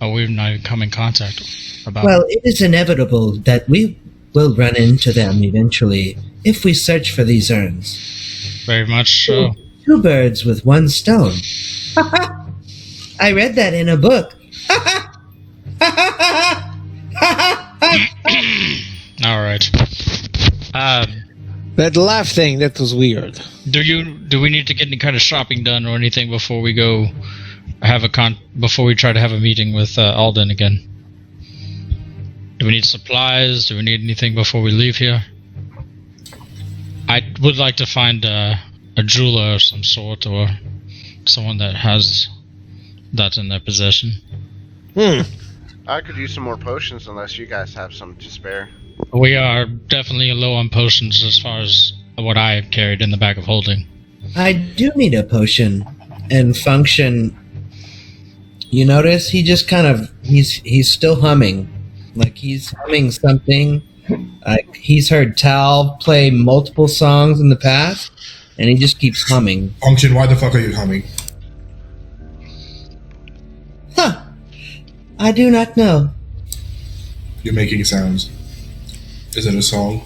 or we've not even come in contact about. Well, it is inevitable that we will run into them eventually if we search for these urns. Very much so. Two birds with one stone. I read that in a book. Alright. That laugh thing, that was weird. Do we need to get any kind of shopping done or anything before we go before we try to have a meeting with Alden again? Do we need supplies? Do we need anything before we leave here? I would like to find a jeweler of some sort, or someone that has that in their possession. I could use some more potions unless you guys have some to spare. We are definitely low on potions as far as what I have carried in the bag of holding. I do need a potion. And Function, you notice he just kind of, he's still humming. Like he's humming something. Like he's heard Tal play multiple songs in the past, and he just keeps humming. Function, why the fuck are you humming? Huh. I do not know. You're making sounds. Is it a song?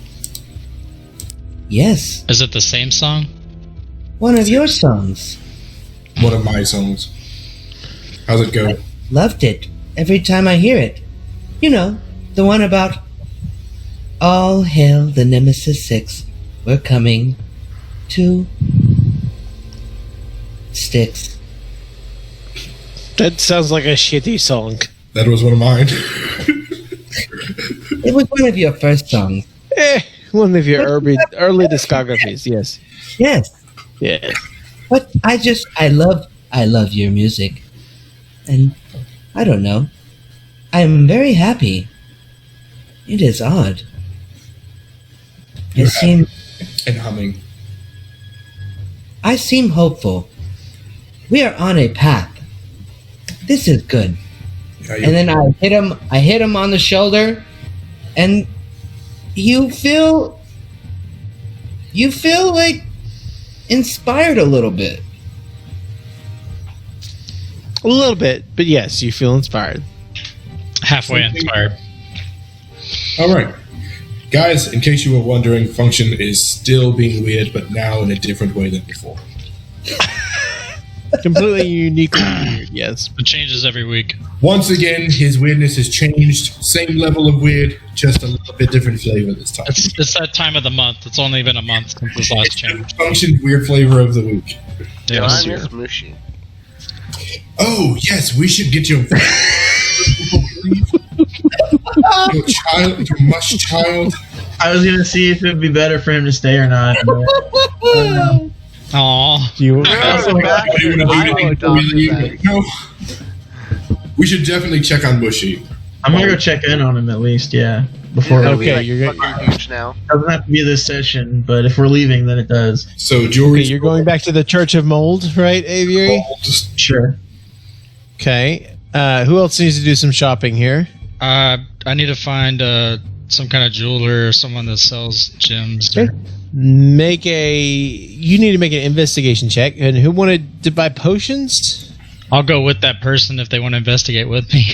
Yes. Is it the same song? one of your songs. One of my songs. How's it go? Loved it every time I hear it. You know, the one about all hail the Nemesis 6. We're coming to Sticks. That sounds like a shitty song. That was one of mine. It was one of your first songs. One of your early discographies, yes. Yes. Yeah. But I love your music. And I don't know. I'm very happy. It is odd. You're happy and humming. I seem hopeful. We are on a path. This is good. Yeah, And then I hit him on the shoulder, and you feel like inspired a little bit. A little bit, but yes, you feel inspired. Halfway inspired. All right. Guys, in case you were wondering, Function is still being weird, but now in a different way than before. Completely uniquely weird, yes. It changes every week. Once again, his weirdness has changed. Same level of weird, just a little bit different flavor this time. It's that time of the month. It's only been a month since this last change. Function's weird flavor of the week. Yes. Mine is mushy. Oh, yes, we should get your... your child, your mush child. I was gonna see if it'd be better for him to stay or not. But, Aww. You No. We should definitely check on Bushy. I'm gonna go check in on him at least. Yeah, before. Okay, you're fucking huge now. Doesn't have to be this session, but if we're leaving, then it does. So jewelry. Okay, you're going back to the Church of Mold, right, Aviary? Sure. Okay. Who else needs to do some shopping here? I need to find some kind of jeweler or someone that sells gems. Okay. You need to make an investigation check. And who wanted to buy potions? I'll go with that person if they want to investigate with me.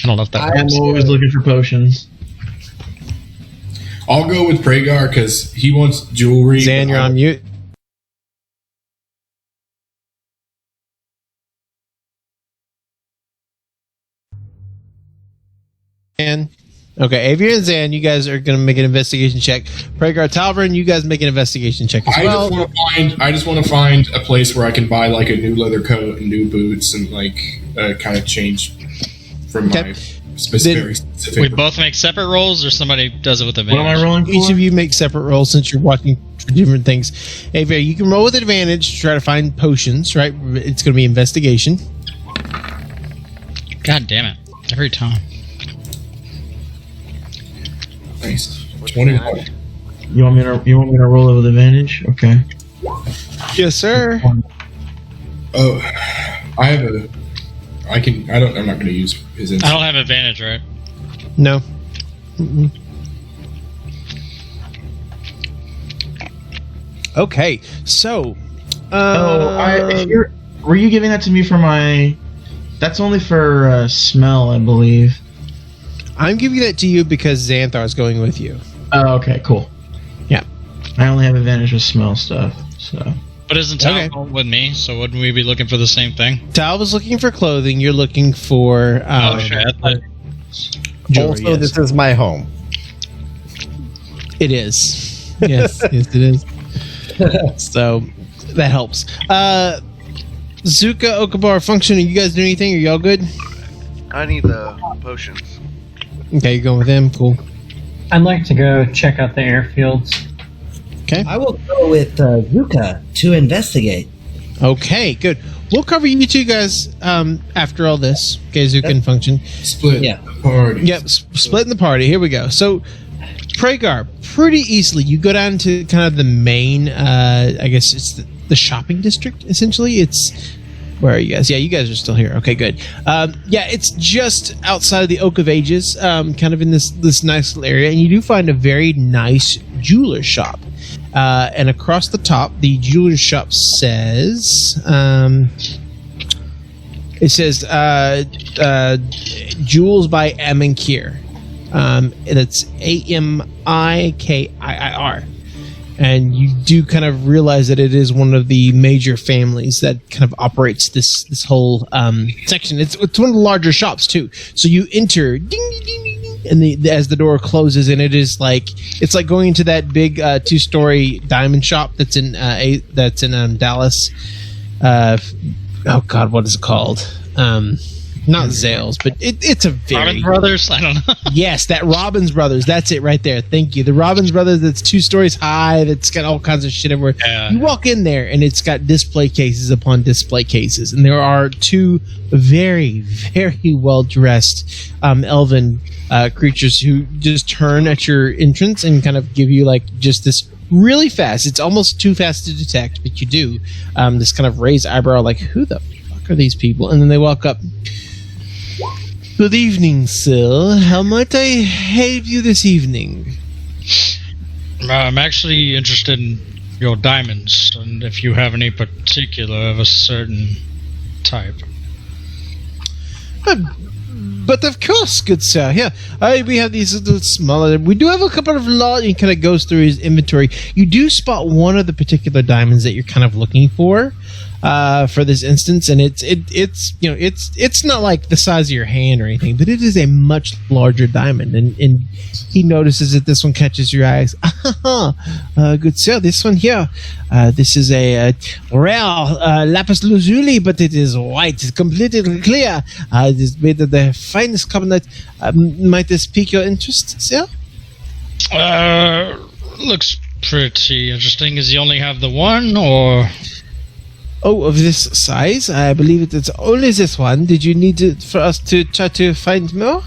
I don't know if that I'm works. always looking for potions. I'll go with Pragar because he wants jewelry. Zan, you're on mute. And okay, Avian and Zan, you guys are going to make an investigation check. Pragar, Talvin, you guys make an investigation check as well. I just want to find a place where I can buy like a new leather coat and new boots and like kind of change from my very specific. We both make separate rolls, or somebody does it with advantage? What am I rolling for? Each of you make separate rolls since you're watching for different things. Avian, you can roll with advantage to try to find potions. Right, it's going to be investigation. God damn it! Every time. Nice. 21. You want me to roll it with advantage? Okay. Yes, sir. Oh, I'm not going to use his I insight. don't have advantage, right? No. Mm-mm. Okay, so. Were you giving that to me for my? That's only for smell, I believe. I'm giving that to you because Xanthar is going with you. Oh, okay, cool. Yeah. I only have advantage with smell stuff, so. But isn't Tal going with me? So wouldn't we be looking for the same thing? Tal was looking for clothing. You're looking for. Oh shit! Jewelry, Also, yes. this is my home. It is. Yes, yes, it is. So that helps. Zuka, Okabar, Function. Are you guys doing anything? Are y'all good? I need the potions. Okay, you're going with them. Cool. I'd like to go check out the airfields. Okay. I will go with Zuka to investigate. Okay, good. We'll cover you two guys after all this. Okay, Zuka and Function. Split Yeah. the party. Yep, splitting the party. Here we go. So, Pragar, pretty easily, you go down to kind of the main, I guess it's the shopping district, essentially. It's, where are you guys? Yeah, you guys are still here. Okay, good. Yeah, it's just outside of the Oak of Ages, kind of in this nice little area, and you do find a very nice jeweler shop. And across the top, the jeweler shop says, Jewels by Aminkir. That's Amikiir. and you do kind of realize that it is one of the major families that kind of operates this whole section. It's one of the larger shops too. So you enter, ding ding ding ding, ding, and as the door closes, and it's like going into that big 2-story diamond shop that's in Dallas. Oh God, what is it called? Not Zales, but it's a very Robin Brothers. I don't know. Yes, that Robbins Brothers. That's it right there. Thank you. The Robbins Brothers. That's 2 stories high. That's got all kinds of shit everywhere. Yeah. You walk in there, and it's got display cases upon display cases, and there are 2 very, very well dressed elven creatures who just turn at your entrance and kind of give you like just this really fast. It's almost too fast to detect, but you do this kind of raised eyebrow, like who the fuck are these people? And then they walk up. Good evening, sir. How might I help you this evening? I'm actually interested in your diamonds, and if you have any particular of a certain type. But of course, good sir. Here, we have these little smaller. We do have a couple of large. He kind of goes through his inventory. You do spot one of the particular diamonds that you're kind of looking for this instance, and it's not like the size of your hand or anything, but it is a much larger diamond, and he notices that this one catches your eyes. Good sir, this one here, this is a rare lapis lazuli, but it is white, it's completely clear. It is made of the finest carbonate. Might this pique your interest, sir? Looks pretty interesting. Does he only have the one, or? Oh, of this size? I believe it's only this one. Did you need it for us to try to find more?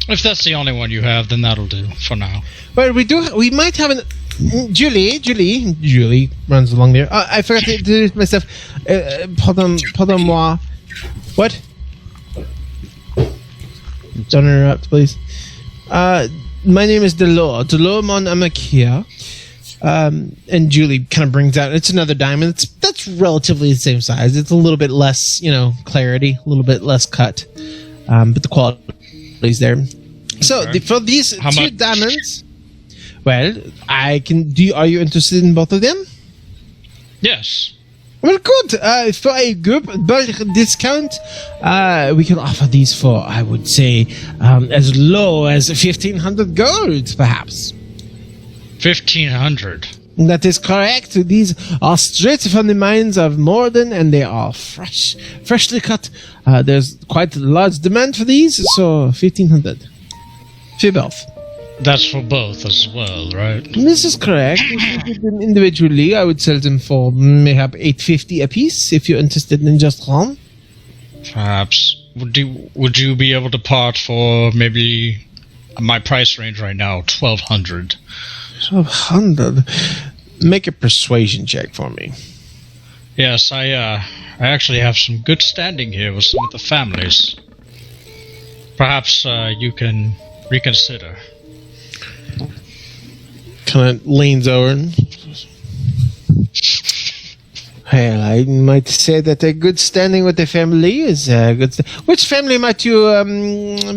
If that's the only one you have, then that'll do for now. Well, we might have an... Julie runs along there. I forgot to introduce myself. Pardon-moi. What? Don't interrupt, please. My name is Delore. Delore Mon Amakia. And Julie kind of brings out, it's another diamond. That's relatively the same size. It's a little bit less, clarity, a little bit less cut. But the quality is there. So for these 2 diamonds, well, are you interested in both of them? Yes. Well, good. For a group bulk discount, we can offer these for, I would say, as low as 1,500 gold, perhaps. 1,500. That is correct. These are straight from the mines of Morden, and they are freshly cut. There's quite a large demand for these, so 1,500. For both. That's for both as well, right? This is correct. If you did them individually, I would sell them for maybe 850 apiece. If you're interested in just one. Perhaps. Would you be able to part for maybe my price range right now, 1,200? 1,200. Make a persuasion check for me. Yes, I actually have some good standing here with some of the families. Perhaps you can reconsider. Kind of leans over and... Well, I might say that a good standing with the family is a good... Which family might you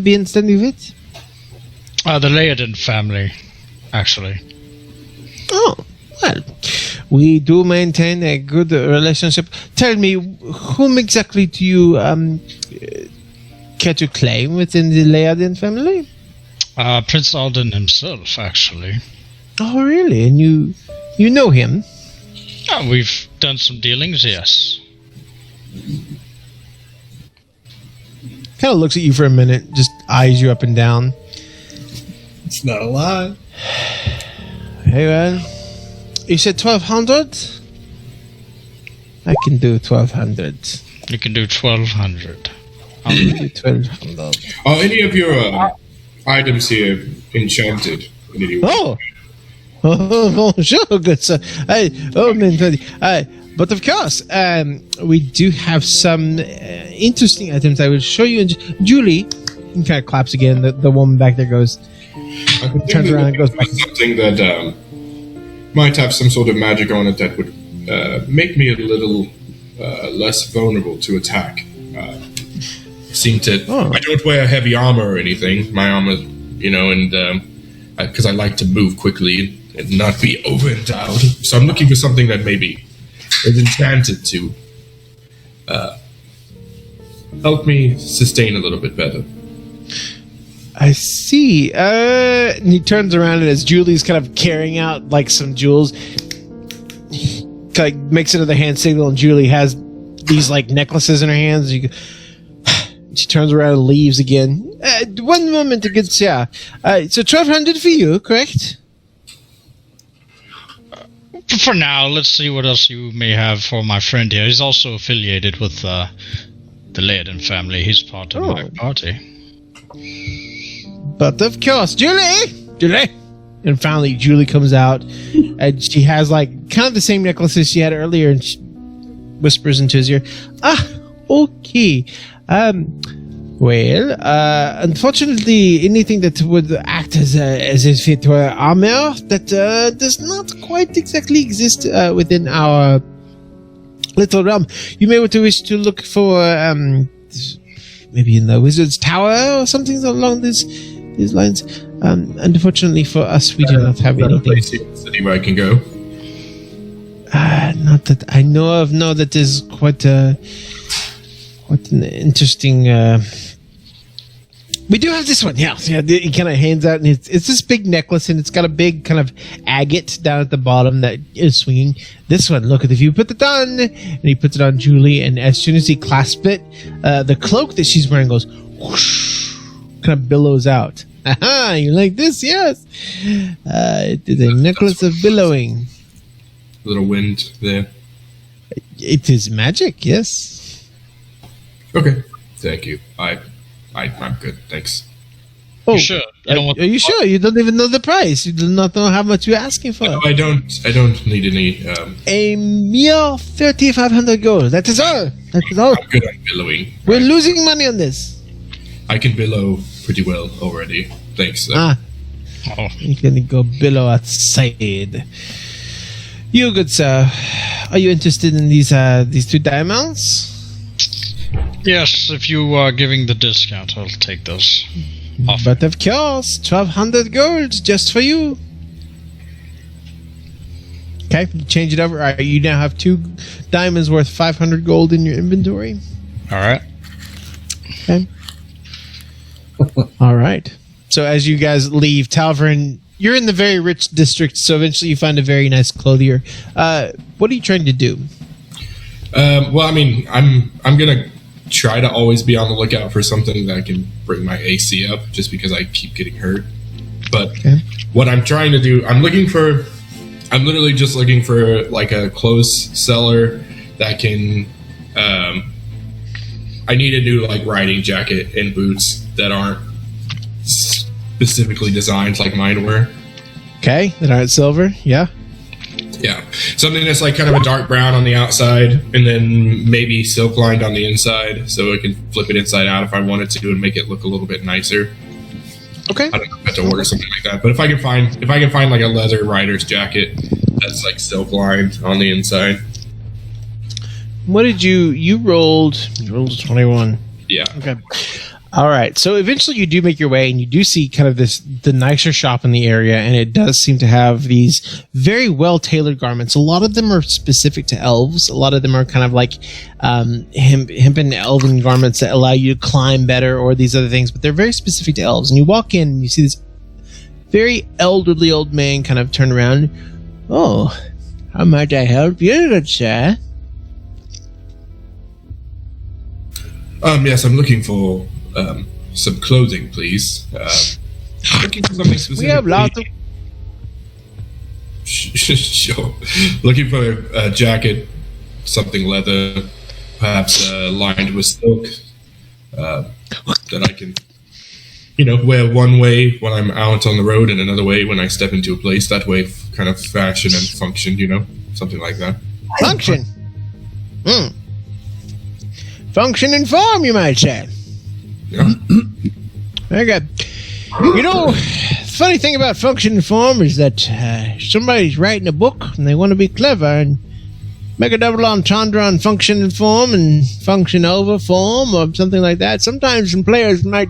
be in standing with? The Leoden family, actually. Oh, well, we do maintain a good relationship. Tell me, whom exactly do you care to claim within the Leoden family? Prince Alden himself, actually. Oh, really? And you know him? We've done some dealings, yes. Kind of looks at you for a minute, just eyes you up and down. It's not a lie. Hey, well, you said 1,200? I can do 1,200. You can do 1,200. I'll do 1,200. Are any of your items here enchanted in any way? Oh, sure, good sir. But of course, we do have some interesting items I will show you. Julie, kind of claps again. The woman back there goes, turns around and goes back. Something that might have some sort of magic on it that would make me a little less vulnerable to attack. I don't wear heavy armor or anything. My armor, and because I like to move quickly and not be over-endowed. So I'm looking for something that maybe is enchanted to help me sustain a little bit better. I see. And he turns around, and as Julie's kind of carrying out like some jewels, he kind of makes another hand signal, and Julie has these like necklaces in her hands. She turns around and leaves again. 1 moment, good sir. So 1,200 for you, correct? For now, let's see what else you may have for my friend here. He's also affiliated with the Leiden family. He's part of my party. But of course, Julie! And finally, Julie comes out, and she has like kind of the same necklaces she had earlier, and she whispers into his ear, okay. Well, unfortunately, anything that would act as if it were armor that does not quite exactly exist within our little realm. You may wish to look for maybe in the Wizard's Tower or something along these lines. Unfortunately for us, we do not have anything. Place here in the city where I can go. Not that I know of. No, that is quite an interesting. We do have this one. Yeah. He kind of hands out, and it's this big necklace, and it's got a big kind of agate down at the bottom that is swinging. This one, look, if you put it on, and he puts it on Julie, and as soon as he clasps it, the cloak that she's wearing goes whoosh, kind of billows out. Aha! You like this? Yes. It is a necklace of billowing. A little wind there. It is magic. Yes. Okay. Thank you. I'm good. Thanks. Oh, You sure? You don't want are you sure? You don't even know the price. You do not know how much you're asking for. No, I don't need any. A mere 3,500 gold. That is all. That is all. I'm good at billowing. We're losing money on this. I can billow pretty well already. Thanks. Ah, Oh, you're gonna go billow outside. You good sir? Are you interested in these 2 diamonds? yes, if you are giving the discount, I'll take those. But of course, 1,200 gold just for you. Okay, change it over. All right, you now have 2 diamonds worth 500 gold in your inventory. All right. Okay. All right. So as you guys leave Talvern, you're in the very rich district, so eventually you find a very nice clothier. What are you trying to do? Well, I mean, I'm gonna try to always be on the lookout for something that can bring my AC up, just because I keep getting hurt. But what I'm trying to do, I'm literally just looking for like a clothes seller that can. I need a new like riding jacket and boots that aren't specifically designed like mine were. Okay, that aren't silver. Yeah. Yeah, something that's like kind of a dark brown on the outside, and then maybe silk lined on the inside, so I can flip it inside out if I wanted to and make it look a little bit nicer. Okay. I don't know if I have to order something like that, but if I can find like a leather rider's jacket that's like silk lined on the inside. What did you rolled? You rolled a 21. Yeah. Okay. All right. So eventually you do make your way, and you do see kind of the nicer shop in the area, and it does seem to have these very well tailored garments. A lot of them are specific to elves. A lot of them are kind of like hempen elven garments that allow you to climb better, or these other things. But they're very specific to elves. And you walk in, and you see this very elderly old man kind of turn around. Oh, how might I help you, good sir? Yes, I'm looking for some clothing, please. Looking for something specific. We have lots of. Sure. Looking for a jacket, something leather, perhaps lined with silk, that I can, wear one way when I'm out on the road and another way when I step into a place. That way, kind of fashion and function, something like that. Function. Function and form, you might say. Yeah. Very good. Funny thing about function and form is that somebody's writing a book and they want to be clever and make a double entendre on function and form and function over form or something like that. Sometimes some players might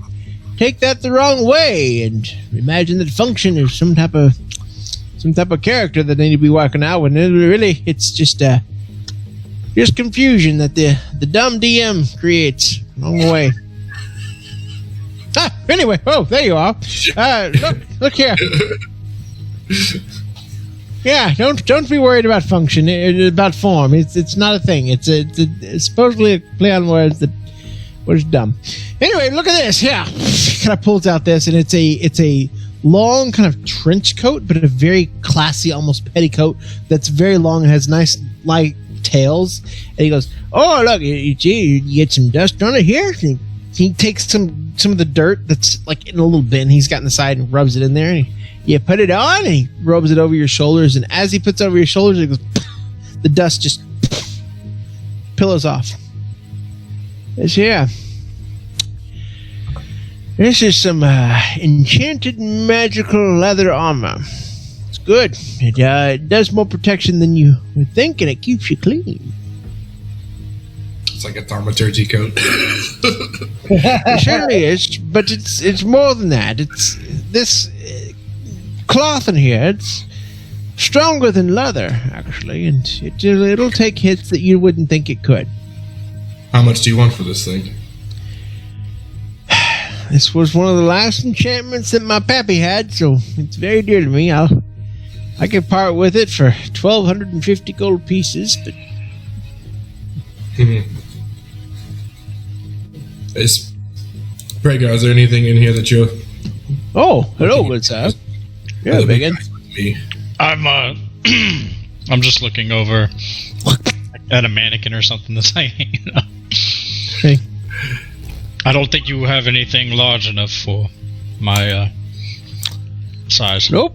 take that the wrong way and imagine that function is some type of some type of character that they need to be working out with. And really, it's just confusion that the dumb DM creates along the way. Anyway, there you are. Look here. Yeah, don't be worried about function, about form. It's not a thing. It's supposedly a play on words that was dumb. Anyway, look at this. Yeah, kind of pulls out this, and it's a long kind of trench coat, but a very classy, almost petticoat that's very long and has nice light tails. And he goes, "Oh, look, you get some dust on it here." And he takes some of the dirt that's like in a little bin he's got in the side and rubs it in there. And you put it on, and he rubs it over your shoulders. And as he puts it over your shoulders, it goes, the dust just pillows off. Yeah. This is some enchanted magical leather armor. It's good. It does more protection than you would think, and it keeps you clean. It's like a thaumaturgy coat. It certainly is, but it's more than that. It's this cloth in here. It's stronger than leather, actually, and it'll take hits that you wouldn't think it could. How much do you want for this thing? This was one of the last enchantments that my pappy had, so it's very dear to me. I could part with it for 1,250 gold pieces, but... Prager, is there anything in here that you're... Oh, hello, good sir. Yeah, Biggin. I'm just looking over at a mannequin or something that's hanging up. Okay. I don't think you have anything large enough for my size. Nope.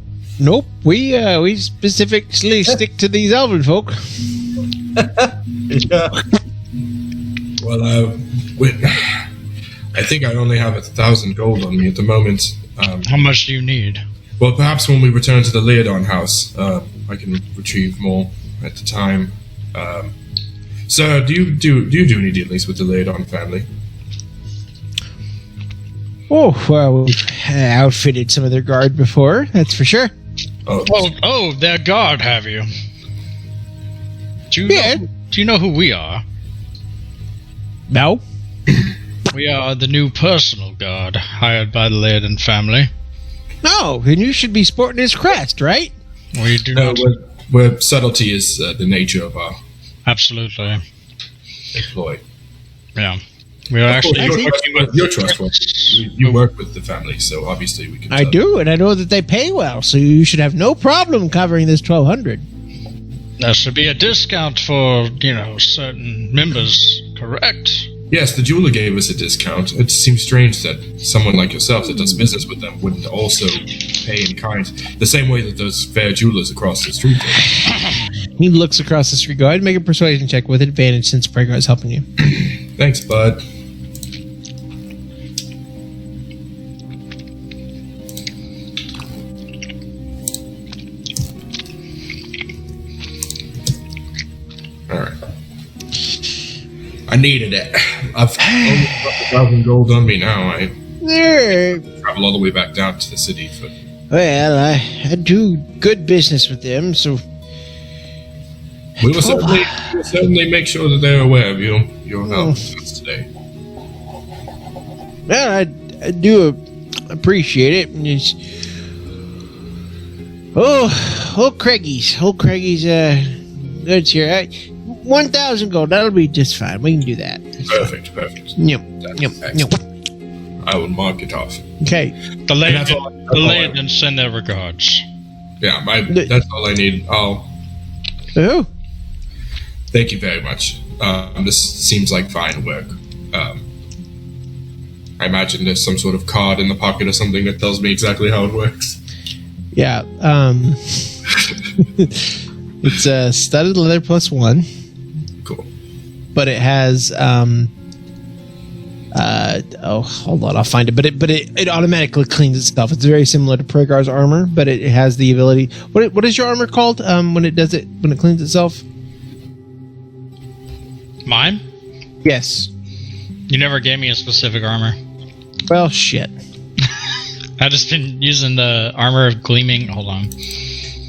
We specifically stick to these elven folk. Well, I think I only have 1,000 gold on me at the moment. How much do you need? Well, perhaps when we return to the Leodon house, I can retrieve more at the time. Sir, do you do any dealings with the Leodon family? Oh, well, we've outfitted some of their guard before, that's for sure. Oh, their guard, have you? Do you know who we are? No. We are the new personal guard hired by the Leodon family. No, then you should be sporting his crest, right? We do not. Where subtlety is the nature of our absolutely employ. Yeah. We are actually. You're trustworthy. You work with the family, so obviously we can. I do, and I know that they pay well, so you should have no problem covering this 1,200. There should be a discount for certain members, correct? Yes, the jeweler gave us a discount. It seems strange that someone like yourself that does business with them wouldn't also pay in kind, the same way that those fair jewelers across the street do. He looks across the street. Go ahead and make a persuasion check with advantage since Prager is helping you. Thanks, bud. Alright. I needed it. I've only got 1,000 gold on me now. I travel all the way back down to the city for... Well, I do good business with them, so... We will certainly make sure that they're aware of your help today. Well, I do appreciate it. Old Craigie's goods here. 1,000 gold, that'll be just fine. We can do that. Perfect. Yep. I will mark it off. Okay. The Leodon send their regards. Yeah, that's all I need. Oh. Thank you very much. This seems like fine work. I imagine there's some sort of card in the pocket or something that tells me exactly how it works. Yeah. It's studded leather +1. Cool. But it has hold on, I'll find it. But it automatically cleans itself. It's very similar to Prager's armor, but it has the ability. What is your armor called when it cleans itself? Mine? Yes. You never gave me a specific armor. Well, shit. I've just been using the armor of gleaming. Hold on.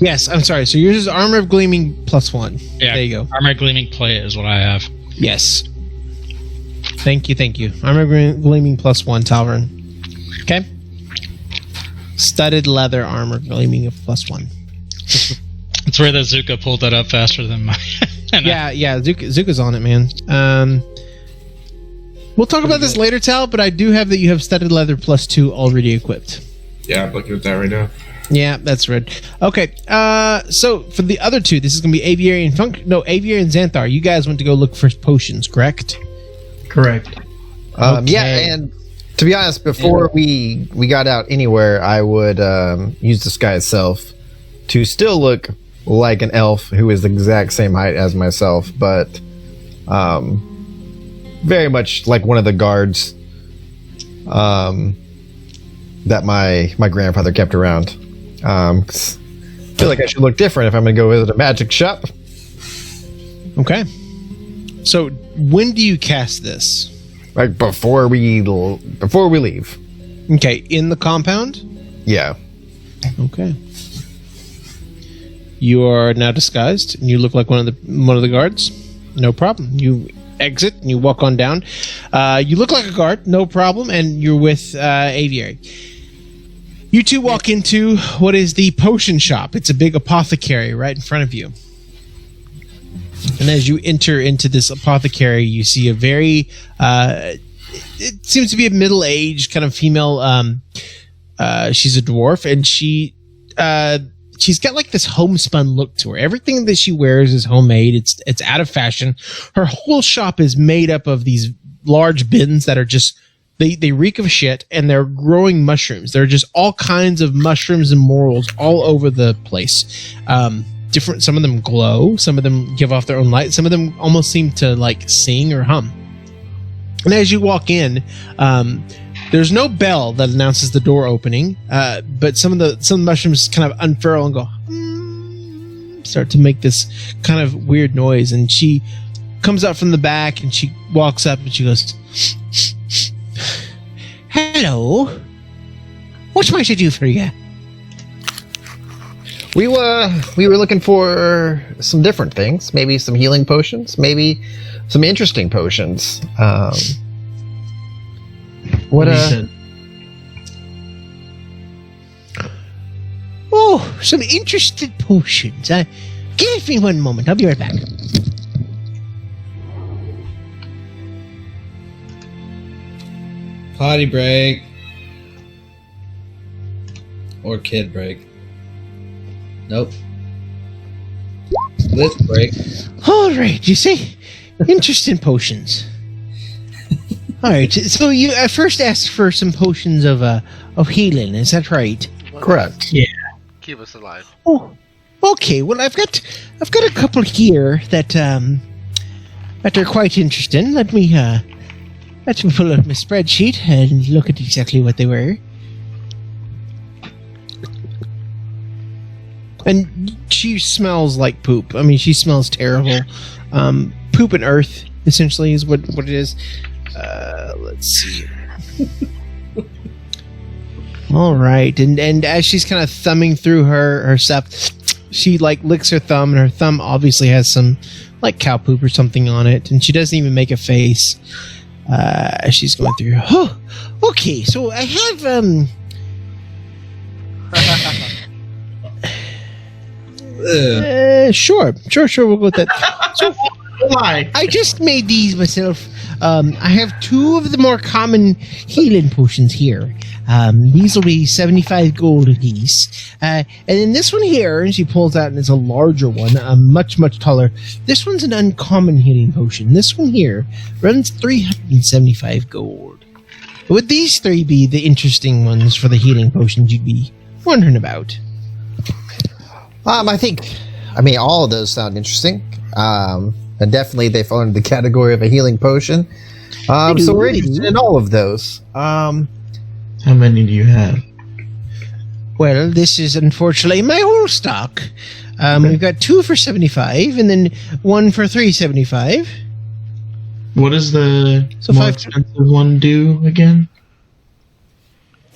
Yes, I'm sorry. So yours is Armor of Gleaming +1. Yeah, There you go. Armor Gleaming Plate is what I have. Yes. Thank you. Armor Gleaming +1, Talvin. Okay. Studded leather armor gleaming of +1. It's where the Zuka pulled that up faster than mine. Yeah. Zuka's on it, man. We'll talk about this later, Tal, but I do have that you have studded leather +2 already equipped. Yeah, I'm looking at that right now. Yeah, that's red. Okay, so for the other two, this is going to be Aviary and Aviary and Xanthar. You guys went to go look for potions, correct? Correct. Okay. Yeah, and to be honest, before we got out anywhere, I would use Disguise Self to still look like an elf who is the exact same height as myself, but very much like one of the guards that my grandfather kept around. Feel like I should look different if I'm going to go visit a magic shop. Okay. So when do you cast this? Like before we leave. Okay, in the compound? Yeah. Okay. You are now disguised, and you look like one of the guards. No problem. You exit and you walk on down. You look like a guard, no problem, and you're with Aviary. You two walk into what is the potion shop. It's a big apothecary right in front of you. And as you enter into this apothecary, you see a very it seems to be a middle-aged kind of female. She's a dwarf, and she's got like this homespun look to her. Everything that she wears is homemade. It's out of fashion. Her whole shop is made up of these large bins that are just they reek of shit, and they're growing mushrooms. There are just all kinds of mushrooms and morels all over the place. Different. Some of them glow. Some of them give off their own light. Some of them almost seem to like sing or hum. And as you walk in, there's no bell that announces the door opening, but some of the mushrooms kind of unfurl and go, start to make this kind of weird noise. And she comes up from the back and she walks up and she goes, "Hello, what might I do for you?" We were looking for some different things. Maybe some healing potions. Maybe some interesting potions. Oh, some interesting potions. Give me one moment. I'll be right back. Potty break. Or kid break. Nope. List break. All right, you see? Interesting potions. All right, so you first asked for some potions of healing, is that right? Correct. Yeah. Keep us alive. Oh, okay. Well, I've got a couple here that are quite interesting. Let me pull up my spreadsheet and look at exactly what they were. And she smells like poop. I mean, she smells terrible. Poop and earth, essentially, is what it is. Let's see. All right, and as she's kind of thumbing through her stuff, she like licks her thumb, and her thumb obviously has some like cow poop or something on it, and she doesn't even make a face as she's going through. Oh, okay. So I have Sure, we'll go with that. So, Why? I just made these myself. I have two of the more common healing potions here. These will be 75 gold apiece. And then this one here, and she pulls out, and it's a larger one, much, much taller. This one's an uncommon healing potion. This one here runs 375 gold. Would these three be the interesting ones for the healing potions you'd be wondering about? I mean, all of those sound interesting. And definitely they fall into the category of a healing potion. So we're interested in all of those. How many do you have? Well, this is unfortunately my whole stock. We've got 2 for 75, and then 1 for 375. What does the So more 5 expensive one do again?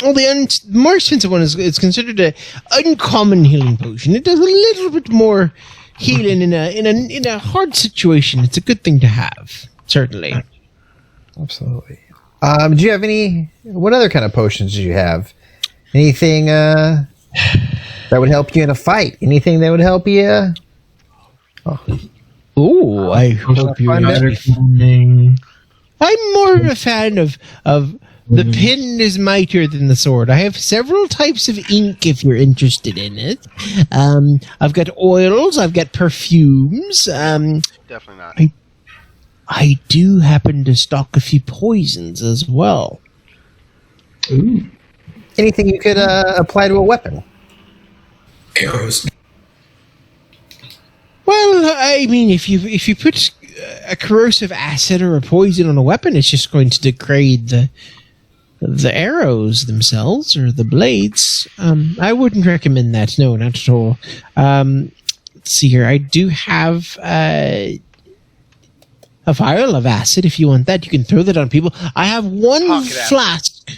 Well, the more expensive one is considered an uncommon healing potion. It does a little bit more healing in a hard situation. It's a good thing to have, certainly. Absolutely. Do you have any? What other kind of potions do you have? Anything that would help you in a fight? Anything that would help you? Ooh, I hope you I'm more of a fan of the pen is mightier than the sword. I have several types of ink if you're interested in it. I've got oils, I've got perfumes. Definitely not. I do happen to stock a few poisons as well. Ooh. Anything you could apply to a weapon? Arrows. Well, I mean, if you put a corrosive acid or a poison on a weapon, it's just going to degrade the arrows themselves or the blades. I wouldn't recommend that. No, not at all. Let's see here. I do have a vial of acid. If you want that, you can throw that on people. I have one flask.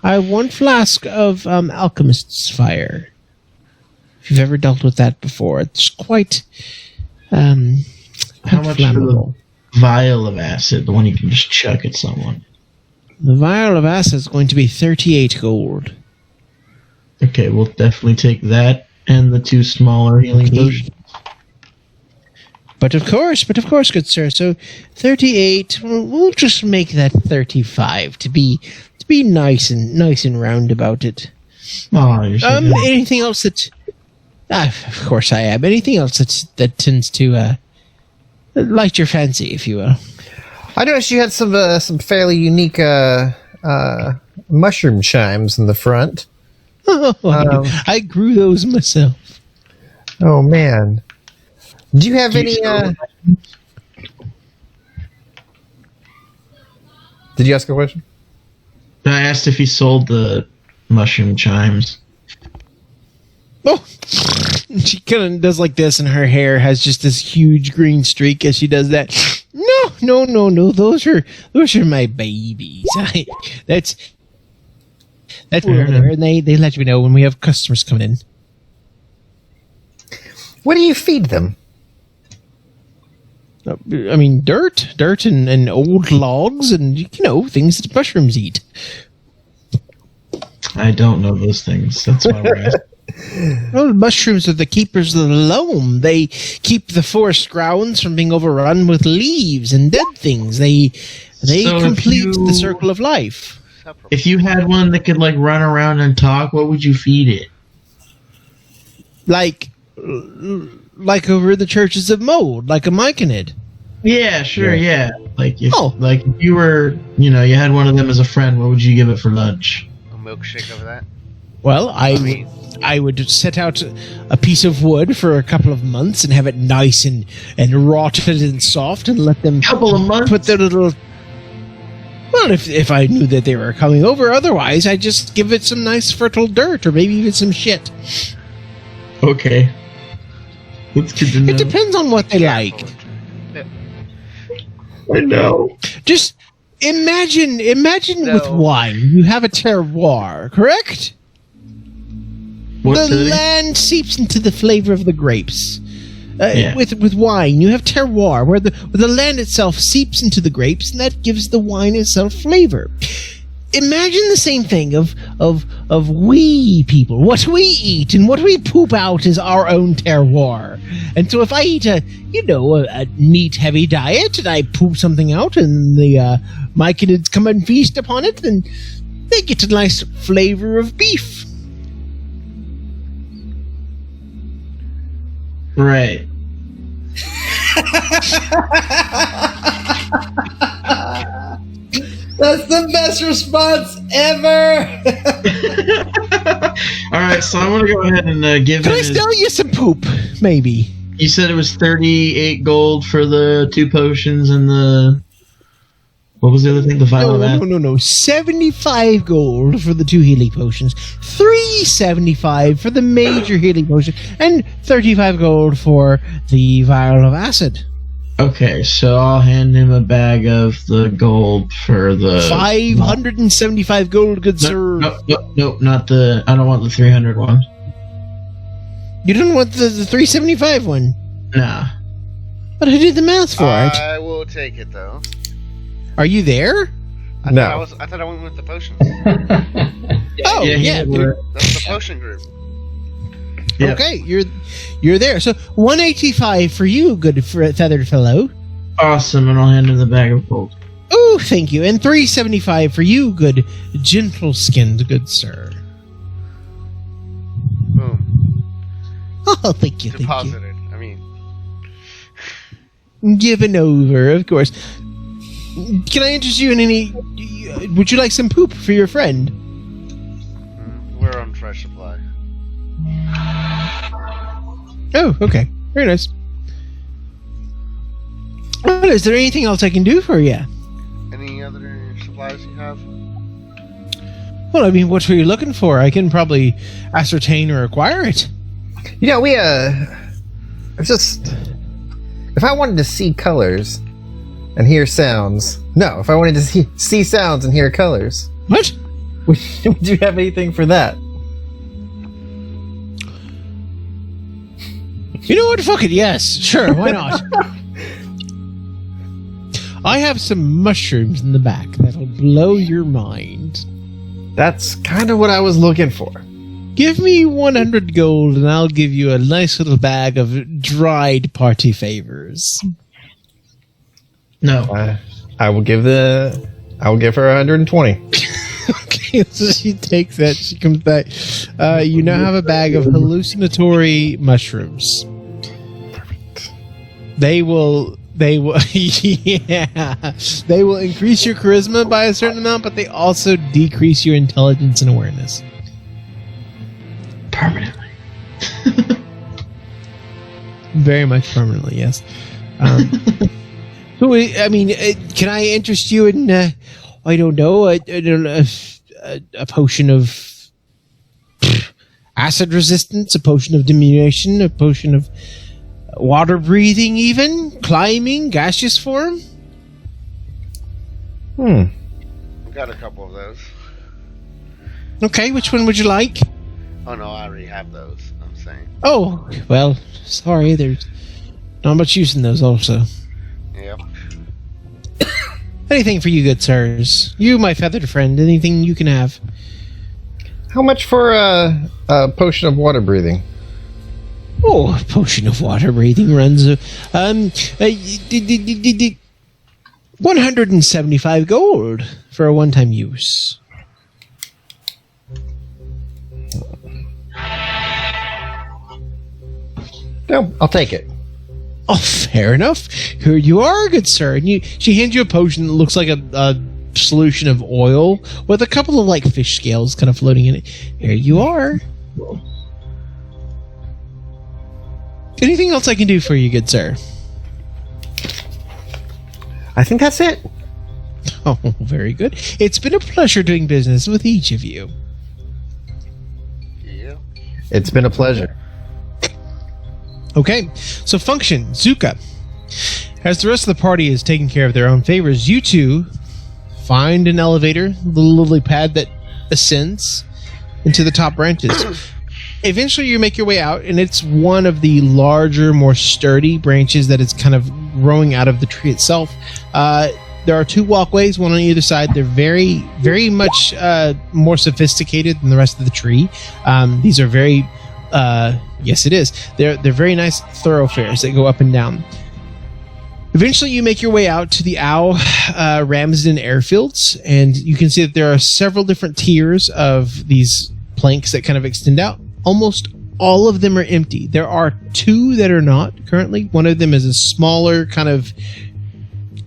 I have one flask of alchemist's fire. If you've ever dealt with that before, it's quite how much flammable. for the vial of acid, the one you can just chuck at someone? The vial of acid is going to be 38 gold. Okay, we'll definitely take that and the 2 smaller healing potions. But of course, good sir. So 38. We'll just make that 35 to be nice and round about it. Oh, you're so good. Anything else that? Of course I am. Anything else that tends to light your fancy, if you will. I noticed you had some fairly unique mushroom chimes in the front. I grew those myself. Oh man. Do you have any Did you ask a question? I asked if he sold the mushroom chimes. Oh, she kind of does like this, and her hair has just this huge green streak as she does that. No. Those are my babies. That's where they're, and they let me know when we have customers coming in. What do you feed them? I mean, dirt and old logs, and things that mushrooms eat. I don't know those things. That's why we're asking. Well, mushrooms are the keepers of the loam. They keep the forest grounds from being overrun with leaves and dead things. They So complete the circle of life. If you had one that could run around and talk, what would you feed it? Like over the churches of Mold, like a myconid. Yeah, sure, yeah. Like if you were, you had one of them as a friend, what would you give it for lunch? A milkshake over that? Well, I would set out a piece of wood for a couple of months and have it nice and rotted and soft, and let them put their little. Well, if I knew that they were coming over, otherwise I'd just give it some nice fertile dirt or maybe even some shit. Okay. That's good to know. It depends on what they like. I know. Just imagine with wine, you have a terroir, correct? The land seeps into the flavor of the grapes. With wine, you have terroir, where the land itself seeps into the grapes, and that gives the wine itself flavor. Imagine the same thing of we people. What we eat and what we poop out is our own terroir. And so if I eat a meat-heavy diet and I poop something out, and the myconids come and feast upon it, then they get a nice flavor of beef. Right. That's the best response ever. All right, so I'm gonna go ahead and give. Can I sell you some poop? Maybe. You said it was 38 gold for the 2 potions and the. What was the other thing? The vial of acid? No. 75 gold for the 2 healing potions, 375 for the major healing potion, and 35 gold for the vial of acid. Okay, so I'll hand him a bag of the gold for the 575 gold, good sir. Nope, not the. I don't want the 300 one. You don't want the 375 one? Nah. But I did the math for it. I will take it though. Are you there? No. I thought I went with the potions. Oh, yeah. That's the potion group. Yeah. Okay, you're there. So 185 for you, good feathered fellow. Awesome, and I'll hand him the bag of gold. Oh, thank you. And 375 for you, good gentle-skinned good sir. Boom. Oh, thank you, thank you. Deposited. I mean, Given over, of course. Can I interest you in any... Would you like some poop for your friend? we're on fresh supply. Oh, okay. Very nice. Well, is there anything else I can do for you? Any other supplies you have? Well, I mean, what were you looking for? I can probably ascertain or acquire it. You know, it's just, if I wanted to see colors and hear sounds, no, if I wanted to see sounds and hear colors, What? would you have anything for that? You know what? Fuck it, yes. Sure, why not? I have some mushrooms in the back that'll blow your mind. That's kind of what I was looking for. Give me 100 gold and I'll give you a nice little bag of dried party favors. No. I will give her 120. Okay, so she takes that. She comes back. You now have a bag of hallucinatory mushrooms. Perfect. They will, yeah. They will increase your charisma by a certain amount, but they also decrease your intelligence and awareness. Permanently. Very much permanently, yes. So, I mean, can I interest you in, I don't know, a potion of acid resistance, a potion of diminution, a potion of water breathing even, climbing, gaseous form? We've got a couple of those. Okay, which one would you like? Oh no, I already have those. I'm saying. Oh, well, sorry, there's not much use in those also. Yep. Anything for you, good sirs. You, my feathered friend, anything you can have. How much for a potion of water breathing? Oh, a potion of water breathing runs 175 gold for a one-time use. No, I'll take it. Oh, fair enough. Here you are, good sir. And she hands you a potion that looks like a solution of oil with a couple of like fish scales kind of floating in it. Here you are. Anything else I can do for you, good sir? I think that's it. Oh, very good. It's been a pleasure doing business with each of you. Yeah. It's been a pleasure. Okay, so function, Zuka. As the rest of the party is taking care of their own favors, you two find an elevator, the lily pad that ascends into the top branches. Eventually you make your way out, and it's one of the larger, more sturdy branches that is kind of growing out of the tree itself. There are two walkways, one on either side. They're very, very much more sophisticated than the rest of the tree. These are very... yes, it is. They're very nice thoroughfares that go up and down. Eventually, you make your way out to the Ramsden airfields, and you can see that there are several different tiers of these planks that kind of extend out. Almost all of them are empty. There are two that are not currently. One of them is a smaller kind of...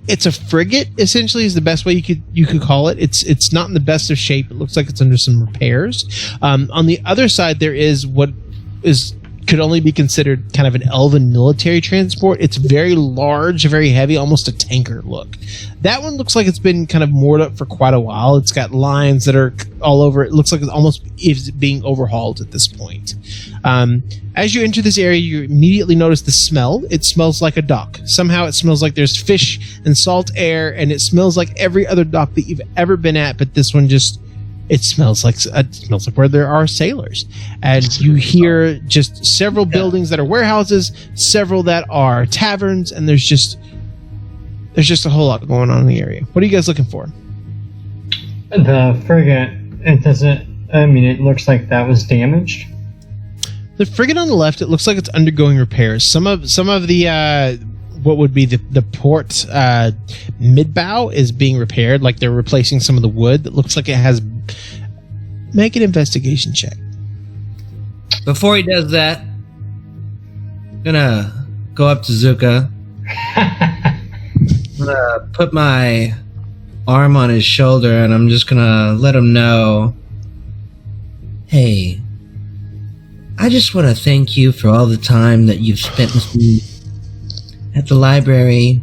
It's a frigate, essentially, is the best way you could call it. It's not in the best of shape. It looks like it's under some repairs. On the other side, there is what is could only be considered kind of an elven military transport. It's very large, very heavy, almost a tanker look. That one looks like it's been kind of moored up for quite a while. It's got lines that are all over. It looks like it almost is being overhauled at this point. As you enter this area, you immediately notice the smell. It smells like a dock. Somehow it smells like there's fish and salt air, and it smells like every other dock that you've ever been at, but this one just... It smells like where there are sailors, and you hear just several buildings that are warehouses, several that are taverns, and there's just a whole lot going on in the area. What are you guys looking for? The frigate. It doesn't. I mean, it looks like that was damaged. The frigate on the left, it looks like it's undergoing repairs. Some of the what would be the port mid bow is being repaired, like they're replacing some of the wood. That looks like it has. Make an investigation check. Before he does that, I'm gonna go up to Zuka. I'm gonna put my arm on his shoulder and I'm just gonna let him know, hey, I just want to thank you for all the time that you've spent with me at the library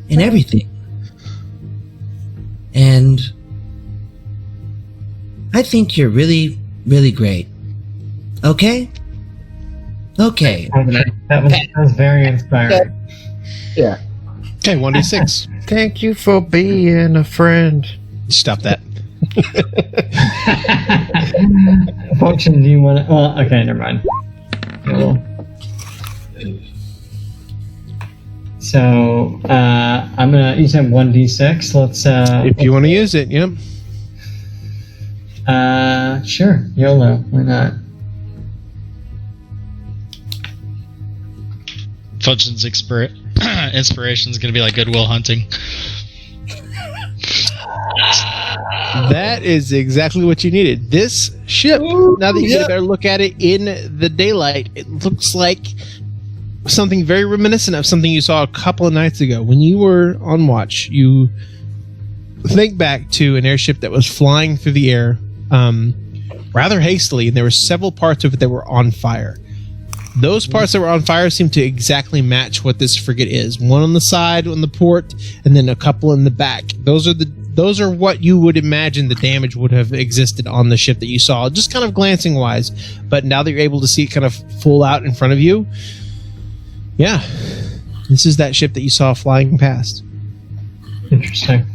and everything. And I think you're really, really great. Okay? Okay. That was very inspiring. Yeah. Okay, 1d6. Thank you for being a friend. Stop that. Function, do you want to... Well, okay, never mind. Cool. So, I'm gonna... You said 1d6. Let's... If you want to use it, yep. Sure. YOLO. Why not? Function's inspiration is going to be like Goodwill Hunting. That is exactly what you needed. This ship, now that you get a better look at it in the daylight, it looks like something very reminiscent of something you saw a couple of nights ago. When you were on watch, you think back to an airship that was flying through the air rather hastily, and there were several parts of it that were on fire. Those parts that were on fire seem to exactly match what this frigate is. One on the side, on the port, and then a couple in the back. Those are what you would imagine the damage would have existed on the ship that you saw, just kind of glancing wise. But now that you're able to see it kind of full out in front of you, yeah, this is that ship that you saw flying past. Interesting.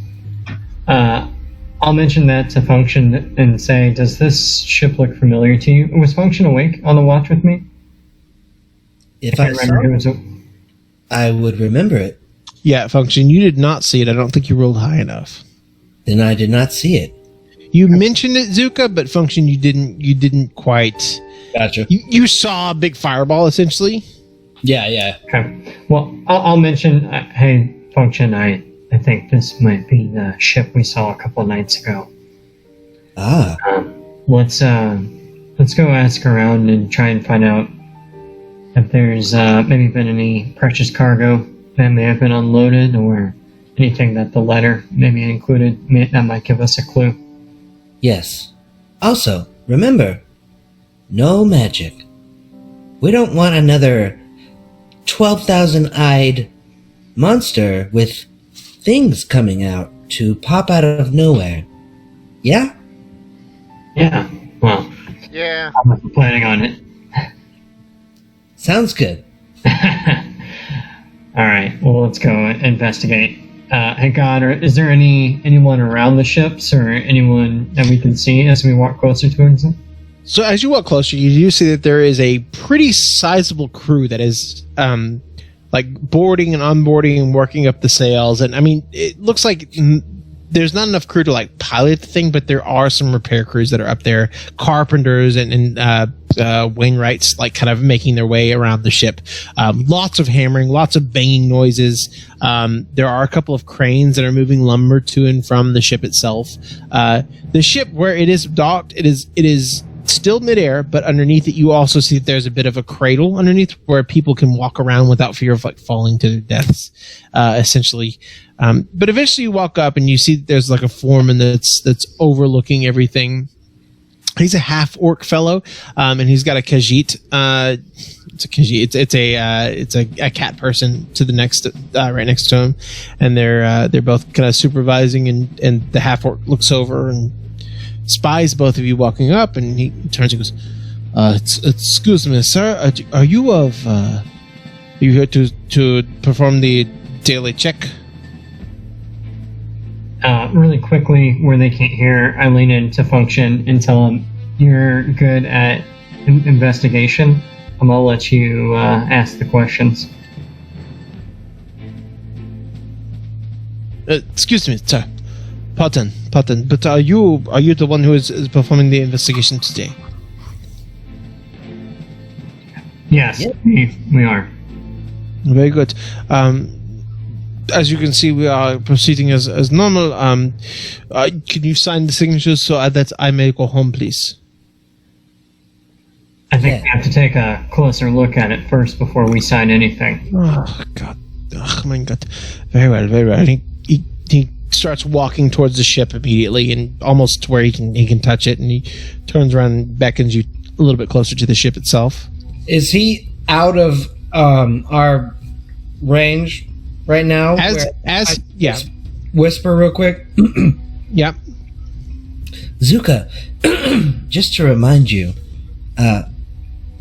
I'll mention that to Function and say, does this ship look familiar to you? Was Function awake on the watch with me? If I saw it, I would remember it. Yeah, Function, you did not see it. I don't think you rolled high enough. Then I did not see it. You mentioned it, Zuka, but Function, you didn't quite. Gotcha. You saw a big fireball, essentially. Yeah. Okay. Well, I'll mention, hey, Function, I think this might be the ship we saw a couple nights ago. Ah. Let's go ask around and try and find out if there's maybe been any precious cargo that may have been unloaded or anything that the letter maybe included that might give us a clue. Yes. Also, remember, no magic. We don't want another 12,000-eyed monster with things coming out to pop out of nowhere. Yeah? Yeah. Well, Yeah. I'm planning on it. Sounds good. All right. Well, let's go investigate. Hey, God, is there anyone around the ships or anyone that we can see as we walk closer to it? So as you walk closer, you do see that there is a pretty sizable crew that is like boarding and unboarding and working up the sails. And I mean, it looks like there's not enough crew to like pilot the thing, but there are some repair crews that are up there, carpenters and Wainwrights, like kind of making their way around the ship. Lots of hammering, lots of banging noises. There are a couple of cranes that are moving lumber to and from the ship itself. The ship where it is docked, it is still midair, but underneath it you also see that there's a bit of a cradle underneath where people can walk around without fear of like falling to their deaths, essentially. But eventually you walk up and you see that there's like a foreman that's overlooking everything. He's a half orc fellow, and he's got a Khajiit. It's a Khajiit. It's a cat person to the next, right next to him, and they're both kind of supervising. And the half orc looks over and spies both of you walking up, and he turns and goes, "Excuse me, sir. Are you here to perform the daily check?" Really quickly, where they can't hear, I lean in to Function and tell him, "You're good at investigation. I'm gonna let you ask the questions." Excuse me, sir. Pardon. But are you the one who is performing the investigation today? Yes, we are. Very good. As you can see, we are proceeding as normal. Can you sign the signatures so that I may go home, please? I think we have to take a closer look at it first before we sign anything. Oh, God. Oh, my God. Very well, very well. He starts walking towards the ship immediately, and almost to where he can touch it, and he turns around and beckons you a little bit closer to the ship itself. Is he out of our range right now? Whisper real quick. Yep. Zuka, just to remind you,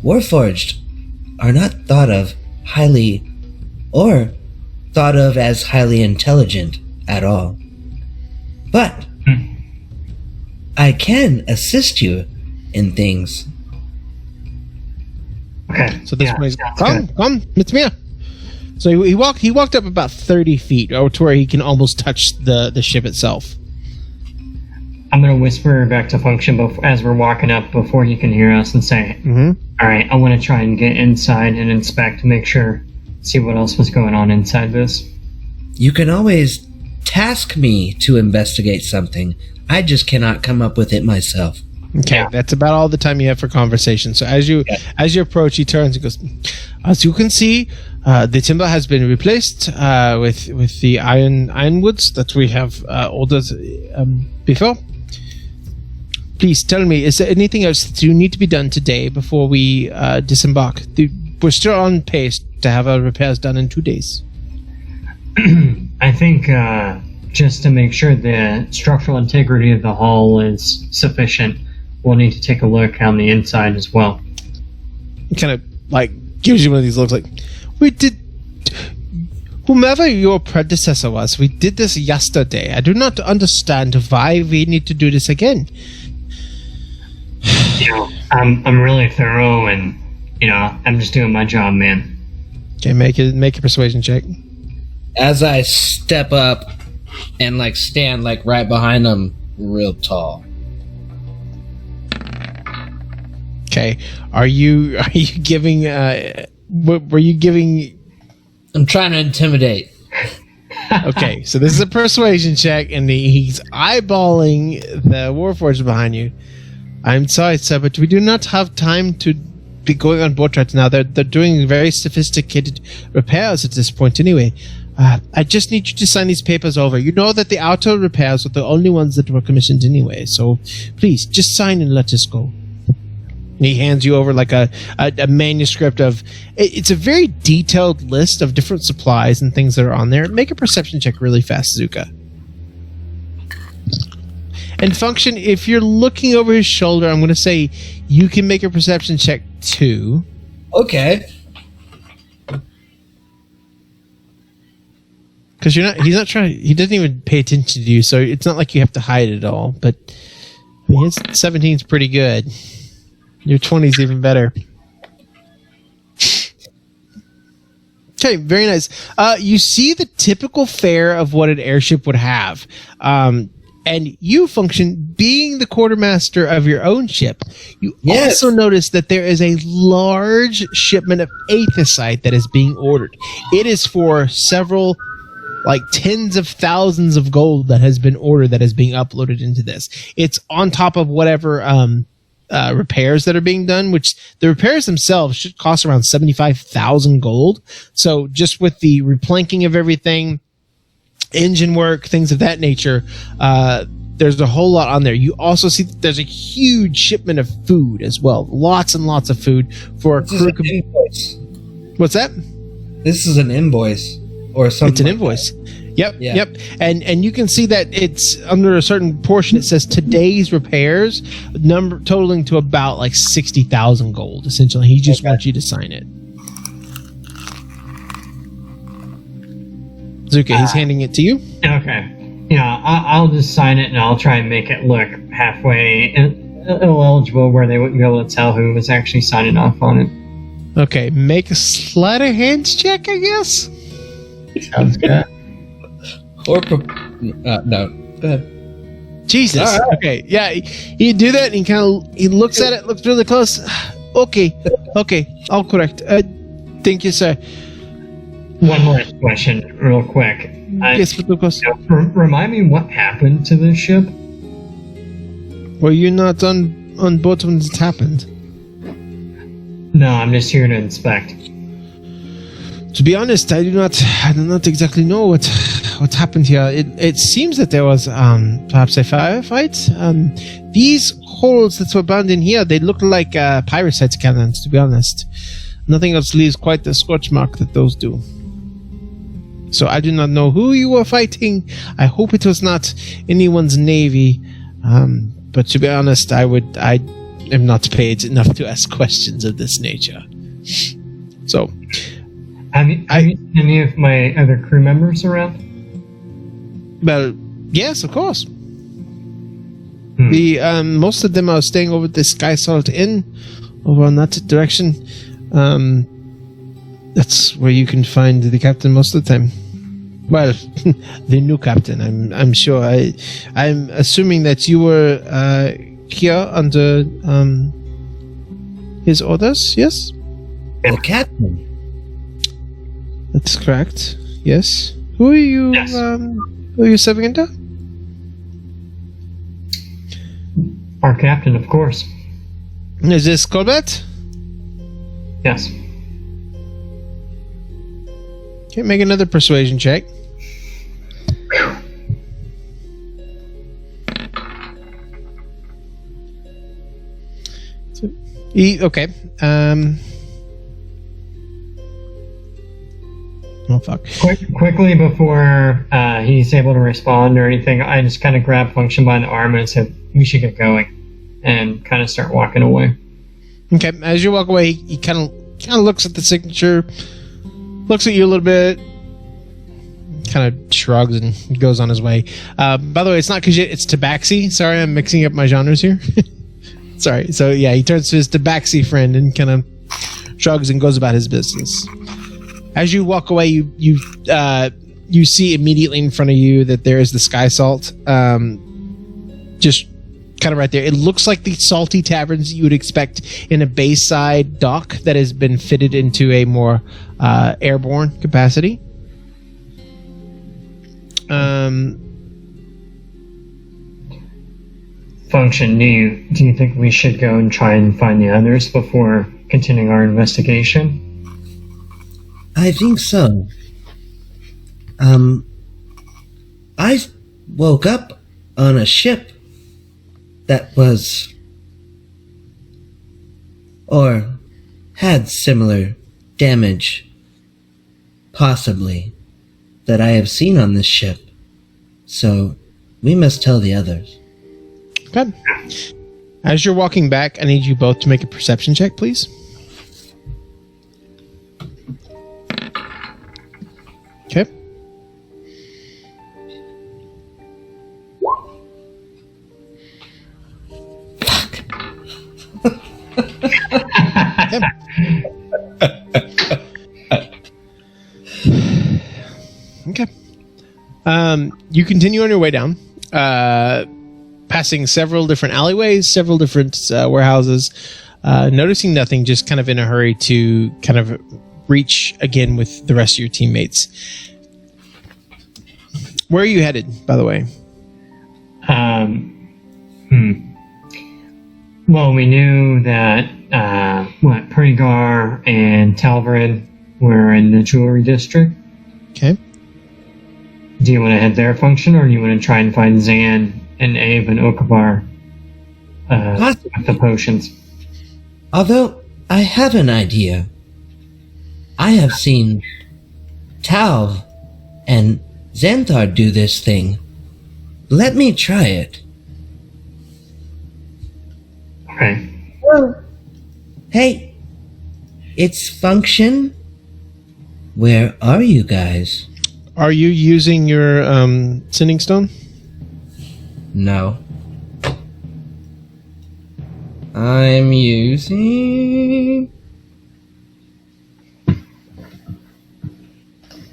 Warforged are not thought of as highly intelligent at all. But I can assist you in things. Okay. So this way, come, it's me. So he walked up about 30 feet, or to where he can almost touch the ship itself. I'm going to whisper back to Function as we're walking up before he can hear us and say, all right, I want to try and get inside and inspect to make sure, see what else was going on inside this. You can always task me to investigate something. I just cannot come up with it myself. Okay, that's about all the time you have for conversation. So as you approach, he turns and goes, "As you can see, the timber has been replaced with the ironwoods that we have ordered before. Please tell me, is there anything else that you need to be done today before we disembark? We're still on pace to have our repairs done in 2 days." I think just to make sure the structural integrity of the hull is sufficient, we'll need to take a look on the inside as well. He kind of gives you one of these looks like, we did. Whomever your predecessor was, we did this yesterday. I do not understand why we need to do this again. I'm really thorough, and I'm just doing my job, man. Okay, make a persuasion check. As I step up and stand right behind him, real tall. Okay, are you giving? Were you giving? I'm trying to intimidate. Okay, so this is a persuasion check, and he's eyeballing the Warforged behind you. I'm sorry, sir, but we do not have time to be going on board right now. They're doing very sophisticated repairs at this point anyway. I just need you to sign these papers over. You know that the outer repairs are the only ones that were commissioned anyway, so please, just sign and let us go. And he hands you over a manuscript of... It's a very detailed list of different supplies and things that are on there. Make a perception check really fast, Zuka. And Function, if you're looking over his shoulder, I'm going to say you can make a perception check too. Okay. Because he's not trying. He doesn't even pay attention to you, so it's not like you have to hide it all. But his 17's pretty good. Your 20's even better. Okay, very nice. You see the typical fare of what an airship would have. And you, Function, being the quartermaster of your own ship, you also notice that there is a large shipment of aethysite that is being ordered. It is for several, tens of thousands of gold that has been ordered that is being uploaded into this. It's on top of whatever repairs that are being done, which the repairs themselves should cost around 75,000 gold. So just with the replanking of everything, engine work, things of that nature, there's a whole lot on there. You also see that there's a huge shipment of food as well. Lots and lots of food for a This is crew. an invoice. What's that? This is an invoice or something. It's an like invoice. Yep, Yeah. yep. And you can see that it's under a certain portion. It says today's repairs, number totaling to about like 60,000 gold. Essentially, he just wants you to sign it. Zuka, he's handing it to you. Okay. Yeah, I'll just sign it and I'll try and make it look halfway eligible where they wouldn't be able to tell who was actually signing off on it. Okay, make a sleight of hands check, I guess. Sounds good. Or no. Go ahead. Jesus. All right. Okay. Yeah. You do that, and he looks at it, looks really close. Okay. All correct. Thank you, sir. One last question, real quick. Yes, but of course. Remind me what happened to this ship? Were you not on board when it happened? No, I'm just here to inspect. To be honest, I do not exactly know what happened here. It seems that there was perhaps a firefight. These holes that were burned in here, they look like pyrocite cannons. To be honest, nothing else leaves quite the scorch mark that those do. So I do not know who you were fighting. I hope it was not anyone's navy. But to be honest, I am not paid enough to ask questions of this nature. So. Have you seen any of my other crew members around? Well, yes, of course. The most of them are staying over at the Sky Salt Inn, over on that direction. That's where you can find the captain most of the time. Well, the new captain. I'm sure. I'm assuming that you were here under his orders. Yes. Oh, captain. That's correct. Yes. Who are you? Yes. Who are you serving under? Our captain, of course. Is this Colbert? Yes. Okay, make another persuasion check. Okay. Oh fuck. Quickly before he's able to respond or anything, I just kind of grab Function by the arm and said, "We should get going," and kind of start walking away. Okay. As you walk away, he kind of looks at the signature, looks at you a little bit, kind of shrugs and goes on his way. By the way, it's not because it's Tabaxi. Sorry, I'm mixing up my genres here. Sorry. So yeah, he turns to his Tabaxi friend and kind of shrugs and goes about his business. As you walk away, you see immediately in front of you that there is the Sky Salt, just kind of right there. It looks like the salty taverns you would expect in a bayside dock that has been fitted into a more airborne capacity. Function, do you think we should go and try and find the others before continuing our investigation? I think so. I woke up on a ship that was, or had similar damage, possibly, that I have seen on this ship. So, we must tell the others. Okay. As you're walking back, I need you both to make a perception check, please. Okay. Okay. You continue on your way down, passing several different alleyways, several different warehouses, noticing nothing, just kind of in a hurry to kind of reach again with the rest of your teammates. Where are you headed, by the way? Well, we knew that Perigar and Talvarin were in the jewelry district. Okay. Do you want to head there, Function, or do you want to try and find Zan and Ave and Okavar with the potions. Although I have an idea. I have seen Talv and Xanthar do this thing. Let me try it. Okay. Well, hey, it's function. Where are you guys? Are you using your sending stone? No. I'm using...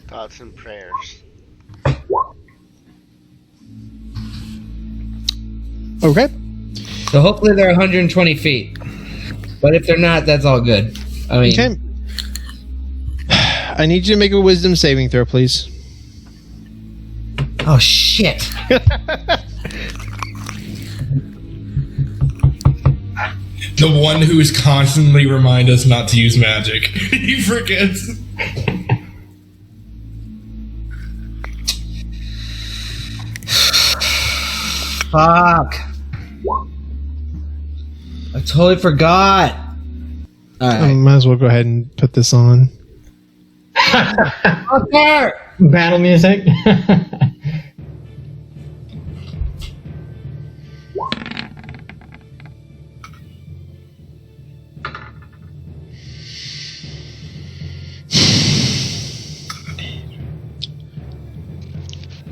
Thoughts and prayers. Okay. So hopefully they're 120 feet. But if they're not, that's all good. I mean, Okay. I need you to make a wisdom saving throw, please. Oh, shit. The one who is constantly remind us not to use magic. He forgets. fuck. I totally forgot. All I right. might as well go ahead and put this on. Battle music.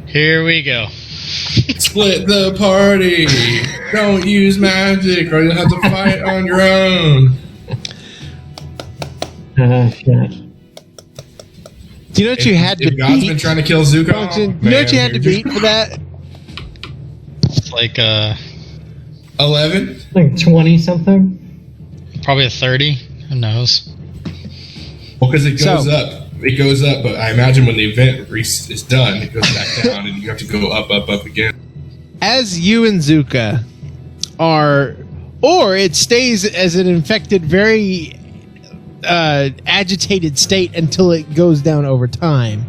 Here we go. Split the party. Don't use magic or you'll have to fight on your own. Shit. Do you know what you had to If God's been beat? trying to kill Zuko. Function? You know what you had to beat for that? It's like 11? Like 20 something? probably a 30. Who knows? Well, because it goes So- up. It goes up, but I imagine when the event is done, it goes back down, and you have to go up again. As you and Zuka are, or it stays as an infected, very agitated state until it goes down over time.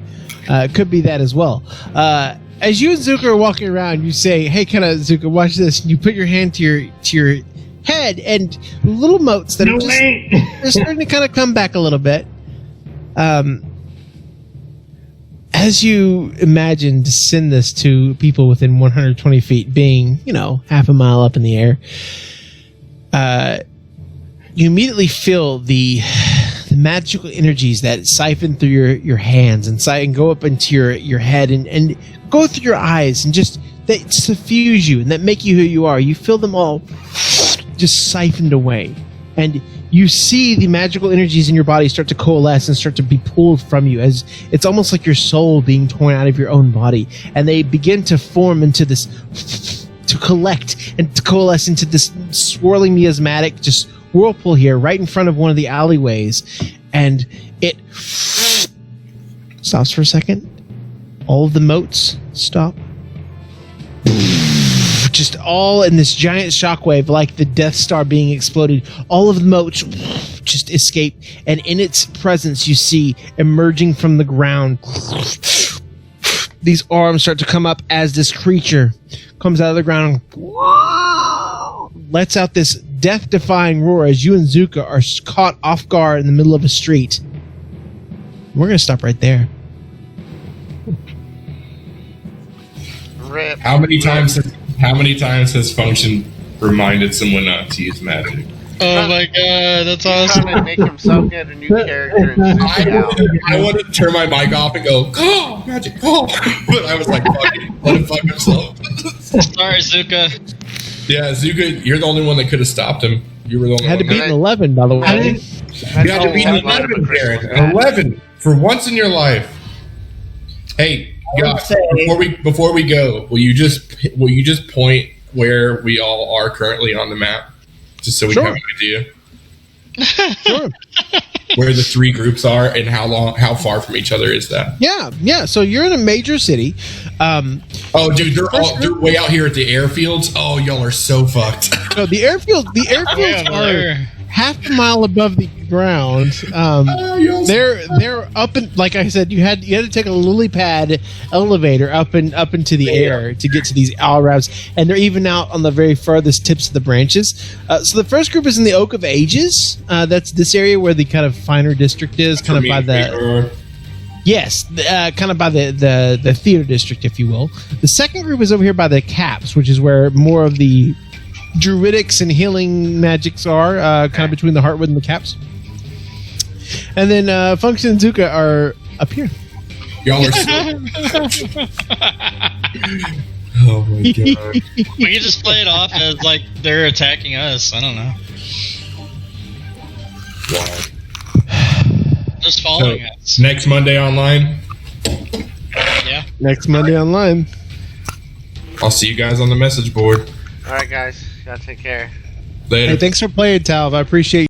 It could be that as well. As you and Zuka are walking around, you say, "Hey, kind of Zuka, watch this." And you put your hand to your head, and little motes that are just they're starting to kind of come back a little bit. As you imagine to send this to people within 120 feet, being, half a mile up in the air, you immediately feel the magical energies that siphon through your hands and go up into your head and go through your eyes and just that suffuse you and that make you who you are. You feel them all just siphoned away. And you see the magical energies in your body start to coalesce and start to be pulled from you, as it's almost like your soul being torn out of your own body. And they begin to form into this, to collect and to coalesce into this swirling miasmatic just whirlpool here right in front of one of the alleyways. And it stops for a second. All of the motes stop. Just all in this giant shockwave, like the Death Star being exploded. All of the motes just escape, and in its presence, you see emerging from the ground. These arms start to come up as this creature comes out of the ground, and lets out this death-defying roar as you and Zuka are caught off guard in the middle of a street. We're gonna stop right there. Rip. How many times has Function reminded someone not to use magic? Oh my god, that's He's awesome. trying to make himself get a new character and switch it out. I wanted to turn my mic off and go, "Call magic, call!" But I was like, "Fuck it, let him fuck himself." Sorry, Zuka. Yeah, Zuka, you're the only one that could have stopped him. You were the only Had to one. beat an 11, by the way. You had to beat an 11, Jared. An 11 for once in your life. Hey, guys, before we go, will you just point where we all are currently on the map, just so we Sure. have an idea Sure. where the three groups are and how far from each other is that? Yeah. So you're in a major city. Oh, dude, they're way out here at the airfields. Oh, y'all are so fucked. No, the airfields Yeah, are they're half a mile above the ground. They're up in, like I said, you had to take a lily pad elevator up into the air to get to these owl routes, and they're even out on the very farthest tips of the branches. So the first group is in the Oak of Ages. That's this area where the kind of finer district is, kind of by the. Yes, kind of by the theater district, if you will. The second group is over here by the Caps, which is where more of the druidics and healing magics are, kind of between the Heartwood and the Caps. And then Function and Zuka are up here. Y'all are so... Oh my god. We can just play it off as like they're attacking us. I don't know. Wow. Just following us. Next Monday online. Yeah. Next Monday online. I'll see you guys on the message board. All right, guys. Gotta take care. Later. Hey, thanks for playing, Talv. I appreciate